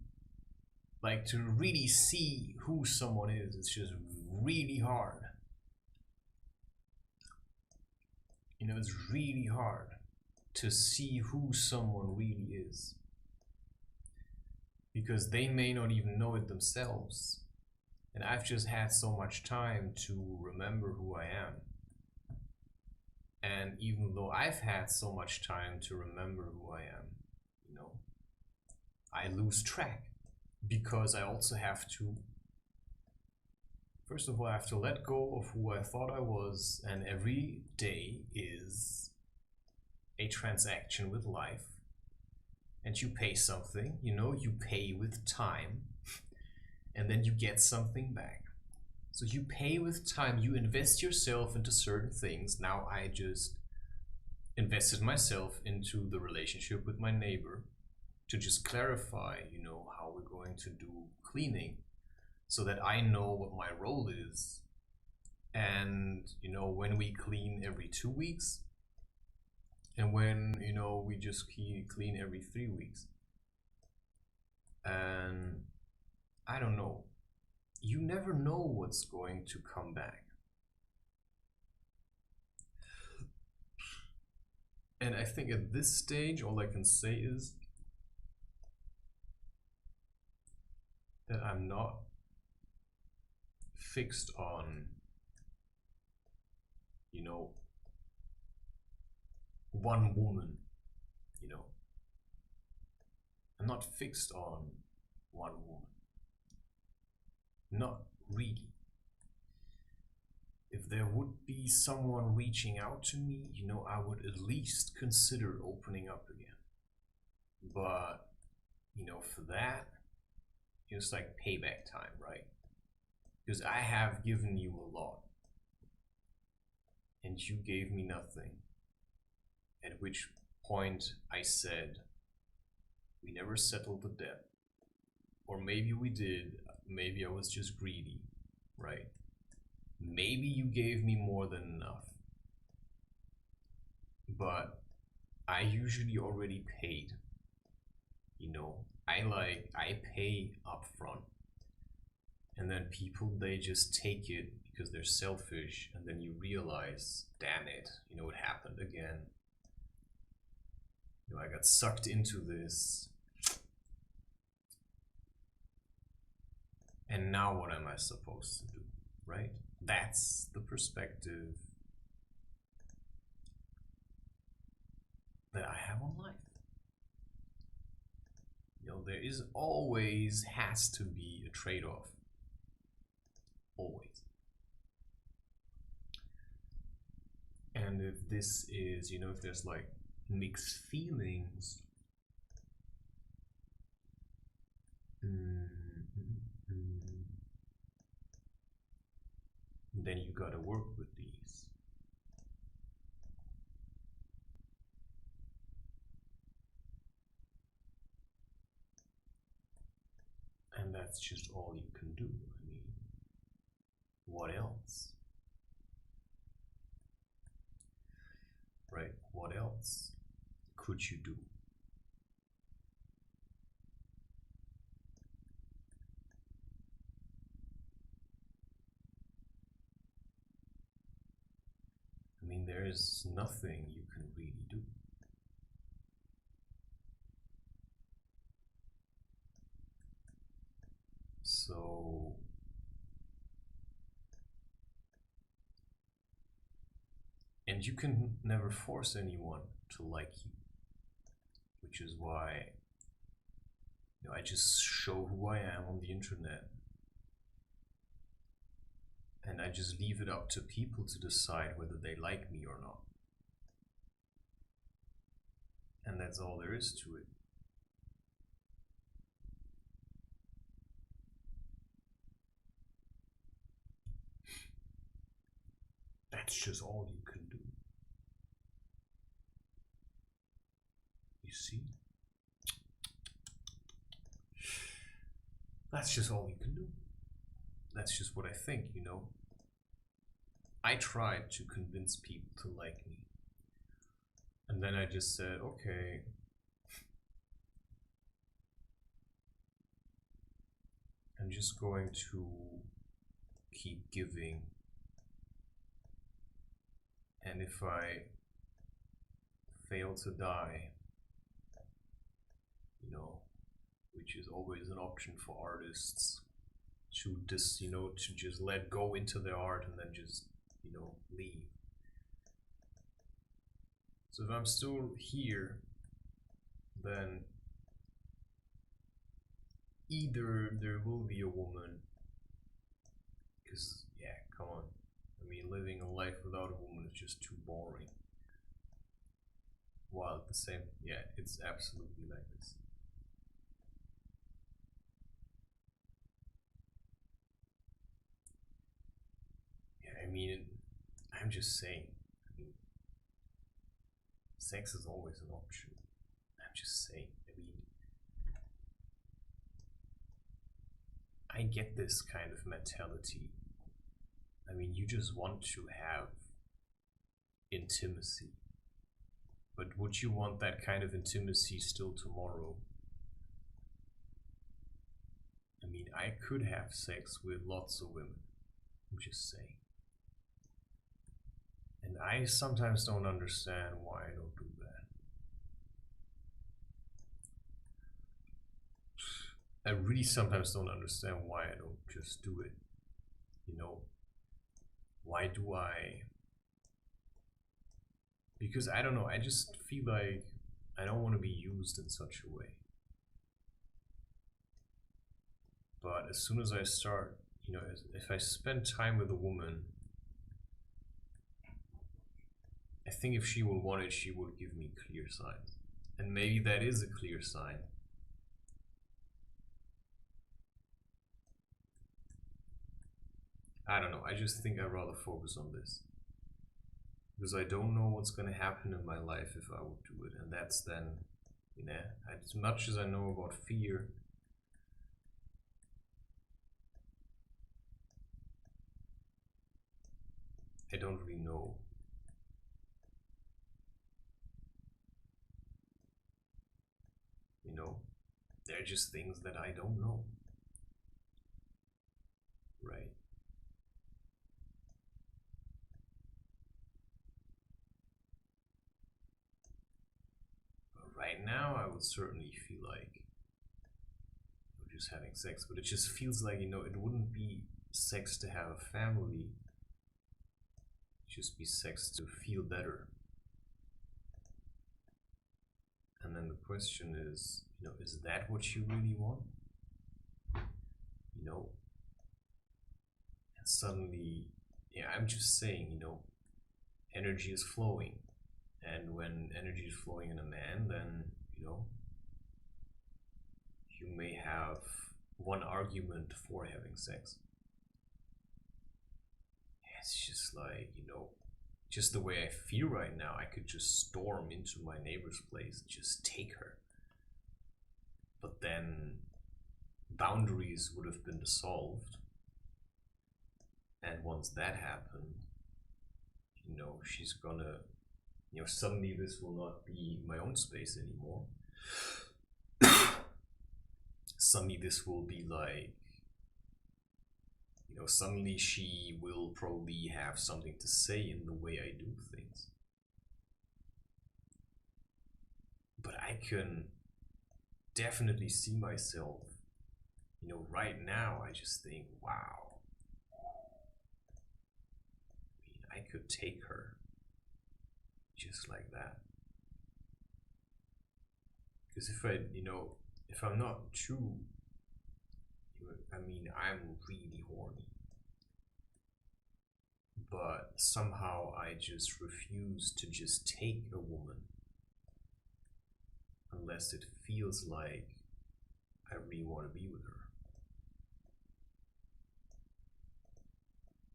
like to really see who someone is. It's just really hard. You know, it's really hard to see who someone really is. Because they may not even know it themselves. And I've just had so much time to remember who I am. And even though I've had so much time to remember who I am, you know, I lose track. Because I also have to, first of all, I have to let go of who I thought I was, and every day is a transaction with life. And you pay something, you know, you pay with time, and then you get something back. So you pay with time, you invest yourself into certain things. Now I just invested myself into the relationship with my neighbor to just clarify, you know, how we're going to do cleaning so that I know what my role is. And, you know, when we clean every 2 weeks and when, you know, we just clean every 3 weeks. And I don't know. You never know what's going to come back. And I think at this stage, all I can say is that I'm not fixed on you know, one woman, you know. I'm not fixed on one woman. Not really. If there would be someone reaching out to me, you know, I would at least consider opening up again. But, you know, for that, it's like payback time, right? Because I have given you a lot, and you gave me nothing. At which point I said, we never settled the debt. Or maybe we did, maybe I was just greedy, right? Maybe you gave me more than enough. But I usually already paid. You know, I pay up front. And then people, they just take it because they're selfish, and then you realize, damn it, you know, it happened again. You know, I got sucked into this. And now what am I supposed to do, right? That's the perspective that I have on life. You know, there is always has to be a trade-off. Always. And if this is, you know, if there's like mixed feelings, then you gotta work with these. And that's just all you can do. I mean, what else? Right? What else could you do? I mean, there is nothing you can really do. So, and you can never force anyone to like you, which is why, you know, I just show who I am on the internet. And I just leave it up to people to decide whether they like me or not. And that's all there is to it. That's just all you can do. You see? That's just all you can do. That's just what I think, you know. I tried to convince people to like me. And then I just said, okay, I'm just going to keep giving. And if I fail to die, you know, which is always an option for artists, to just, you know, to just let go into their art and then just, you know, leave. So if I'm still here, then either there will be a woman, because, yeah, come on. I mean, living a life without a woman is just too boring. While at the same, yeah, it's absolutely like this. Yeah, I mean, I'm just saying, I mean, sex is always an option. I'm just saying, I mean, I get this kind of mentality. I mean, you just want to have intimacy. But would you want that kind of intimacy still tomorrow? I mean, I could have sex with lots of women. I'm just saying. And I sometimes don't understand why I don't do that. I really sometimes don't understand why I don't just do it. You know, why do I Because I don't know, I just feel like I don't want to be used in such a way. But as soon as I start, you know, if I spend time with a woman, I think if she would want it, she would give me clear signs. And maybe that is a clear sign. I don't know, I just think I'd rather focus on this. Because I don't know what's gonna happen in my life if I would do it. And that's then, you know, as much as I know about fear, I don't really know. You know, they're just things that I don't know. Right? But right now, I would certainly feel like just having sex, but it just feels like, you know, it wouldn't be sex to have a family, it'd just be sex to feel better. And then the question is, you know, is that what you really want? You know, and suddenly, yeah, I'm just saying, you know, energy is flowing. And when energy is flowing in a man, then, you know, you may have one argument for having sex. It's just like, you know, just the way I feel right now, I could just storm into my neighbor's place, just take her. But then boundaries would have been dissolved. And once that happened, you know, she's gonna, you know, suddenly this will not be my own space anymore. Suddenly this will be like, you know, suddenly she will probably have something to say in the way I do things. But I can definitely see myself, you know, right now I just think, wow, I mean, I could take her just like that. Because if I, you know, if I'm not too, I mean, I'm really horny. But somehow I just refuse to just take a woman unless it feels like I really want to be with her.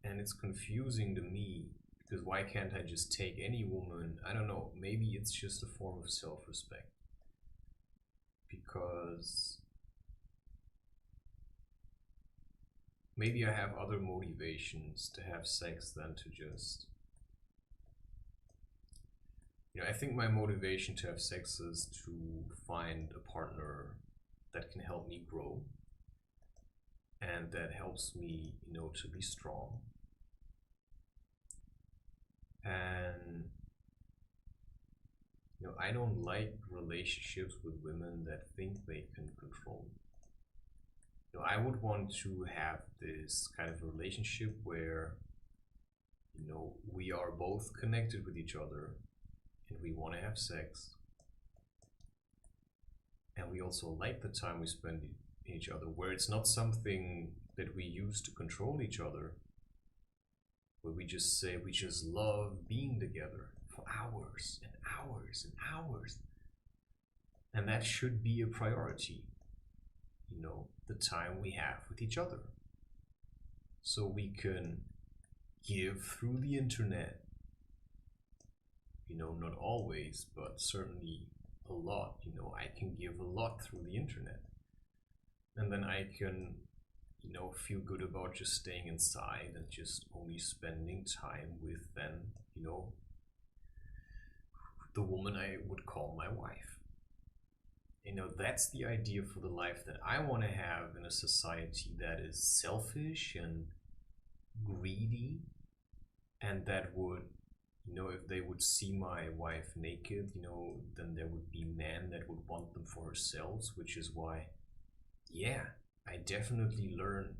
And it's confusing to me because why can't I just take any woman? I don't know, maybe it's just a form of self-respect. Because maybe I have other motivations to have sex than to just, you know, I think my motivation to have sex is to find a partner that can help me grow and that helps me, you know, to be strong. And, you know, I don't like relationships with women that think they can control me. You know, I would want to have this kind of relationship where, you know, we are both connected with each other and we want to have sex. And we also like the time we spend in each other, where it's not something that we use to control each other, where we just say we just love being together for hours and hours and hours. And that should be a priority, you know, the time we have with each other. So we can give through the internet, you know, not always, but certainly a lot. You know, I can give a lot through the internet. And then I can, you know, feel good about just staying inside and just only spending time with then, you know, the woman I would call my wife. You know, that's the idea for the life that I want to have in a society that is selfish and greedy, and that would, you know, if they would see my wife naked, you know, then there would be men that would want them for themselves, which is why, yeah, I definitely learned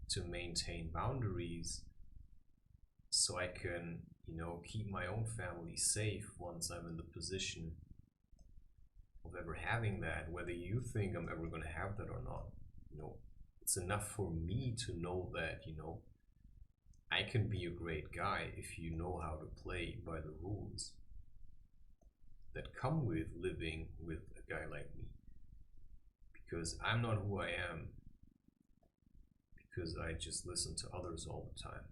to maintain boundaries so I can, keep my own family safe once I'm in the position of ever having that, whether you think I'm ever going to have that or not. It's enough for me to know that, I can be a great guy if you know how to play by the rules that come with living with a guy like me. Because I'm not who I am because I just listen to others all the time.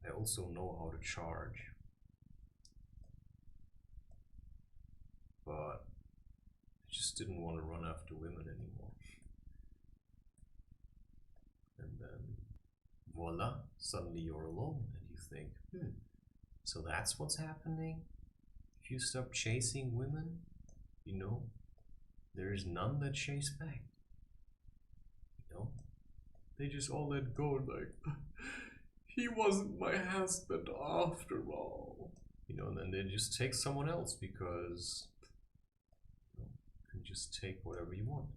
I also know how to charge, but I just didn't want to run after women anymore. And then voila, suddenly you're alone and you think, so that's what's happening? If you stop chasing women, there is none that chase back. They just all let go, like, he wasn't my husband after all. And then they just take someone else because you can just take whatever you want.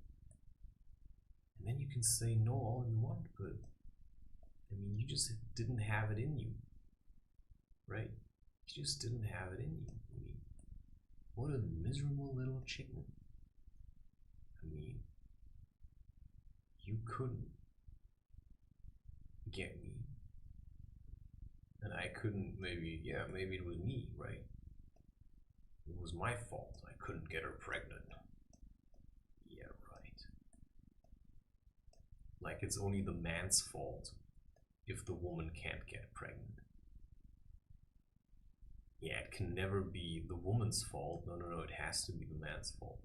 And then you can say no all you want, but you just didn't have it in you. Right? You just didn't have it in you. What a miserable little chicken. You couldn't get me. And I couldn't, maybe it was me, right? It was my fault. I couldn't get her pregnant. Yeah, right. Like it's only the man's fault if the woman can't get pregnant. Yeah, it can never be the woman's fault. No, it has to be the man's fault.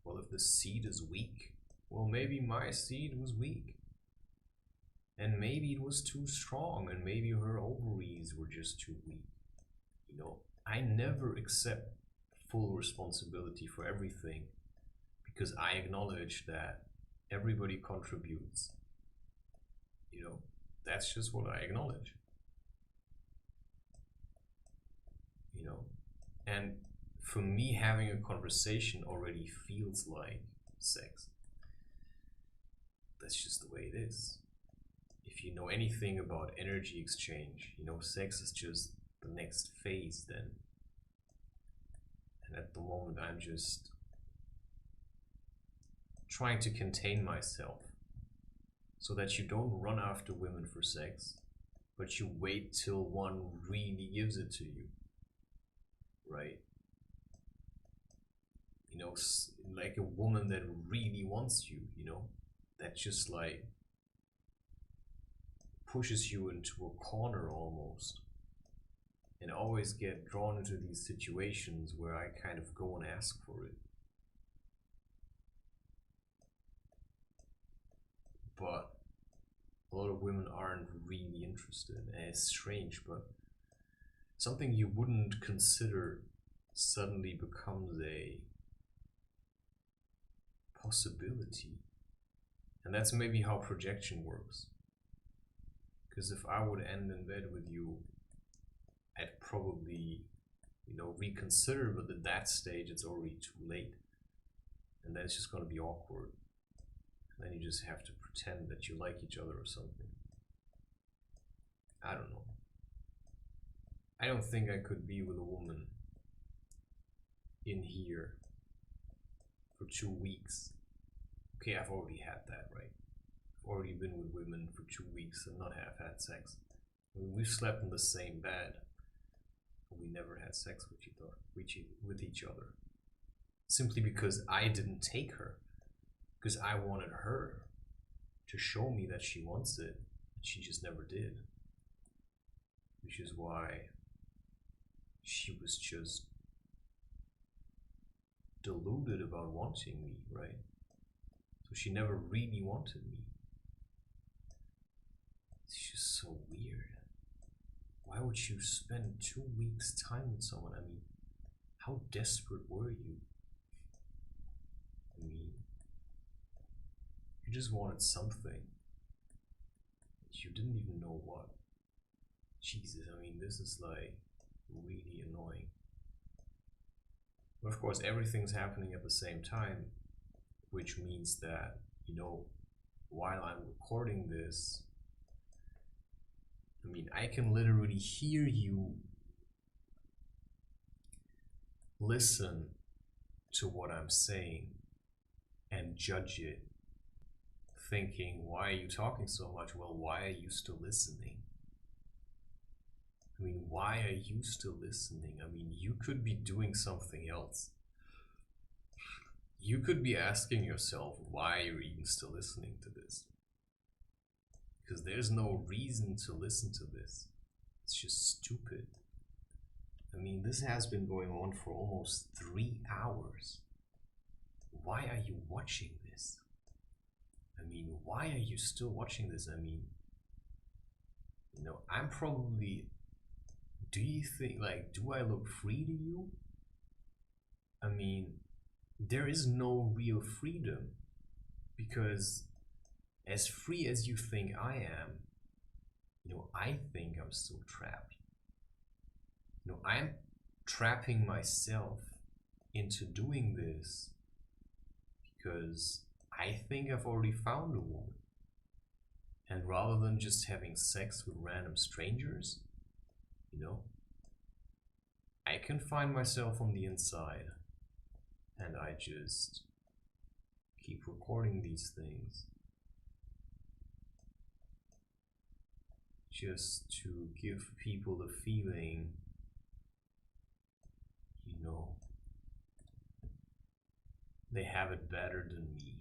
Well, if the seed is weak, well, maybe my seed was weak. And maybe it was too strong, and maybe her ovaries were just too weak. I never accept full responsibility for everything because I acknowledge that everybody contributes. That's just what I acknowledge. And for me, having a conversation already feels like sex. That's just the way it is. If you know anything about energy exchange, sex is just the next phase then. And at the moment, I'm just trying to contain myself so that you don't run after women for sex, but you wait till one really gives it to you. Right? Like a woman that really wants you, that just like pushes you into a corner almost, and always get drawn into these situations where I kind of go and ask for it. But a lot of women aren't really interested, and it's strange, but something you wouldn't consider suddenly becomes a possibility. And that's maybe how projection works. Because if I would end in bed with you, I'd probably, reconsider, but at that stage it's already too late. And then it's just going to be awkward. And then you just have to pretend that you like each other or something. I don't know. I don't think I could be with a woman in here for 2 weeks. Okay, I've already had that, right? I've already been with women for 2 weeks and not have had sex. We've slept in the same bed, but we never had sex with each other. Simply because I didn't take her. Because I wanted her to show me that she wants it. And she just never did. Which is why she was just deluded about wanting me, right? So she never really wanted me. It's just so weird. Why would you spend 2 weeks time with someone? How desperate were you? You just wanted something. You didn't even know what. Jesus, this is like really annoying. But of course, everything's happening at the same time, which means that, while I'm recording this, I mean, I can literally hear you listen to what I'm saying and judge it, thinking, why are you talking so much? Well, why are you still listening? I mean, why are you still listening? I mean, you could be doing something else. You could be asking yourself why you're even still listening to this. Because there's no reason to listen to this. It's just stupid. I mean, this has been going on for almost 3 hours. Why are you watching this? I mean, why are you still watching this? I mean, you know, I'm probably... Do you think, like, do I look free to you? I mean, there is no real freedom. Because as free as you think I am, you know, I think I'm still trapped. You know, I'm trapping myself into doing this because I think I've already found a woman. And rather than just having sex with random strangers, you know, I can find myself on the inside and I just keep recording these things just to give people the feeling, you know, they have it better than me,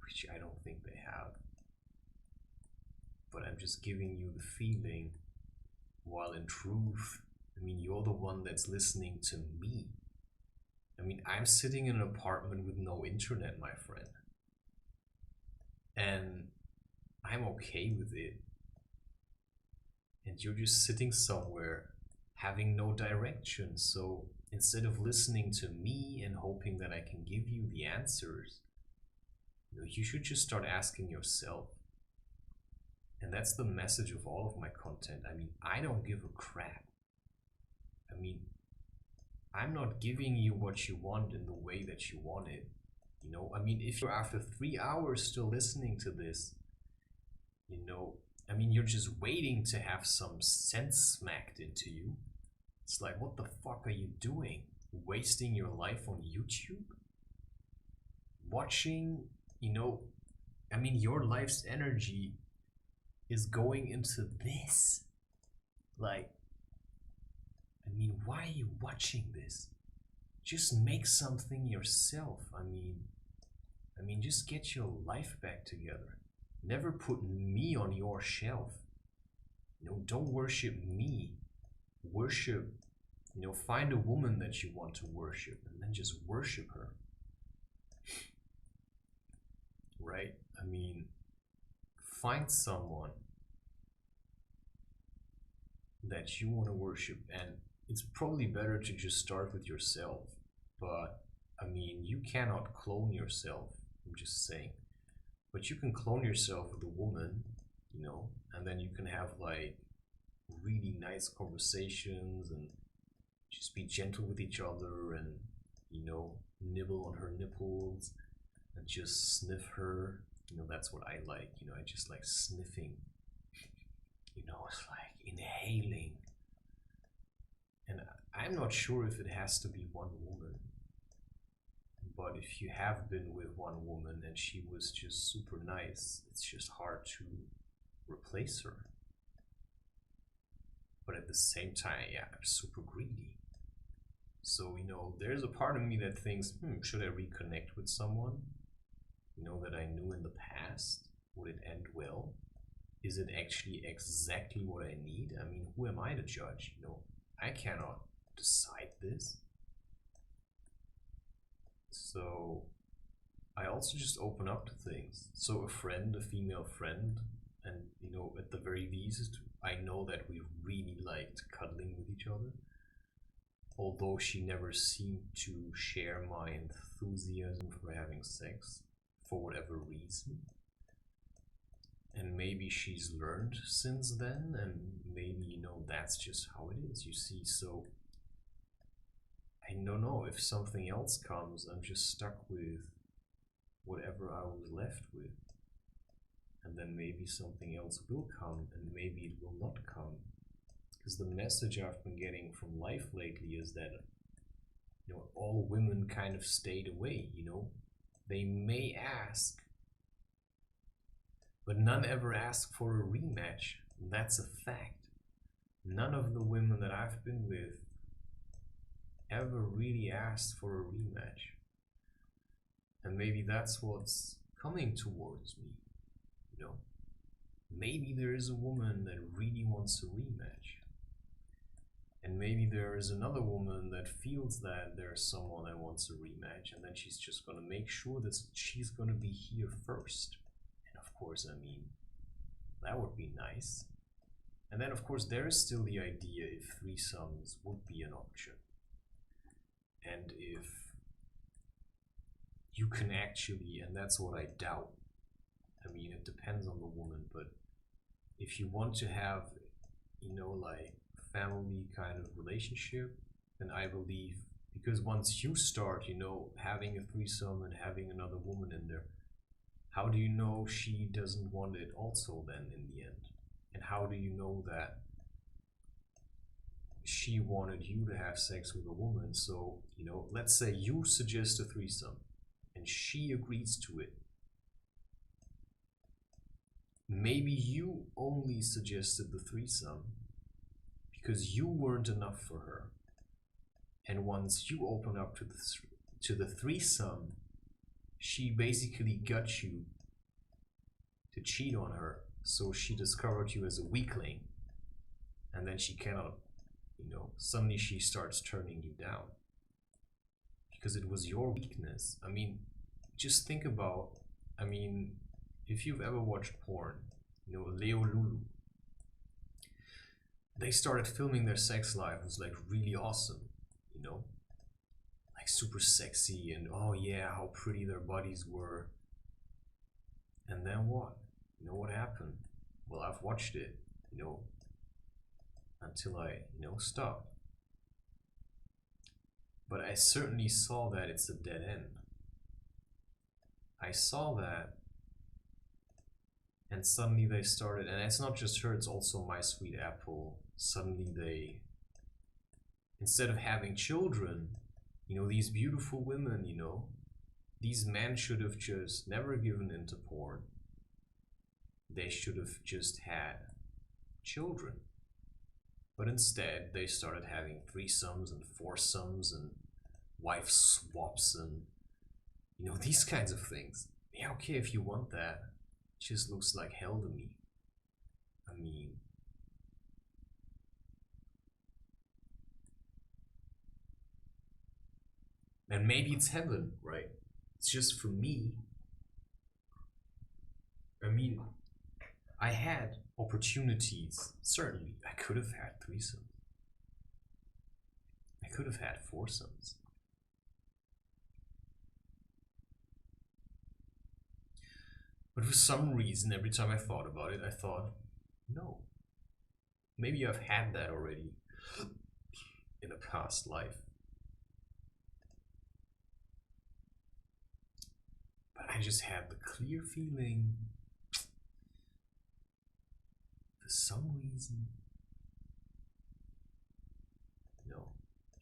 which I don't think they have. But I'm just giving you the feeling, while in truth, I mean, you're the one that's listening to me. I mean, I'm sitting in an apartment with no internet, my friend. And I'm okay with it. And you're just sitting somewhere having no direction. So instead of listening to me and hoping that I can give you the answers, you know, you should just start asking yourself. And that's the message of all of my content. I mean, I don't give a crap. I mean, I'm not giving you what you want in the way that you want it. You know, I mean, if you're after 3 hours still listening to this, you know, I mean, you're just waiting to have some sense smacked into you. It's like, what the fuck are you doing? Wasting your life on YouTube? Watching, you know, I mean, your life's energy is going into this. Like, I mean, why are you watching this? Just make something yourself. I mean, just get your life back together. Never put me on your shelf. You know, don't worship me. Worship, you know, find a woman that you want to worship and then just worship her. Right? I mean, find someone that you want to worship, and it's probably better to just start with yourself. But I mean, you cannot clone yourself, I'm just saying. But you can clone yourself with a woman, you know, and then you can have like really nice conversations and just be gentle with each other and, you know, nibble on her nipples and just sniff her. You know, that's what I like. You know, I just like sniffing. You know, it's like inhaling. And I'm not sure if it has to be one woman. But if you have been with one woman and she was just super nice, it's just hard to replace her. But at the same time, yeah, I'm super greedy. So, you know, there's a part of me that thinks, should I reconnect with someone, you know, that I knew in the past? Would it end well? Is it actually exactly what I need? I mean, who am I to judge? You know, I cannot decide this. So I also just open up to things. So a friend, a female friend, and, you know, at the very least, I know that we really liked cuddling with each other. Although she never seemed to share my enthusiasm for having sex, for whatever reason. And maybe she's learned since then, and maybe, you know, that's just how it is, you see. So I don't know, if something else comes, I'm just stuck with whatever I was left with. and then maybe something else will come, and maybe it will not come. Because the message I've been getting from life lately is that, you know, all women kind of stayed away, you know. They may ask, but none ever ask for a rematch. And that's a fact. None of the women that I've been with ever really asked for a rematch. And maybe that's what's coming towards me, you know. Maybe there is a woman that really wants a rematch. And maybe there is another woman that feels that there's someone that wants a rematch, and then she's just gonna make sure that she's gonna be here first. And of course, I mean, that would be nice. And then of course there is still the idea if threesomes would be an option. And if you can actually, and that's what I doubt, I mean, it depends on the woman, but if you want to have, you know, like family kind of relationship, then I believe, because once you start, you know, having a threesome and having another woman in there, how do you know she doesn't want it also then in the end? And how do you know that she wanted you to have sex with a woman? So, you know, let's say you suggest a threesome and she agrees to it. Maybe you only suggested the threesome because you weren't enough for her. And once you open up to the threesome, she basically got you to cheat on her. So she discovered you as a weakling. And then she cannot, you know, suddenly she starts turning you down. Because it was your weakness. I mean, just think about, I mean, if you've ever watched porn, you know, Leo Lulu, they started filming their sex life. It was like really awesome, you know, like super sexy, and oh yeah, how pretty their bodies were. And then what? You know what happened? Well, I've watched it, you know, until I, you know, stopped. But I certainly saw that it's a dead end. I saw that, and suddenly they started, and it's not just her, it's also My Sweet Apple. Suddenly they, instead of having children, you know, these beautiful women, you know, these men should have just never given into porn. They should have just had children. But instead, they started having threesomes and foursomes and wife swaps and, you know, these kinds of things. Yeah, okay, if you want that, it just looks like hell to me. I mean, and maybe it's heaven, right? It's just for me. I mean, I had opportunities, certainly. I could have had threesomes. I could have had foursomes. But for some reason, every time I thought about it, I thought, no. Maybe I've had that already in a past life. But I just had the clear feeling, for some reason, no,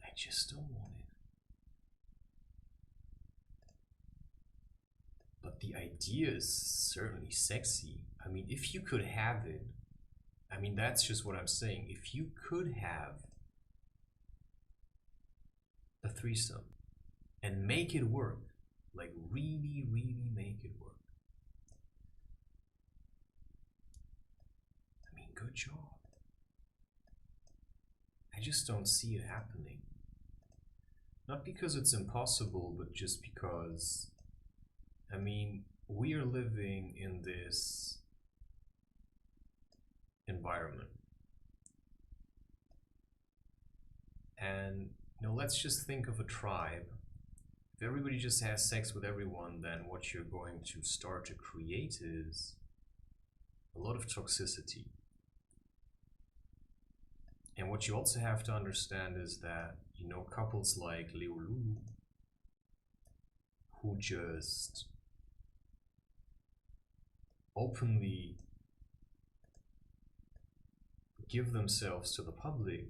I just don't want it. But the idea is certainly sexy. I mean, if you could have it, I mean, that's just what I'm saying. If you could have a threesome and make it work, like really, really make it work, I mean, good job. I just don't see it happening. Not because it's impossible, but just because, I mean, we are living in this environment. And, you know, let's just think of a tribe. If everybody just has sex with everyone, then what you're going to start to create is a lot of toxicity. And what you also have to understand is that, you know, couples like Leo Lulu, who just openly give themselves to the public,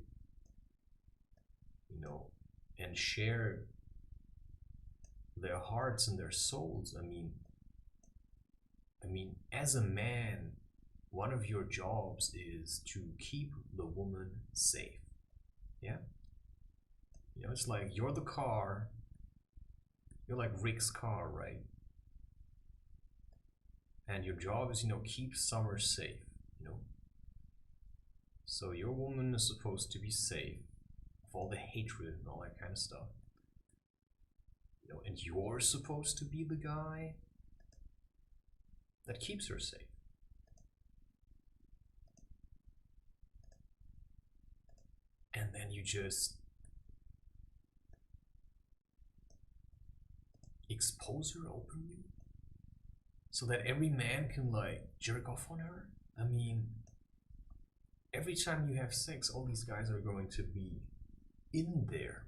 you know, and share their hearts and their souls. I mean, as a man, one of your jobs is to keep the woman safe. Yeah? You know, it's like you're the car, you're like Rick's car, right? And your job is, you know, keep Summer safe, you know? So your woman is supposed to be safe of all the hatred and all that kind of stuff. You know, and you're supposed to be the guy that keeps her safe. And then you just expose her openly so that every man can like jerk off on her. I mean, every time you have sex, all these guys are going to be in there,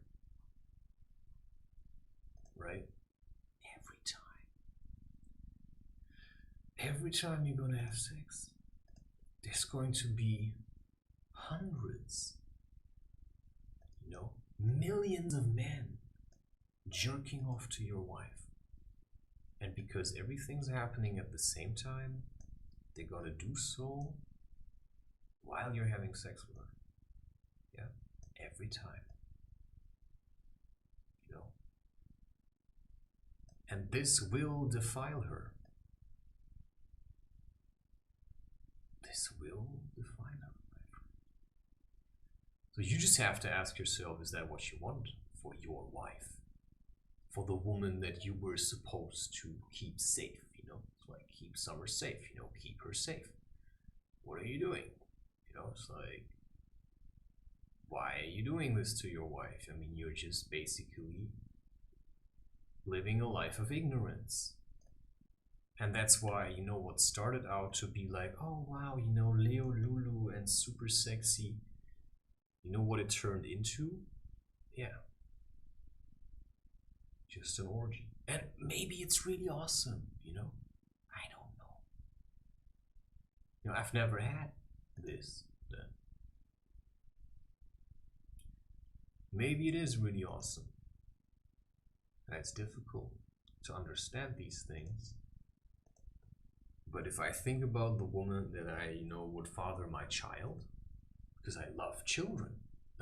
right? Every time you're gonna have sex, there's going to be hundreds, you know, millions of men jerking off to your wife. And because everything's happening at the same time, they're gonna do so while you're having sex with her. Yeah, every time. You know. And this will defile her. This will define her, my friend. So you just have to ask yourself, is that what you want for your wife? For the woman that you were supposed to keep safe, you know? It's like, keep Summer safe, you know, keep her safe. What are you doing? You know, it's like, why are you doing this to your wife? I mean, you're just basically living a life of ignorance. And that's why, you know, what started out to be like, oh wow, you know, Leo Lulu and super sexy. You know what it turned into? Yeah. Just an orgy. And maybe it's really awesome, you know? I don't know. You know, I've never had this then. Maybe it is really awesome. And it's difficult to understand these things. But if I think about the woman that I, you know, would father my child, because I love children.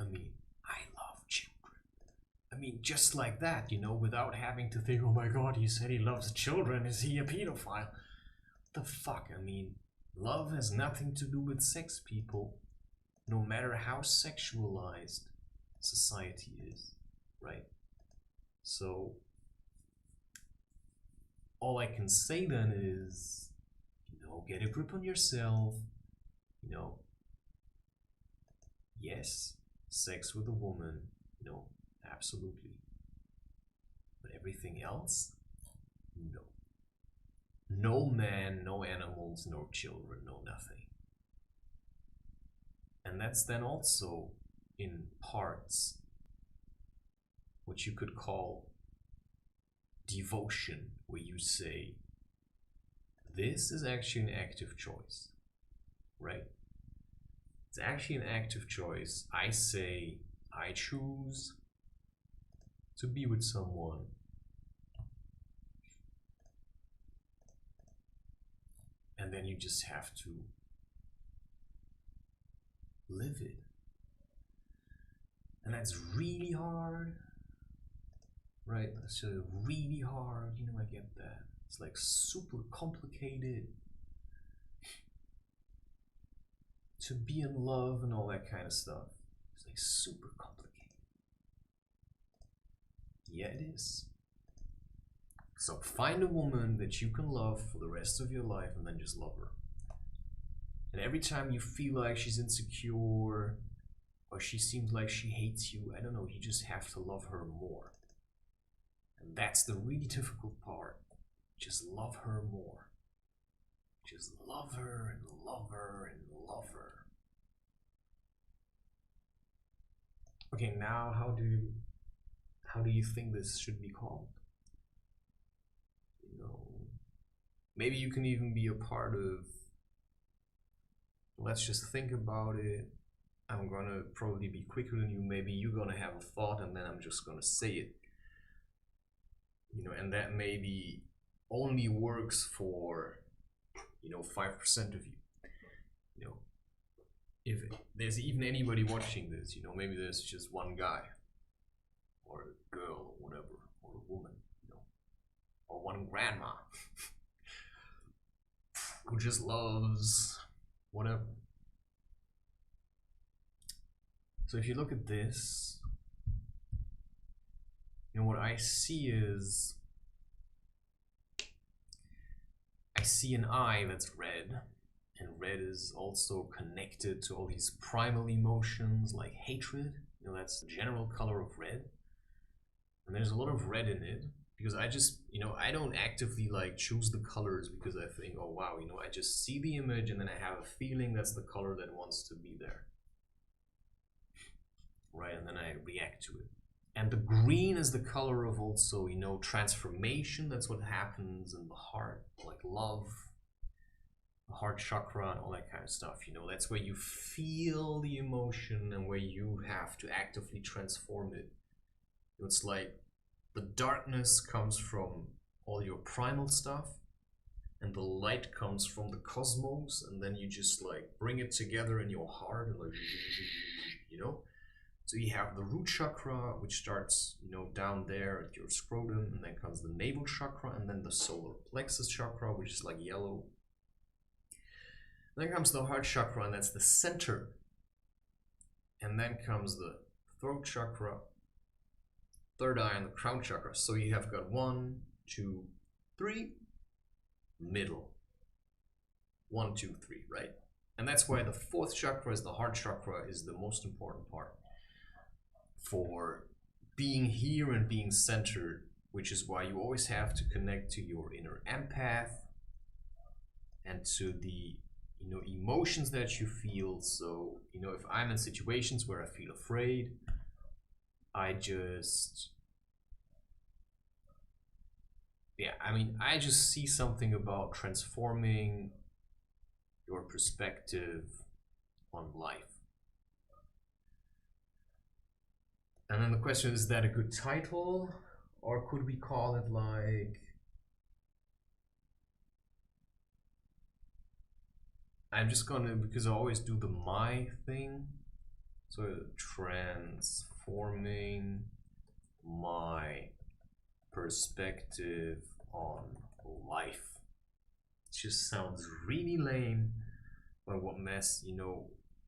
I mean, I love children. I mean, just like that, you know, without having to think, oh my god, he said he loves children, is he a pedophile? The fuck, I mean, love has nothing to do with sex, people. No matter how sexualized society is, right? So, all I can say then is, you know, get a grip on yourself, you know, yes, sex with a woman, you know, absolutely. But everything else, no. No man, no animals, no children, no nothing. And that's then also in parts what you could call devotion, where you say, this is actually an active choice, right? It's actually an active choice. I say, I choose to be with someone. And then you just have to live it. And that's really hard, right? That's really hard, you know, I get that. It's like super complicated to be in love and all that kind of stuff. It's like super complicated. Yeah, it is. So find a woman that you can love for the rest of your life and then just love her. And every time you feel like she's insecure or she seems like she hates you, I don't know, you just have to love her more. And that's the really difficult part. Just love her more. Just love her and love her and love her. Okay, now how do you think this should be called? You know, maybe you can even be a part of, let's just think about it. I'm gonna probably be quicker than you. Maybe you're gonna have a thought and then I'm just gonna say it. You know, and that maybe only works for, you know, 5% of you. You know, if there's even anybody watching this, you know, maybe there's just one guy or a girl or whatever, or a woman, you know, or one grandma who just loves whatever. So if you look at this, you know, what I see is, I see an eye that's red, and red is also connected to all these primal emotions like hatred. You know, that's the general color of red. And there's a lot of red in it, because I just, you know, I don't actively like choose the colors because I think, oh wow, you know, I just see the image and then I have a feeling that's the color that wants to be there. Right, and then I react to it. And the green is the color of also, you know, transformation. That's what happens in the heart, like love, the heart chakra and all that kind of stuff. You know, that's where you feel the emotion and where you have to actively transform it. It's like the darkness comes from all your primal stuff and the light comes from the cosmos, and then you just like bring it together in your heart and like, you know. So you have the root chakra, which starts, you know, down there at your scrotum, and then comes the navel chakra, and then the solar plexus chakra, which is like yellow. Then comes the heart chakra, and that's the center. And then comes the throat chakra, third eye, and the crown chakra. So you have got 1, 2, 3, middle. 1, 2, 3, right? And that's why the fourth chakra is the heart chakra, is the most important part for being here and being centered, which is why you always have to connect to your inner empath and to the, you know, emotions that you feel. So, you know, if I'm in situations where I feel afraid, I just see something about transforming your perspective on life. And then the question is that a good title, or could we call it like, I'm just gonna, because I always do the my thing, so transforming my perspective on life. It just sounds really lame, but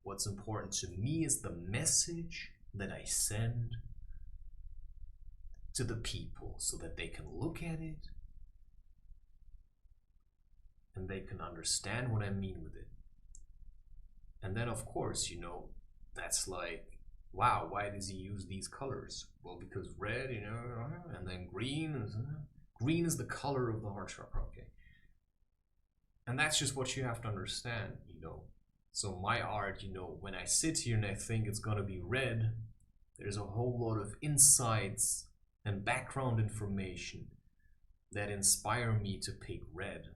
what's important to me is the message that I send to the people so that they can look at it and they can understand what I mean with it. And then of course, you know, that's like, wow, why does he use these colors? Well, because red, you know, and then green is the color of the heart chakra, okay? And that's just what you have to understand, you know. So my art, you know, when I sit here and I think it's gonna be red, there's a whole lot of insights and background information that inspire me to pick red.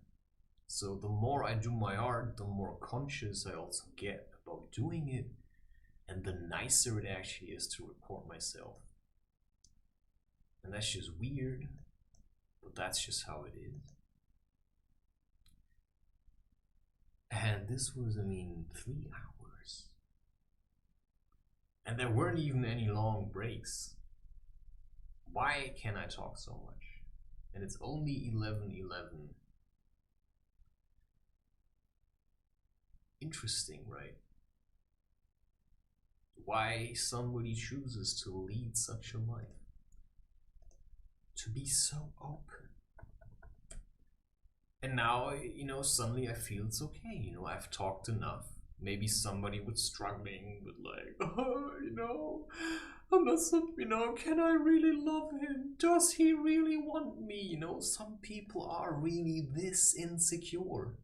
So the more I do my art, the more conscious I also get about doing it, and the nicer it actually is to record myself. And that's just weird, but that's just how it is. And this was, 3 hours. And there weren't even any long breaks. Why can I talk so much? And it's only 11:11. Interesting, right? Why somebody chooses to lead such a life. To be so open. And now, you know, suddenly I feel it's okay. You know, I've talked enough. Maybe somebody was struggling with like, oh, you know, I'm not so, you know, can I really love him? Does he really want me? You know, some people are really this insecure.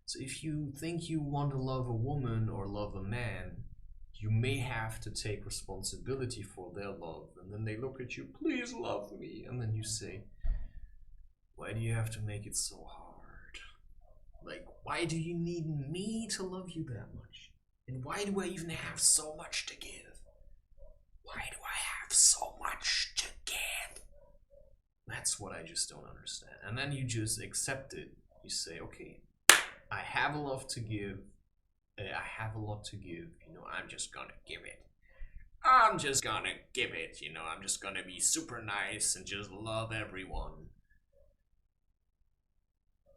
So if you think you want to love a woman or love a man, you may have to take responsibility for their love. And then they look at you, please love me. And then you say, why do you have to make it so hard? Like, why do you need me to love you that much? And why do I even have so much to give? Why do I have so much to give? That's what I just don't understand. And then you just accept it. You say, okay, I have a lot to give. I have a lot to give. You know, I'm just gonna give it. I'm just gonna give it. You know, I'm just gonna be super nice and just love everyone.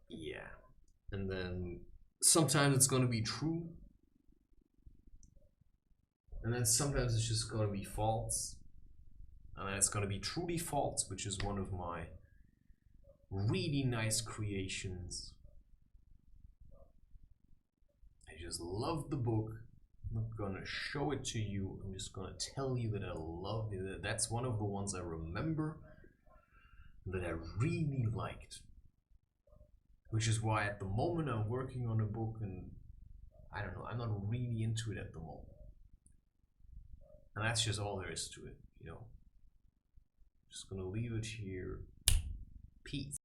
Yeah. And then sometimes it's gonna be true. And then sometimes it's just gonna be false. And then it's gonna be truly false, which is one of my really nice creations. I just love the book. I'm not gonna show it to you. I'm just gonna tell you that I love it. That's one of the ones I remember that I really liked. Which is why at the moment I'm working on a book and I don't know, I'm not really into it at the moment. And that's just all there is to it, you know. Just gonna leave it here. Peace.